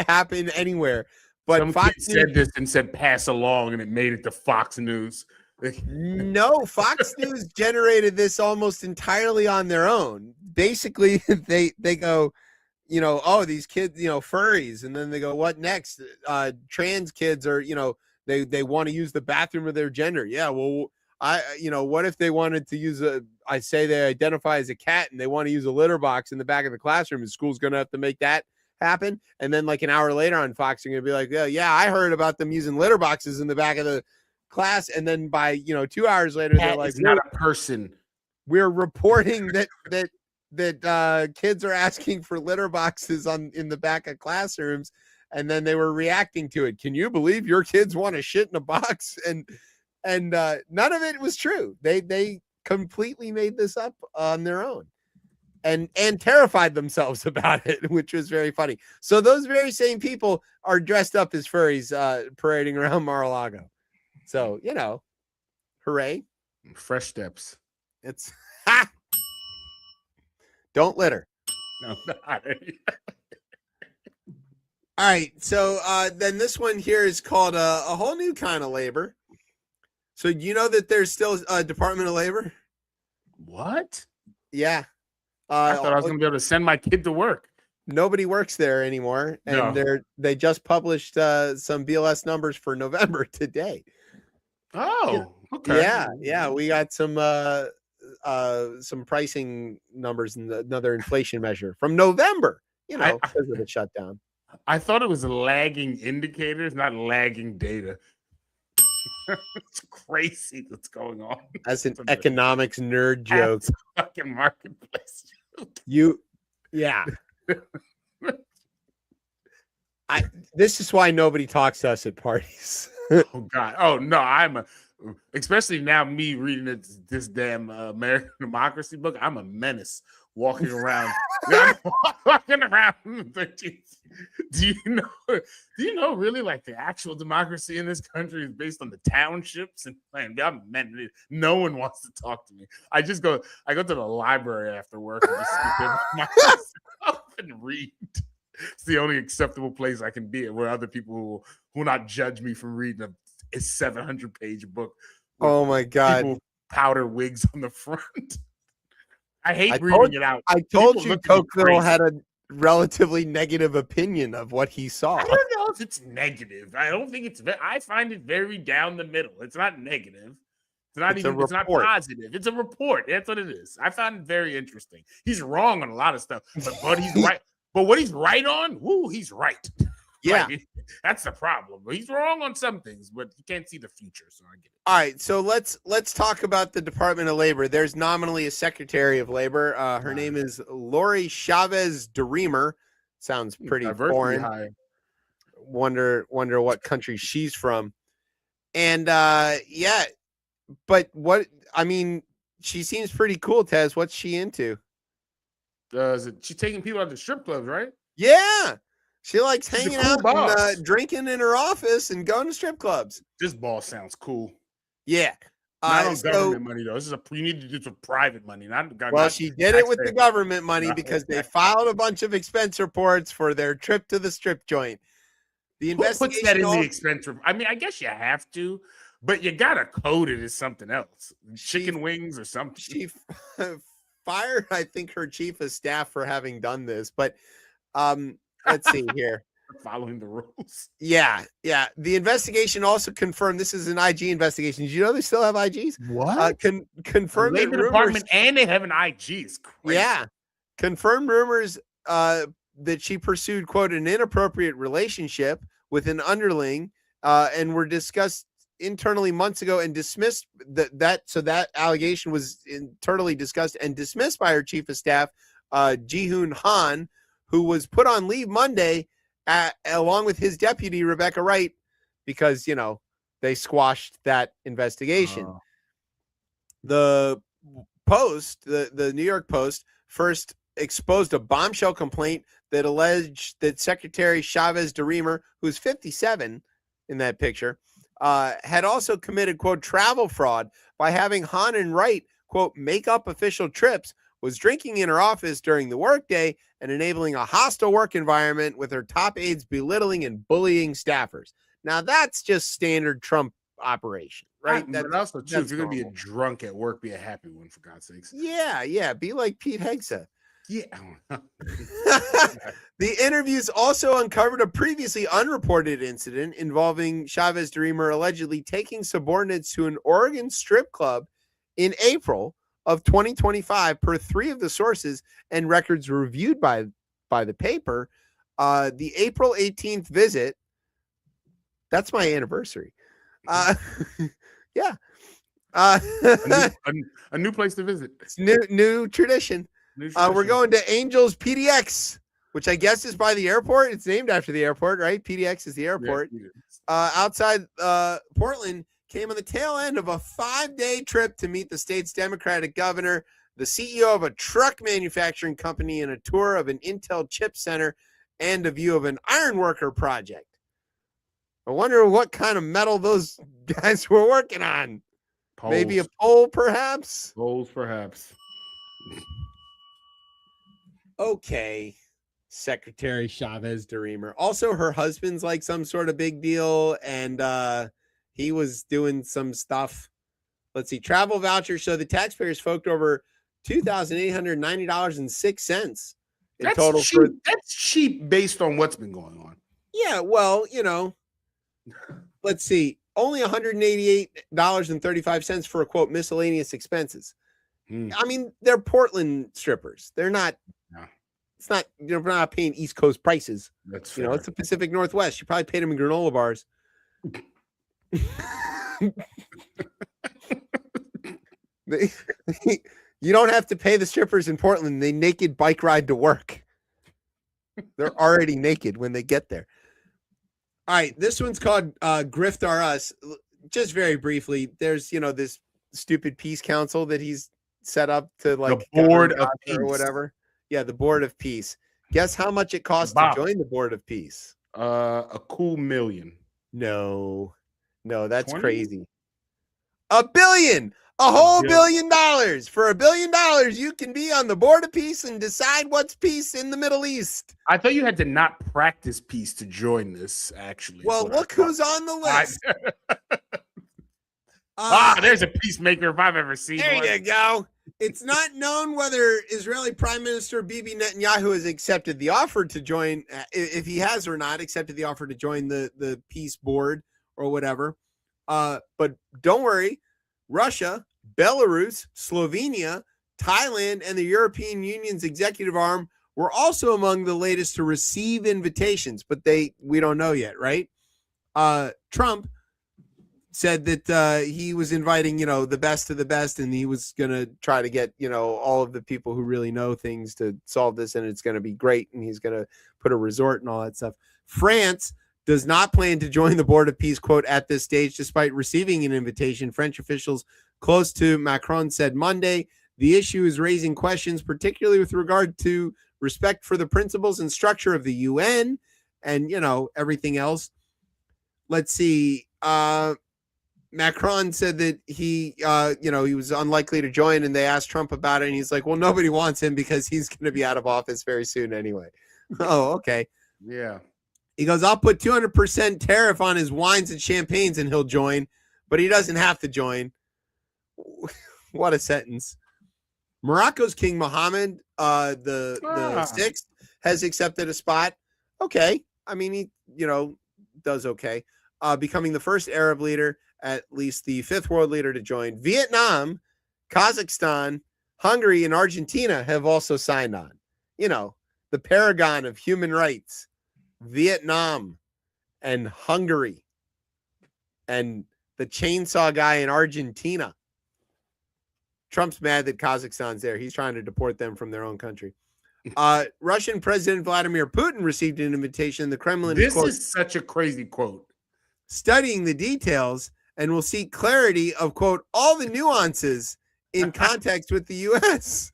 happen anywhere. But some Fox kid said this and said pass along, and it made it to Fox News. No, Fox News generated this almost entirely on their own. Basically, they go, oh, these kids, furries, and then they go, what next? Trans kids are, they want to use the bathroom of their gender. Yeah, well, what if they wanted to use I say they identify as a cat and they want to use a litter box in the back of the classroom, and school's going to have to make that happen. And then like an hour later on Fox, they're going to be like, yeah, I heard about them using litter boxes in the back of the class. And then by 2 hours later, they're like, not a person. We're reporting that kids are asking for litter boxes in the back of classrooms, and then they were reacting to it. Can you believe your kids want to shit in a box? And none of it was true. They completely made this up on their own and terrified themselves about it, which was very funny. So those very same people are dressed up as furries parading around Mar-a-Lago. So, hooray. Fresh steps. It's don't litter. No, not All right. So then this one here is called a whole new kind of labor. So you know that there's still a Department of Labor? What? Yeah. I thought I was going to be able to send my kid to work. Nobody works there anymore. And they just published some BLS numbers for November today. Oh, okay. Yeah. We got some pricing numbers and another inflation measure from November, because of the shutdown. I thought it was lagging indicators, not lagging data. It's crazy what's going on. That's an economics nerd joke. Fucking marketplace joke. Yeah. This is why nobody talks to us at parties. Oh God. Oh no, especially now me reading this damn American Democracy book. I'm a menace walking around. Walking around in the 13th. Do you know really like the actual democracy in this country is based on the townships and no one wants to talk to me. I go to the library after work and just sit myself and read. It's the only acceptable place I can be where other people will not judge me from reading a 700-page book. Oh my God. People powder wigs on the front. I hate reading it out. I told you Cokeville had a relatively negative opinion of what he saw. I don't know if it's negative. I don't think I find it very down the middle. It's not negative. It's not positive. It's a report. That's what it is. I found it very interesting. He's wrong on a lot of stuff, but he's right. But what he's right on, he's right. Yeah. That's the problem. He's wrong on some things, but you can't see the future, so I get it. All right, so let's talk about the Department of Labor. There's nominally a Secretary of Labor. Her name is Lori Chavez DeRemer. Sounds pretty foreign. High. Wonder what country she's from. And but she seems pretty cool, Tez. What's she into? She's taking people out to strip clubs, right? Yeah. She likes hanging out boss. and drinking in her office and going to strip clubs. This boss sounds cool. Yeah. Not on government money, though. You need to do some private money. She did it with the government money because they filed a bunch of expense reports for their trip to the strip joint. The investigation puts that in the expense report? I mean, I guess you have to, but you got to code it as something else. Chicken wings or something. She fired, I think, her chief of staff for having done this, but let's see here. Following the rules. Yeah. The investigation also confirmed this is an IG investigation. Did you know they still have IGs? What? Confirmed Labor Department and they have an IG. It's crazy. Yeah. Confirmed rumors that she pursued, quote, an inappropriate relationship with an underling and were discussed internally months ago and dismissed that allegation was internally discussed and dismissed by her chief of staff, Ji-Hoon Han, who was put on leave Monday along with his deputy, Rebecca Wright, because, they squashed that investigation. The Post, the New York Post, first exposed a bombshell complaint that alleged that Secretary Chavez DeRemer, who's 57 in that picture, had also committed, quote, travel fraud by having Han and Wright, quote, make up official trips, was drinking in her office during the workday and enabling a hostile work environment with her top aides belittling and bullying staffers. Now, that's just standard Trump operation, right? But also, too, if you're going to be a normal. drunk at work, be a happy one, for God's sakes. Yeah. Be like Pete Hegseth. Yeah. The interviews also uncovered a previously unreported incident involving Chavez DeRemer allegedly taking subordinates to an Oregon strip club in April of 2025, per 3 of the sources and records reviewed by the paper. The April 18th visit, that's my anniversary. Yeah. a new place to visit. It's new tradition. We're going to Angels PDX, which I guess is by the airport. It's named after the airport, right? PDX is the airport. Yeah. Outside Portland, came on the tail end of a 5-day trip to meet the state's Democratic governor, the CEO of a truck manufacturing company, and a tour of an Intel chip center and a view of an ironworker project. I wonder what kind of metal those guys were working on. Poles. Maybe a pole, perhaps? Poles, perhaps. Okay, Secretary Chavez DeRemer. Also, her husband's like some sort of big deal, and he was doing some stuff. Let's see, travel vouchers show the taxpayers forked over $2,890.06 in total. Cheap. That's cheap based on what's been going on. Yeah, well, let's see, only $188.35 for a quote miscellaneous expenses. I mean, they're Portland strippers. They're not. No. It's not. You're not paying East Coast prices. That's fair. It's the Pacific Northwest. You probably paid them in granola bars. You don't have to pay the strippers in Portland. They naked bike ride to work. They're already naked when they get there. All right, this one's called Grift R Us. Just very briefly, there's this stupid peace council that he's set up to like the board of peace or whatever. Yeah, the board of peace. Guess how much it costs to join the board of peace? A cool $1 million. No, that's 20? crazy. $1 billion. A whole $1 billion. For $1 billion, you can be on the board of peace and decide what's peace in the Middle East. I thought you had to not practice peace to join this, actually. Well, look who's on the list. There's a peacemaker if I've ever seen one. There you go. It's not known whether Israeli Prime Minister Bibi Netanyahu has accepted the offer to join, if he has or not accepted the offer to join the peace board or whatever. But don't worry. Russia, Belarus, Slovenia, Thailand, and the European Union's executive arm were also among the latest to receive invitations, but we don't know yet, right? Trump said that he was inviting, the best of the best, and he was going to try to get, all of the people who really know things to solve this, and it's going to be great, and he's going to put a resort and all that stuff. France does not plan to join the Board of Peace, quote, at this stage, despite receiving an invitation. French officials close to Macron said Monday, the issue is raising questions, particularly with regard to respect for the principles and structure of the UN and, everything else. Let's see. Macron said that he was unlikely to join, and they asked Trump about it, and he's like, well, nobody wants him because he's going to be out of office very soon anyway. Oh, okay. Yeah. He goes, I'll put 200% tariff on his wines and champagnes and he'll join, but he doesn't have to join. What a sentence. Morocco's King Mohammed, the sixth, has accepted a spot. Okay. I mean, he, does okay. Becoming the first Arab leader, at least the fifth world leader to join. Vietnam, Kazakhstan, Hungary, and Argentina have also signed on. The paragon of human rights. Vietnam and Hungary and the chainsaw guy in Argentina. Trump's mad that Kazakhstan's there. He's trying to deport them from their own country. Russian President Vladimir Putin received an invitation. The Kremlin is such a crazy quote. Studying the details and will seek clarity of, quote, all the nuances in context with the U.S.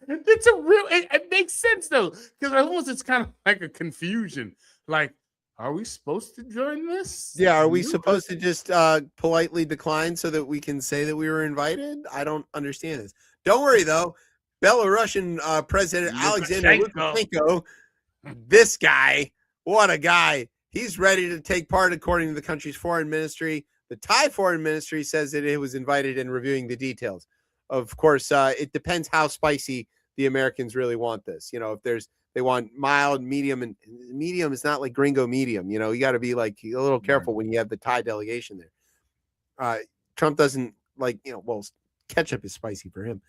It's it makes sense though, because almost it's kind of like a confusion. Like, are we supposed to join this? Yeah, are we supposed to just politely decline so that we can say that we were invited? I don't understand this. Don't worry though, Belarusian President Alexander Lukashenko, this guy, what a guy. He's ready to take part, according to the country's foreign ministry. The Thai foreign ministry says that it was invited and reviewing the details. Of course, it depends how spicy the Americans really want this. You know, if they want mild, medium, and medium is not like gringo medium. You know, you got to be like a little careful when you have the Thai delegation there. Trump doesn't like, well, ketchup is spicy for him.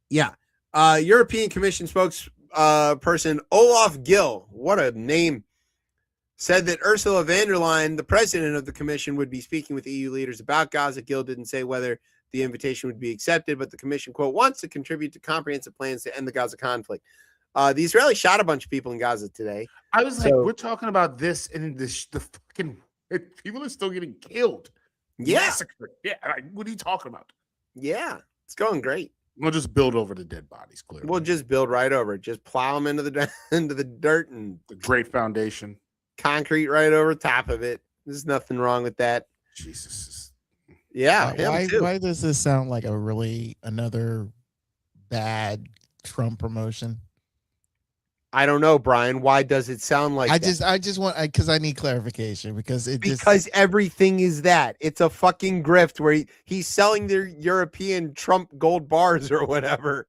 Yeah. European Commission spokesperson Olaf Gill, what a name, said that Ursula von der Leyen, the president of the commission, would be speaking with EU leaders about Gaza. Gill didn't say whether the invitation would be accepted, but the commission, quote, wants to contribute to comprehensive plans to end the Gaza conflict. The Israelis shot a bunch of people in Gaza today. I was like, we're talking about this, and the fucking people are still getting killed. Yeah. Massacred. Yeah. Like, what are you talking about? Yeah. It's going great. We'll just build over the dead bodies, clearly. We'll just build right over it. Just plow them into the dirt and the great foundation. Concrete right over top of it. There's nothing wrong with that. Jesus. Yeah. Why does this sound like another bad Trump promotion? I don't know, Brian. Why does it sound like that? I just want, because I need clarification because everything is that. It's a fucking grift where he's selling their European Trump gold bars or whatever.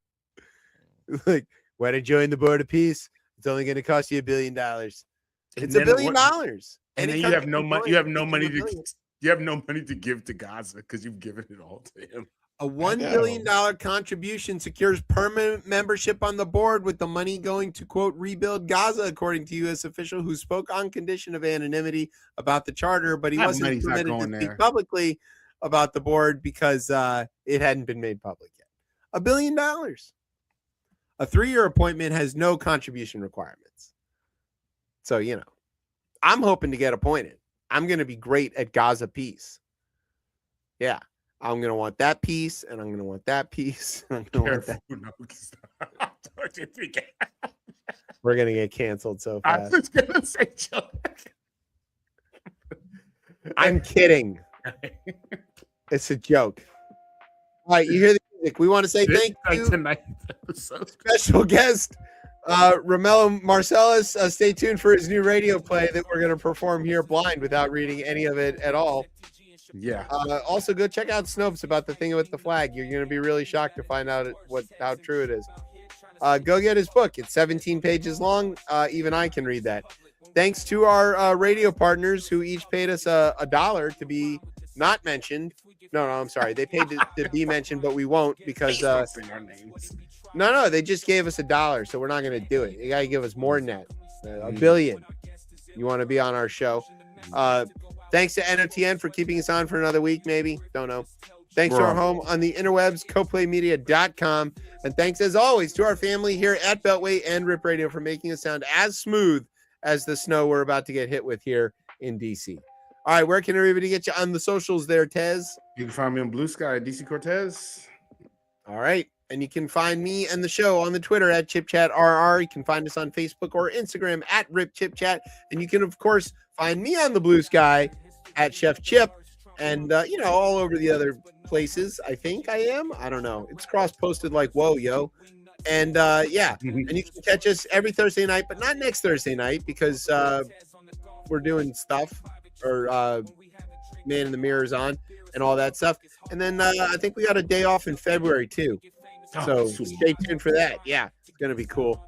Like, want to join the board of peace? It's only going to cost you $1 billion. It's $1 billion. And then you have no money. You have no money to give to Gaza because you've given it all to him. A $1 billion contribution secures permanent membership on the board, with the money going to, quote, rebuild Gaza, according to U.S. official who spoke on condition of anonymity about the charter, but he wasn't permitted to speak publicly about the board because it hadn't been made public yet. $1 billion. A 3-year appointment has no contribution requirements. So, I'm hoping to get appointed. I'm going to be great at Gaza peace. Yeah. I'm going to want that piece, and I'm going to want that piece. I'm going to want that. We're going to get canceled so fast. I was going to say joke. I'm kidding. It's a joke. All right, you hear the music. We want to say thank you. Special guest, Romello Marcellus. Stay tuned for his new radio play that we're going to perform here blind without reading any of it at all. Yeah. Also, go check out Snopes about the thing with the flag. You're going to be really shocked to find out how true it is. Go get his book. It's 17 pages long. Even I can read that. Thanks to our radio partners who each paid us $1 to be not mentioned. No, I'm sorry. They paid to be mentioned, but we won't because no, they just gave us $1, so we're not going to do it. You got to give us more than that. $1 billion. You want to be on our show. Thanks to NOTN for keeping us on for another week, maybe. Don't know. Thanks to our home on the interwebs, coplaymedia.com. And thanks, as always, to our family here at Beltway and Rip Radio for making us sound as smooth as the snow we're about to get hit with here in D.C. All right, where can everybody get you on the socials there, Tez? You can find me on Blue Sky, DC Cortez. All right. And you can find me and the show on the Twitter at ChipChatRR. You can find us on Facebook or Instagram at RipChipChat. And you can, of course, find me on the Blue Sky at Chef Chip. And, all over the other places. I think I am. I don't know. It's cross-posted like, whoa, yo. And, and you can catch us every Thursday night, but not next Thursday night because we're doing stuff. Or Man in the Mirror's on and all that stuff. And then I think we got a day off in February, too. So stay tuned for that. Yeah, it's going to be cool.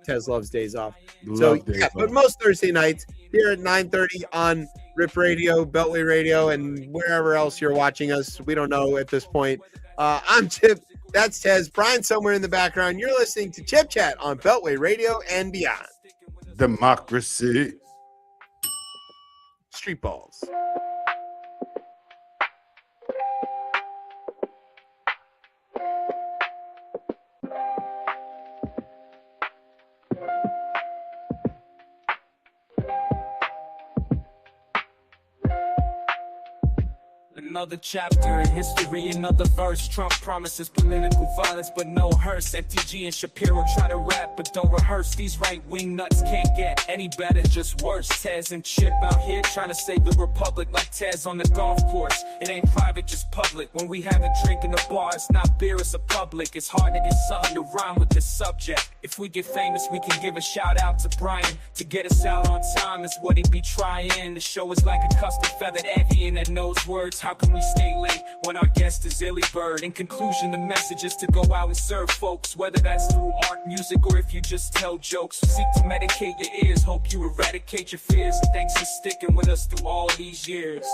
Tez loves days off. But most Thursday nights here at 9:30 on Rip Radio, Beltway Radio, and wherever else you're watching us. We don't know at this point. I'm Chip. That's Tez. Brian somewhere in the background. You're listening to Chip Chat on Beltway Radio and beyond. Democracy. Street balls. Another chapter in history, another verse. Trump promises political violence, but no hearse. FTG and Shapiro try to rap, but don't rehearse. These right-wing nuts can't get any better, just worse. Tez and Chip out here trying to save the republic like Tez on the golf course. It ain't private, just public. When we have a drink in the bar, it's not beer, it's a public. It's hard to get something to rhyme with this subject. If we get famous, we can give a shout out to Brian. To get us out on time is what he'd be trying. The show is like a custom feathered avian that knows words. How can we stay late when our guest is Illy Bird? In conclusion, the message is to go out and serve folks, whether that's through art, music, or if you just tell jokes. Seek to medicate your ears, hope you eradicate your fears. Thanks for sticking with us through all these years.